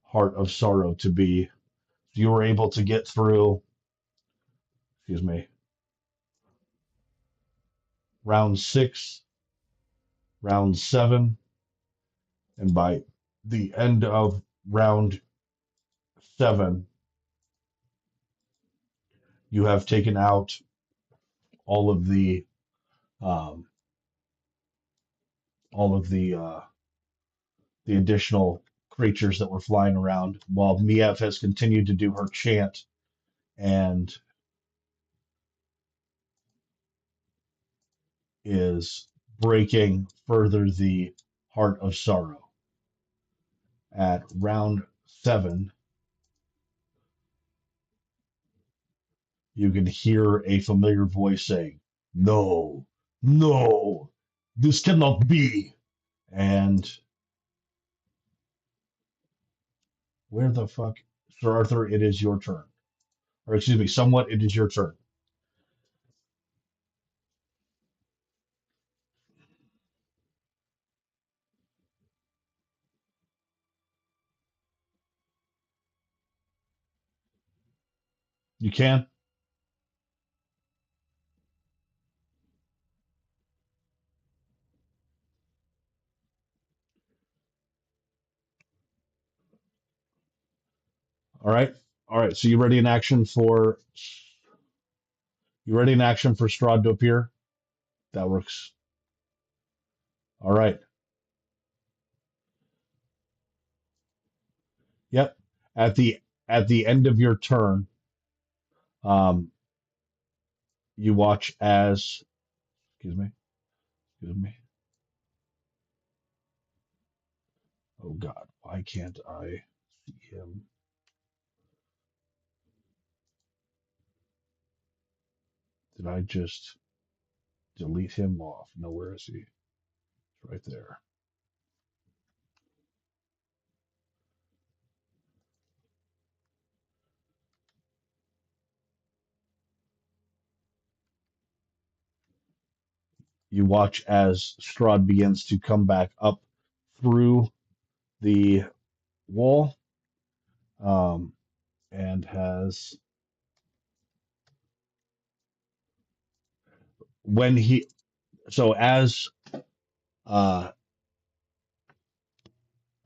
Speaker 1: heart of sorrow to be. You were able to get through, excuse me, round 6, round 7, and by the end of round 7, you have taken out all of um, the additional creatures that were flying around, while Miev has continued to do her chant. And is breaking further the heart of sorrow. At round 7, you can hear a familiar voice saying, "No, no, this cannot be." And where the fuck, Sir Arthur? It is your turn, or excuse me, somewhat. It is your turn. You can. All right, all right. So you ready in action for Strahd to appear? That works. All right. Yep. At the end of your turn, um, you watch as excuse me, excuse me. Oh God, why can't I see him? Did I just delete him off? No, where is he? It's right there. You watch as Strahd begins to come back up through the wall, um, and has when he so uh,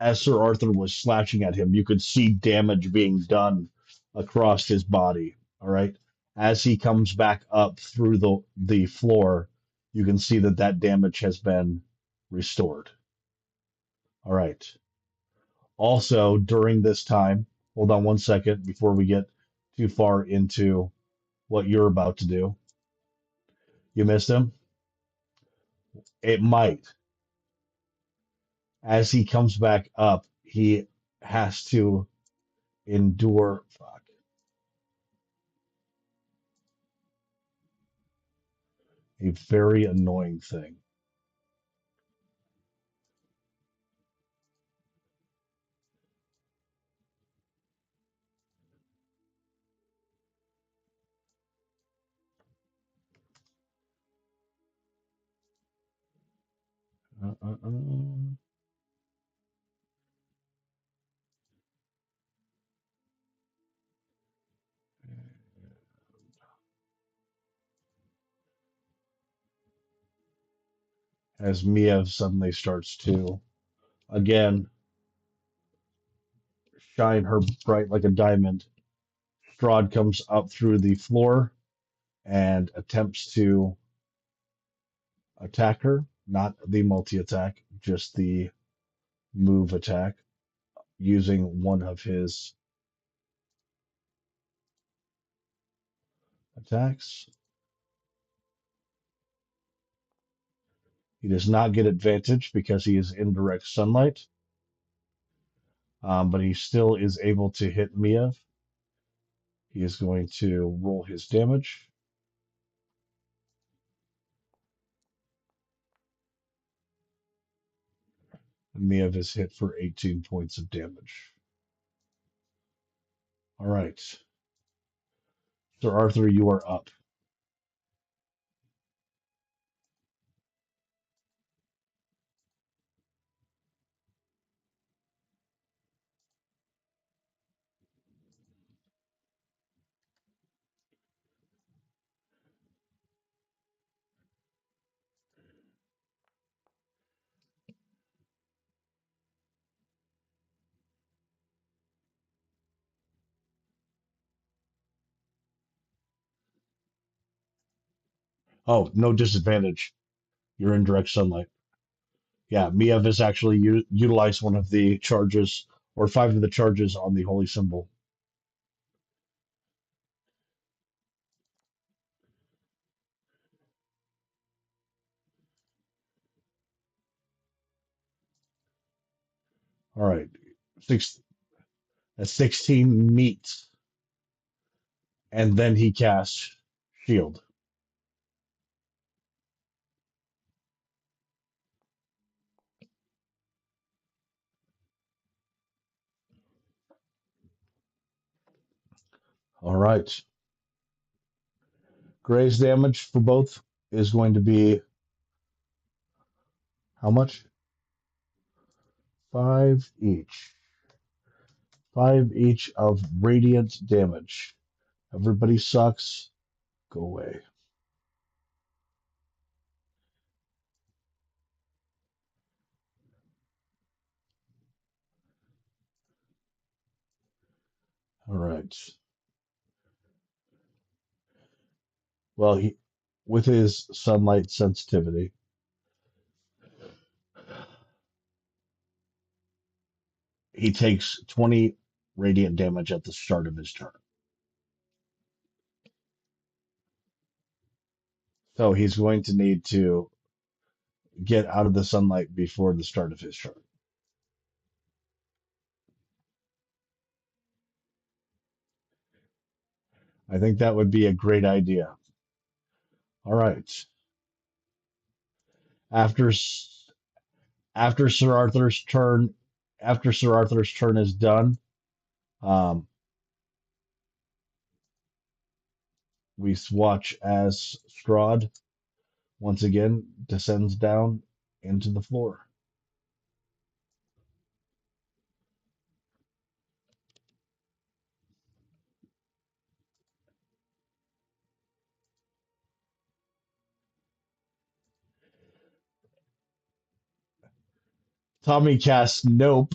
Speaker 1: as Sir Arthur was slashing at him, you could see damage being done across his body. All right. As he comes back up through the floor, you can see that that damage has been restored. All right. Also, during this time, hold on one second before we get too far into what you're about to do. You missed him? It might. As he comes back up, he has to endure. Fuck. A very annoying thing. Uh, uh, uh. As Mia suddenly starts to again shine her bright like a diamond, Strahd comes up through the floor and attempts to attack her. Not the multi attack, just the move attack, using one of his attacks. He does not get advantage because he is in direct sunlight, but he still is able to hit Mia. He is going to roll his damage. And Mia is hit for 18 points of damage. All right. Sir Arthur, you are up. Oh, no disadvantage. You're in direct sunlight. Yeah, Miev has actually utilized one of the charges, or 5 of the charges on the holy symbol. All right. Six, a 16 meets, and then he casts shield. All right. Graze damage for both is going to be how much? Five each. Five each of radiant damage. Everybody sucks. Go away. All right. Well, he, with his sunlight sensitivity, he takes 20 radiant damage at the start of his turn. So he's going to need to get out of the sunlight before the start of his turn. I think that would be a great idea. All right. After after Sir Arthur's turn, after Sir Arthur's turn is done, um, we watch as Strahd once again descends down into the floor. Tommy casts Nope.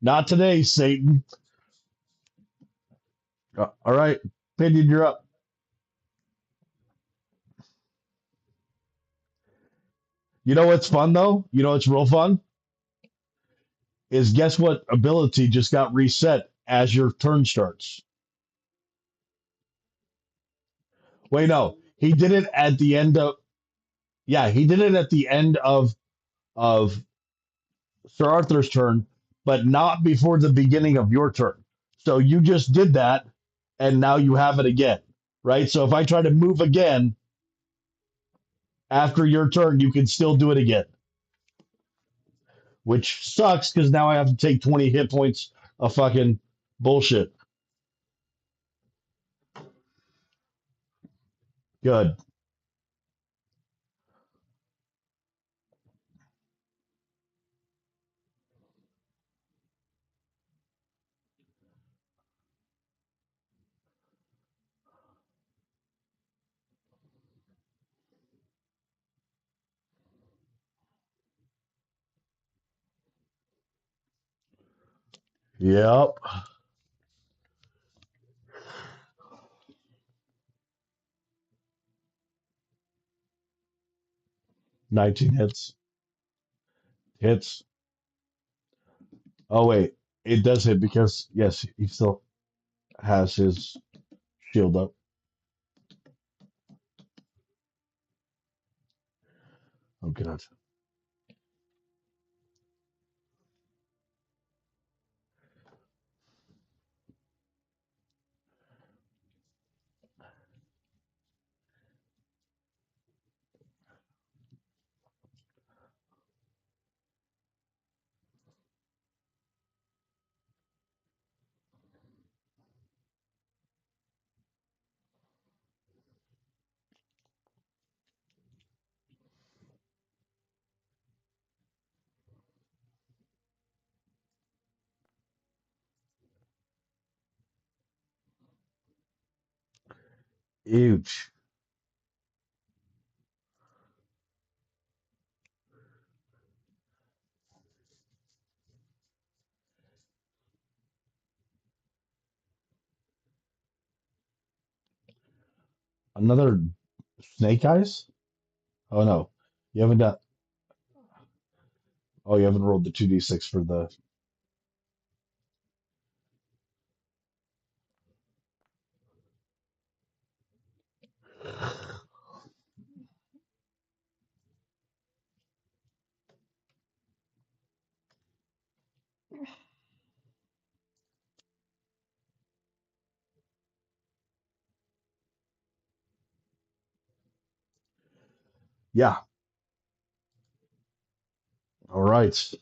Speaker 1: Not today, Satan. All right, Pinion, you're up. You know what's fun though? You know what's real fun? Is guess what ability just got reset as your turn starts? Wait, no. He did it at the end of yeah, he did it at the end of Sir Arthur's turn, but not before the beginning of your turn. So you just did that and now you have it again. Right? So if I try to move again after your turn, you can still do it again. Which sucks because now I have to take 20 hit points of fucking bullshit. Good. Yep. 19 hits. Hits. Oh wait, it does hit because yes, he still has his shield up. Oh god. Huge. Another snake eyes? Oh no. You haven't done oh you haven't rolled the 2d6 for the Yeah. All right.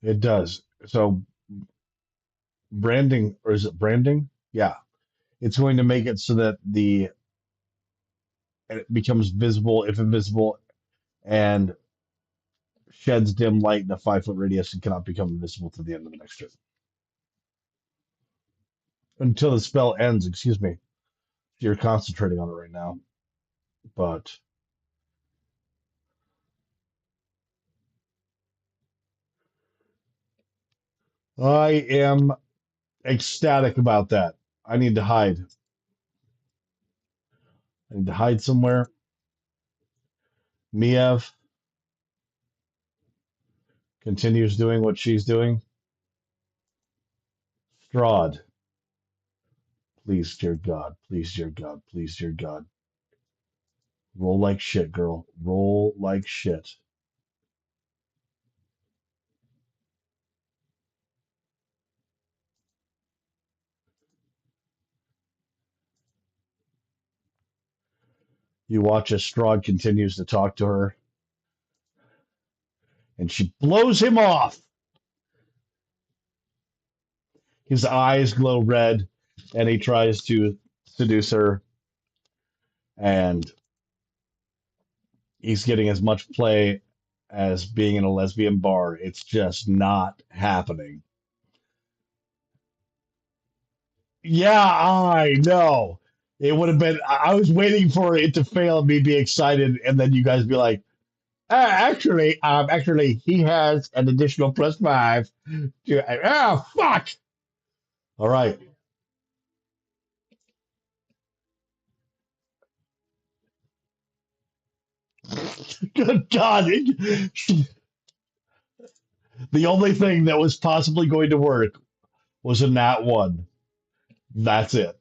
Speaker 1: It does. So branding, or is it branding? Yeah. It's going to make it so that the it becomes visible if invisible and sheds dim light in a 5 foot radius and cannot become invisible to the end of the next turn. Until the spell ends, excuse me. You're concentrating on it right now. But I am ecstatic about that. I need to hide. I need to hide somewhere. Miev continues doing what she's doing. Strahd, please, dear God, please, dear God, please, dear God. Roll like shit, girl. Roll like shit. You watch as Strahd continues to talk to her, and she blows him off. His eyes glow red, and he tries to seduce her, and he's getting as much play as being in a lesbian bar. It's just not happening. Yeah, I know. It would have been. I was waiting for it to fail and me be excited, and then you guys be like, actually, he has an additional +5. Fuck! All right. Good God. The only thing that was possibly going to work was a nat one. That's it.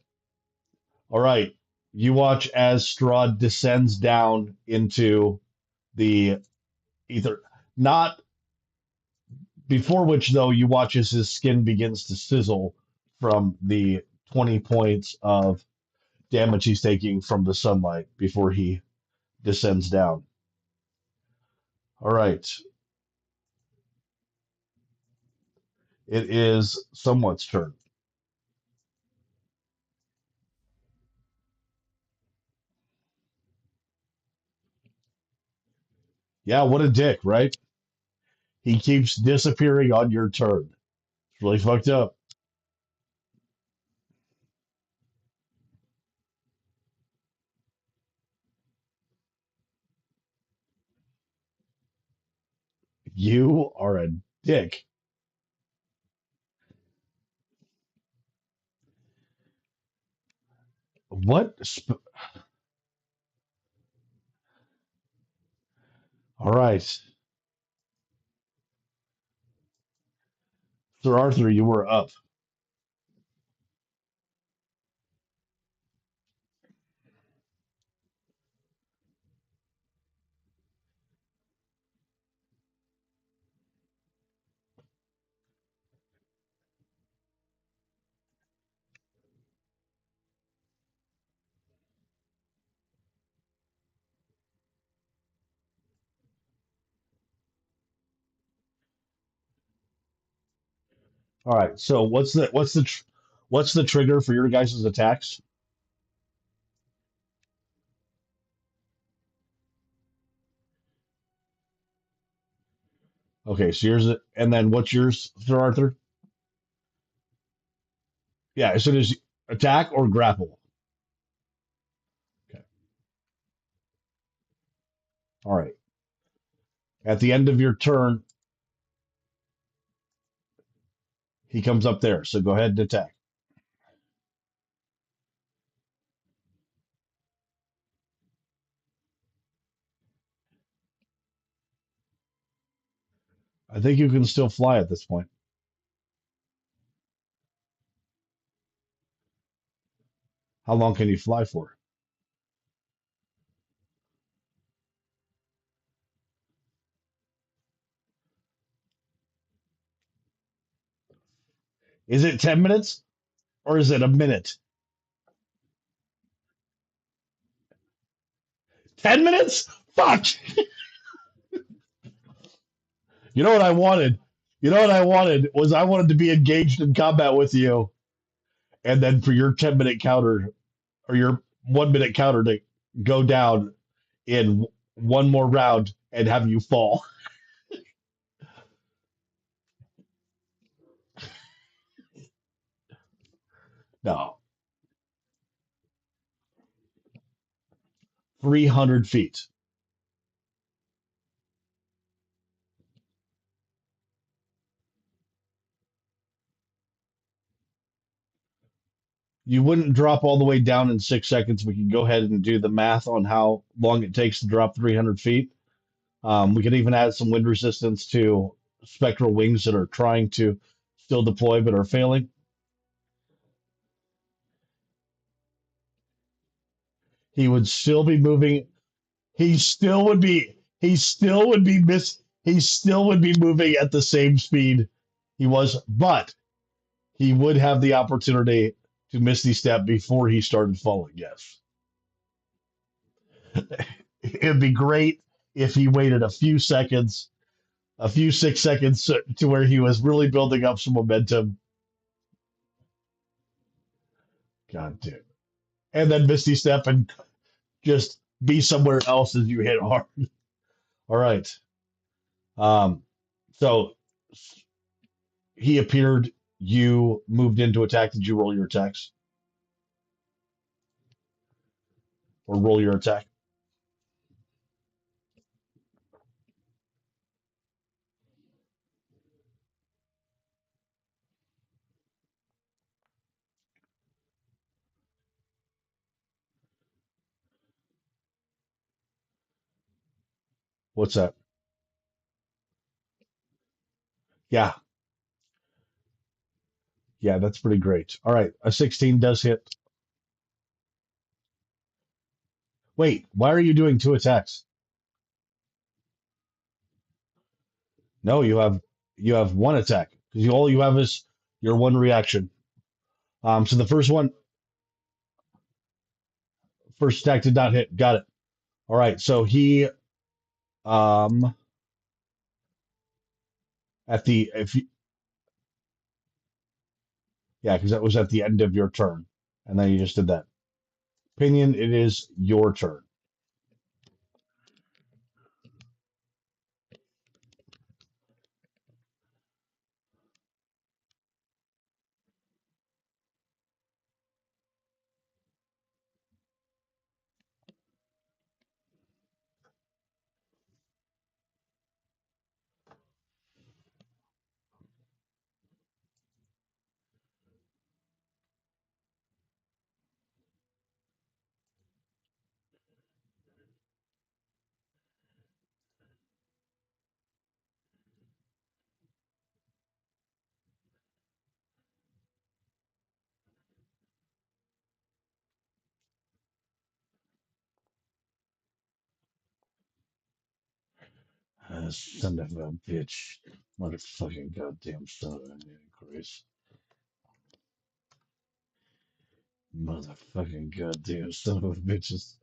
Speaker 1: All right. You watch as Strahd descends down into the ether. Not before which, though, you watch as his skin begins to sizzle from the 20 points of damage he's taking from the sunlight before he descends down. All right. It is someone's turn. Yeah, what a dick, right? He keeps disappearing on your turn. It's really fucked up. You are a dick. What? All right. Sir Arthur, you were up. All right. So what's the trigger for your guys' attacks? Okay, so yours, and then what's yours, Sir Arthur? Yeah, as soon as attack or grapple. Okay. All right. At the end of your turn, he comes up there. So go ahead and attack. I think you can still fly at this point. How long can you fly for? Is it 10 minutes or is it a minute? 10 minutes? Fuck. You know what I wanted? You know what I wanted was I wanted to be engaged in combat with you, and then for your 10-minute counter or your 1 minute counter to go down in one more round and have you fall. No, 300 feet. You wouldn't drop all the way down in 6 seconds. We can go ahead and do the math on how long it takes to drop 300 feet. We could even add some wind resistance to spectral wings that are trying to still deploy but are failing. He would still be moving. He still would be. He still would be miss. He still would be moving at the same speed he was, but he would have the opportunity to Misty Step before he started falling. Yes, it'd be great if he waited a few 6 seconds to where he was really building up some momentum. God damn. And then Misty Step and just be somewhere else as you hit hard. All right. Um, so he appeared. You moved into attack. Did you roll your attacks or roll your attack? What's that? Yeah, yeah, that's pretty great. All right, a 16 does hit. Wait, why are you doing two attacks? No, you have one attack because all you have is your one reaction. So the first attack did not hit. Got it. All right, so he um at the if you, yeah, because that was at the end of your turn, and then you just did that. Pinion, it is your turn. Son of a bitch. Motherfucking goddamn son of a Christ. Motherfucking goddamn son of a bitches.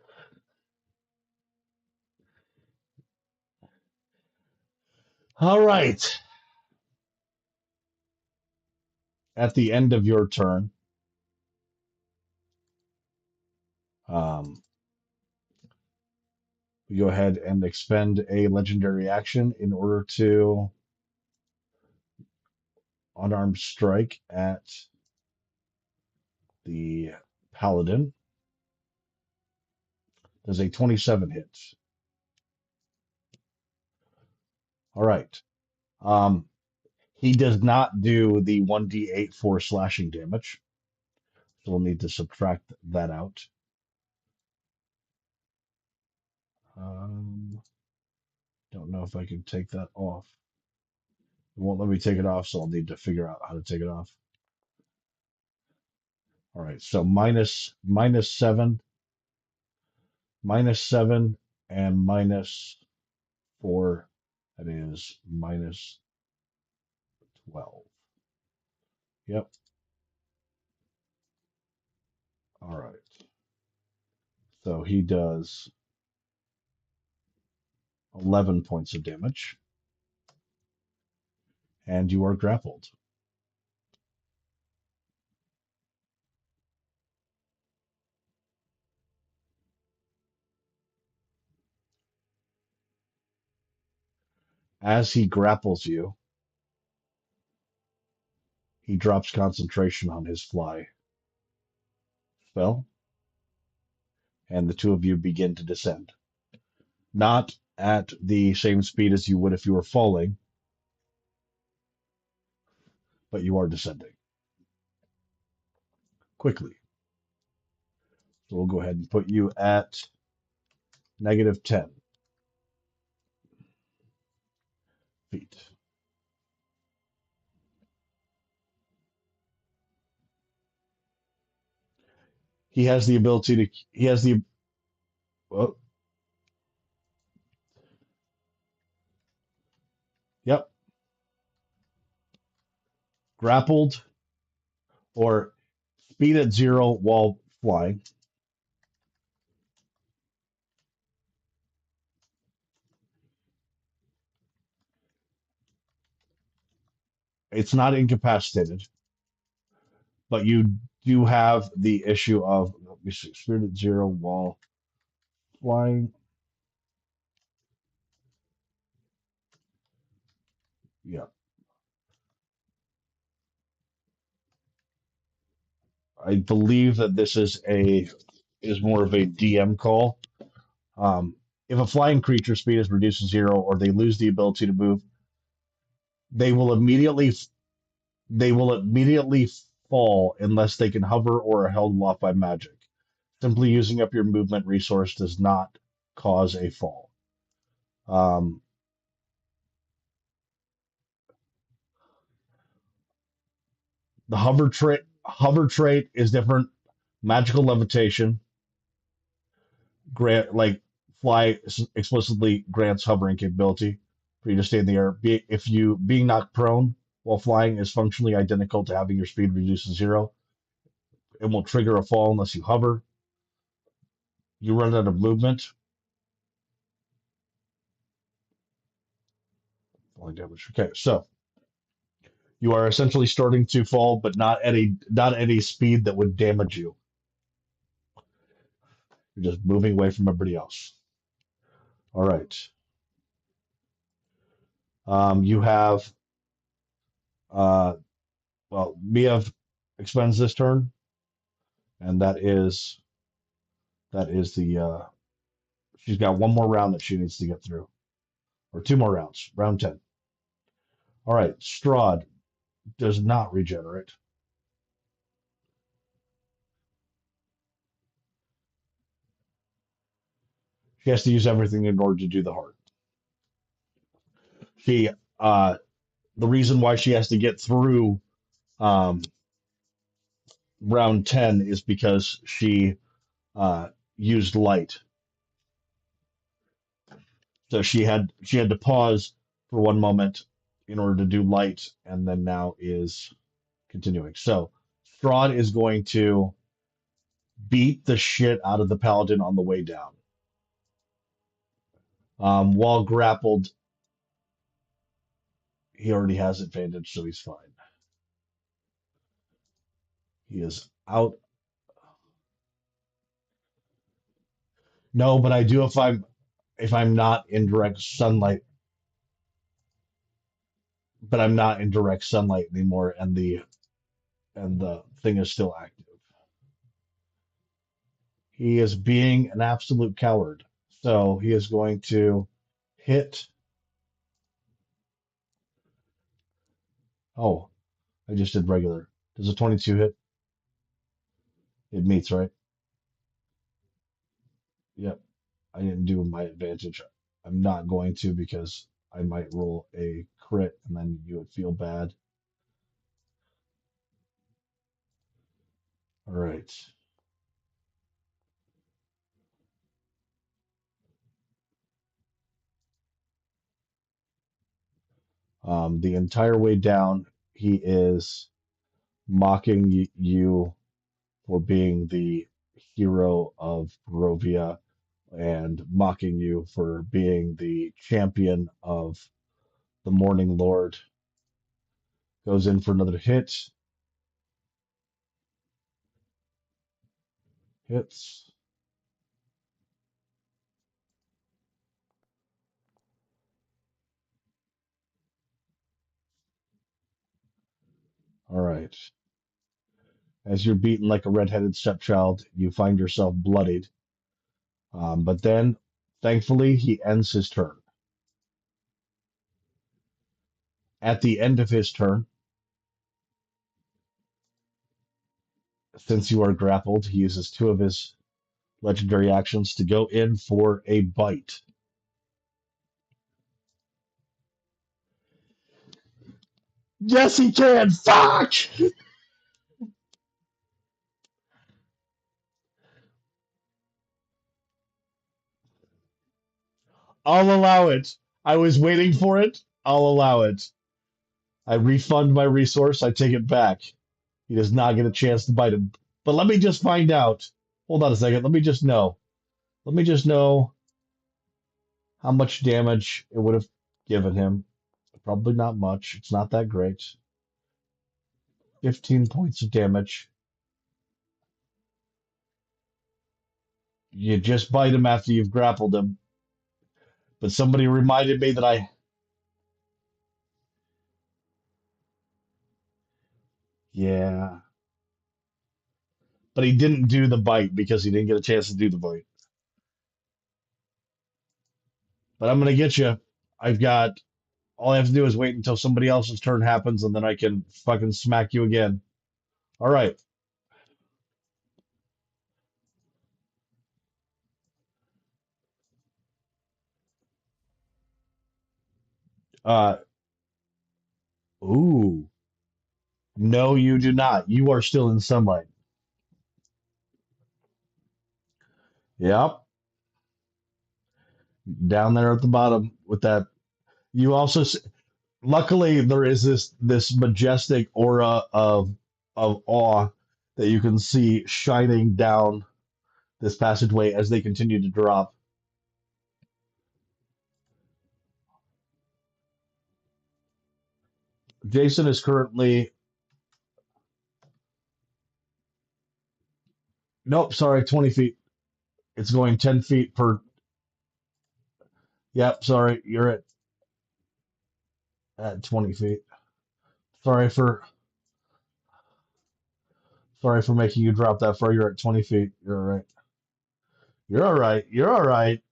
Speaker 1: All right. At the end of your turn, um, we go ahead and expend a legendary action in order to unarmed strike at the paladin. Does a 27 hit? All right. Um, he does not do the 1d8 for slashing damage, so we'll need to subtract that out. Um, don't know if I can take that off. It won't let me take it off, so I'll need to figure out how to take it off. All right, so minus seven, and minus four. That is minus 12. Yep. All right. So he does 11 points of damage, and you are grappled. As he grapples you, he drops concentration on his fly spell, and the two of you begin to descend. Not at the same speed as you would if you were falling, but you are descending quickly. So we'll go ahead and put you at -10 feet. He has the ability to, he has the, well, yep, grappled or speed at 0 while flying. It's not incapacitated, but you do have the issue of, let me see, speed at 0 while flying. Yeah, I believe that this is more of a DM call. If a flying creature speed is reduced to 0 or they lose the ability to move, they will immediately they will immediately fall unless they can hover or are held aloft by magic. Simply using up your movement resource does not cause a fall. Um, the hover trait is different. Magical levitation grant like fly explicitly grants hovering capability for you to stay in the air. If you being knocked prone while flying is functionally identical to having your speed reduced to 0. It will trigger a fall unless you hover. You run out of movement. Falling damage. Okay, so you are essentially starting to fall, but not at a speed that would damage you. You're just moving away from everybody else. All right. You have uh, well, Mia expends this turn, and that is the she's got one more round that she needs to get through, or two more rounds. Round 10. All right. Strahd does not regenerate. She has to use everything in order to do the heart. She the reason why she has to get through um, round 10 is because she used light. So she had to pause for one moment in order to do light, and then now is continuing. So Strahd is going to beat the shit out of the paladin on the way down. While grappled, he already has advantage, so he's fine. He is out. No, but I do if I'm not in direct sunlight, but I'm not in direct sunlight anymore, and the thing is still active. He is being an absolute coward. So he is going to hit. Oh, I just did regular. Does a 22 hit? It meets, right? Yep. I didn't do my advantage. I'm not going to because I might roll a crit and then you would feel bad. All right. The entire way down, he is mocking you for being the hero of Barovia and mocking you for being the champion of the Morning Lord. Goes in for another hit. Hits. All right. As you're beaten like a redheaded stepchild, you find yourself bloodied. But then, thankfully, he ends his turn. At the end of his turn, since you are grappled, he uses two of his legendary actions to go in for a bite. Yes, he can. Fuck! I'll allow it. I was waiting for it. I'll allow it. I refund my resource. I take it back. He does not get a chance to bite him. But let me just find out. Hold on a second. Let me just know. Let me just know how much damage it would have given him. Probably not much. It's not that great. 15 points of damage. You just bite him after you've grappled him. But somebody reminded me that yeah. But he didn't do the bite because he didn't get a chance to do the bite. But I'm going to get you. I've got, all I have to do is wait until somebody else's turn happens and then I can fucking smack you again. All right. Uh, ooh. No, you do not. You are still in sunlight. Yep. Down there at the bottom with that. You also, luckily, there is this majestic aura of awe that you can see shining down this passageway as they continue to drop. Jason is currently, nope, sorry, 20 feet. It's going 10 feet per. Yep, sorry, you're at 20 feet. Sorry for sorry for making you drop that far. You're at 20 feet. You're all right. You're all right. You're all right.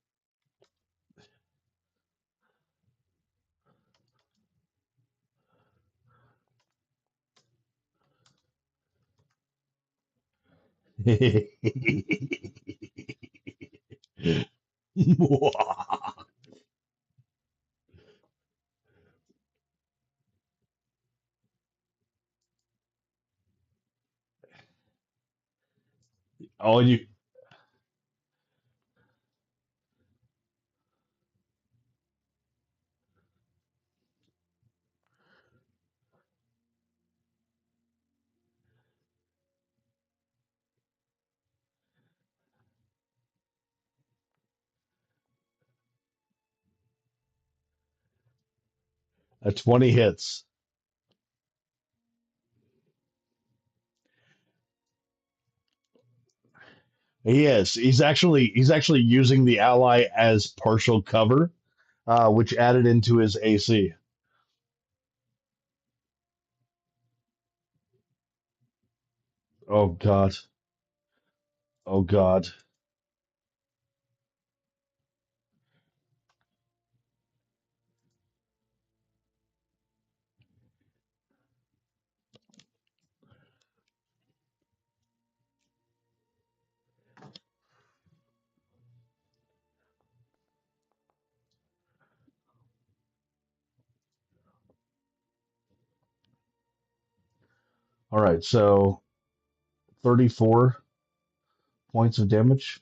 Speaker 1: Oh, you a 20 hits. He is. He's actually using the ally as partial cover, which added into his AC. Oh God. Oh God. All right. So 34 points of damage.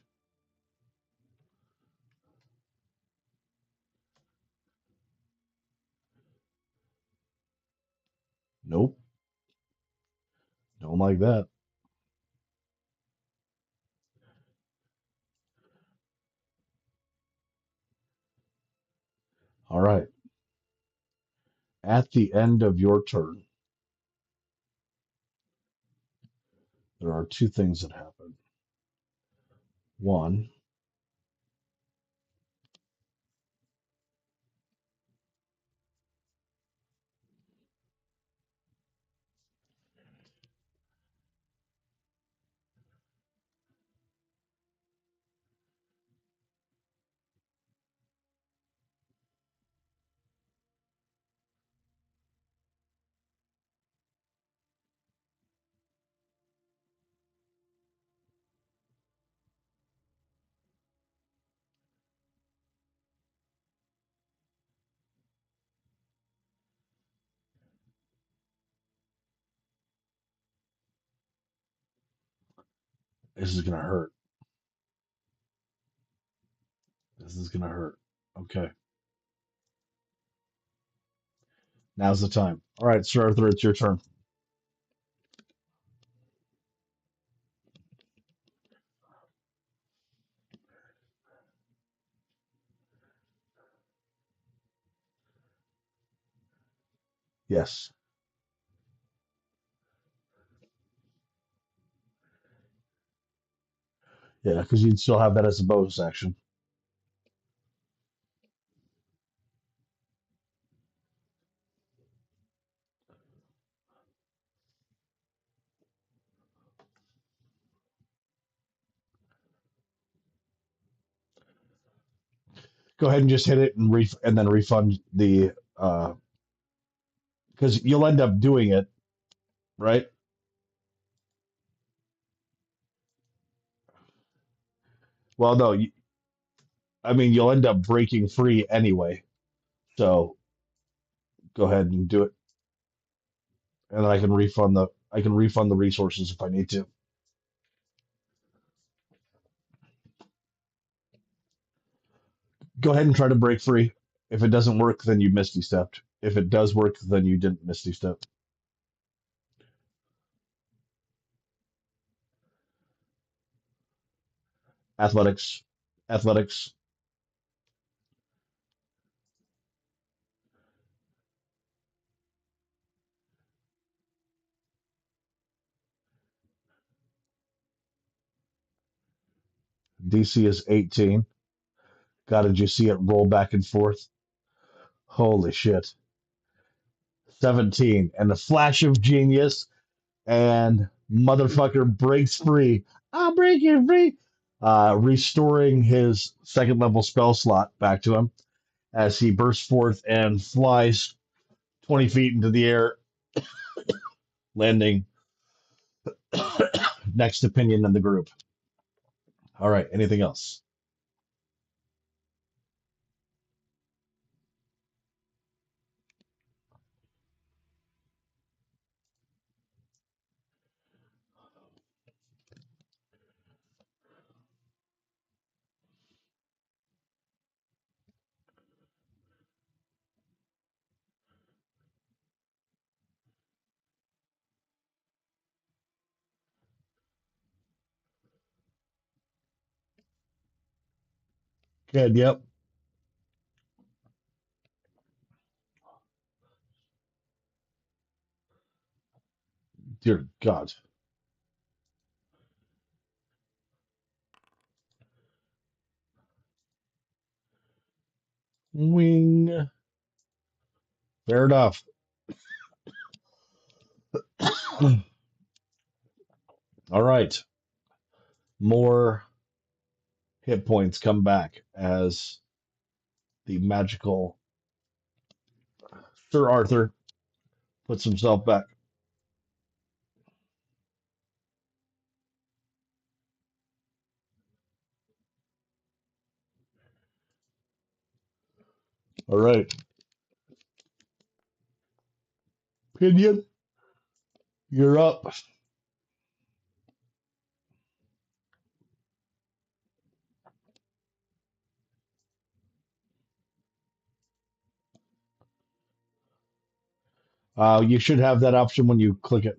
Speaker 1: Nope. Don't like that. All right. At the end of your turn, there are two things that happen. One, this is going to hurt. This is going to hurt. Okay. Now's the time. All right, Sir Arthur, it's your turn. Yes. Yeah, because you'd still have that as a bonus action. Go ahead and just hit it and and then refund the because you'll end up doing it, right? Well, no, I mean you'll end up breaking free anyway. So go ahead and do it, and then I can refund the resources if I need to. Go ahead and try to break free. If it doesn't work, then you misty stepped. If it does work, then you didn't misty step. Athletics, athletics, DC is 18. God, did you see it roll back and forth? Holy shit. 17. And the flash of genius, and motherfucker breaks free. I'll break you free. Restoring his second level spell slot back to him as he bursts forth and flies 20 feet into the air, landing next to Pinion in the group. All right, anything else? Good, yep. Dear God. Wing. Fair enough. All right. More hit points come back as the magical Sir Arthur puts himself back. All right. Pinion, you're up. You should have that option when you click it.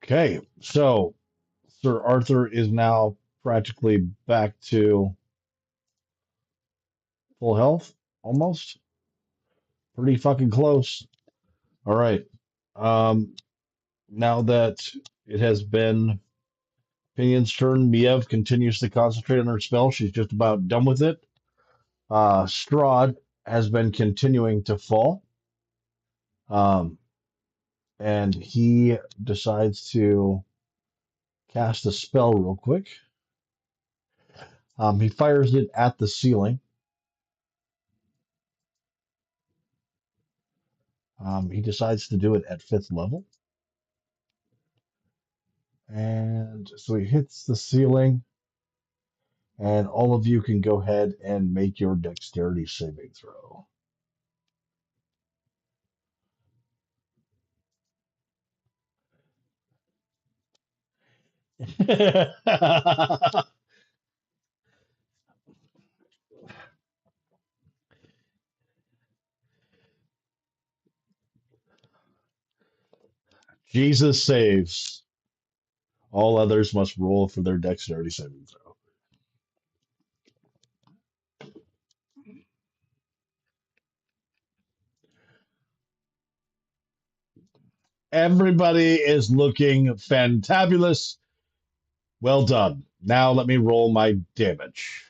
Speaker 1: Okay, so Sir Arthur is now practically back to full health, almost. Pretty fucking close. All right. Um, Now that it has been Pinion's turn, Miev continues to concentrate on her spell. She's just about done with it. Strahd has been continuing to fall, um, and he decides to cast a spell real quick. He fires it at the ceiling. He decides to do it at fifth level. And so he hits the ceiling, and all of you can go ahead and make your dexterity saving throw. Jesus saves. All others must roll for their dexterity saving throw. Everybody is looking fantabulous. Well done. Now let me roll my damage.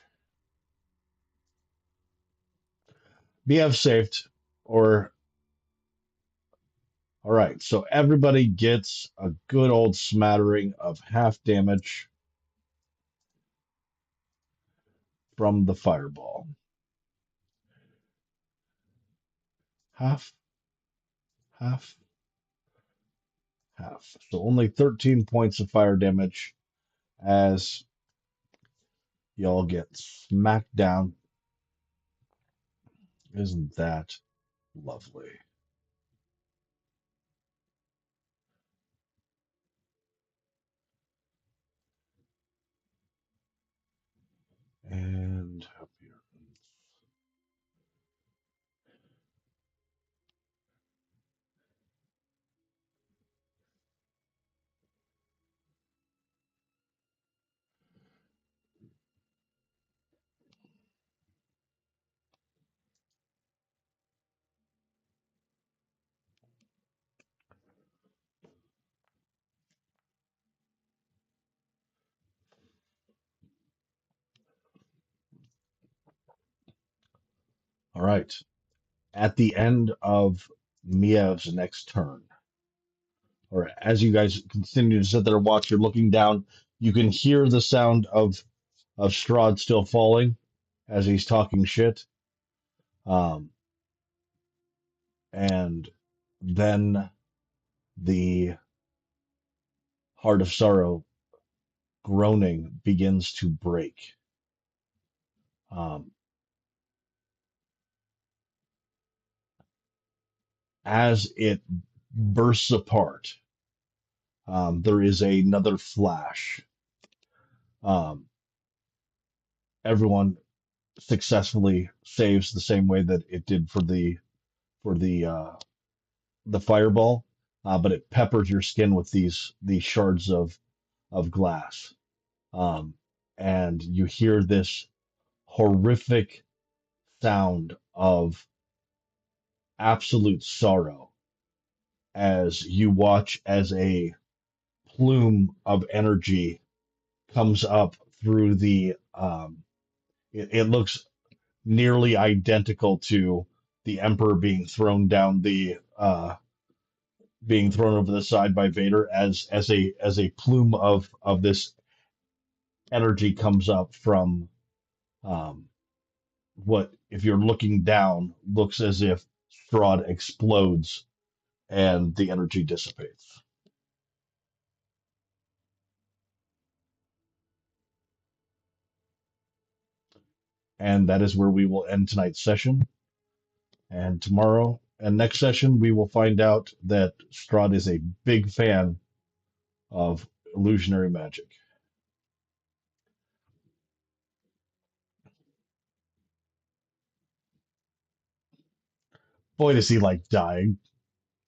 Speaker 1: BF saved, or all right. So everybody gets a good old smattering of half damage from the fireball. Half, half, half. So only 13 points of fire damage as y'all get smacked down. Isn't that lovely? And appearance. All right. At the end of Miev's next turn, or as you guys continue to sit there and watch, you're looking down, you can hear the sound of Strahd still falling as he's talking shit. Um, and then the Heart of Sorrow groaning begins to break. Um, as it bursts apart, there is another flash. Um, Everyone successfully saves the same way that it did for the fireball, but it peppers your skin with these shards of glass, and you hear this horrific sound of absolute sorrow as you watch as a plume of energy comes up through the. It looks nearly identical to the Emperor being thrown over the side by Vader as a plume of this energy comes up from um, what, if you're looking down, looks as if Strahd explodes and the energy dissipates. And that is where we will end tonight's session. And tomorrow and next session, we will find out that Strahd is a big fan of illusionary magic. Boy, does he like dying.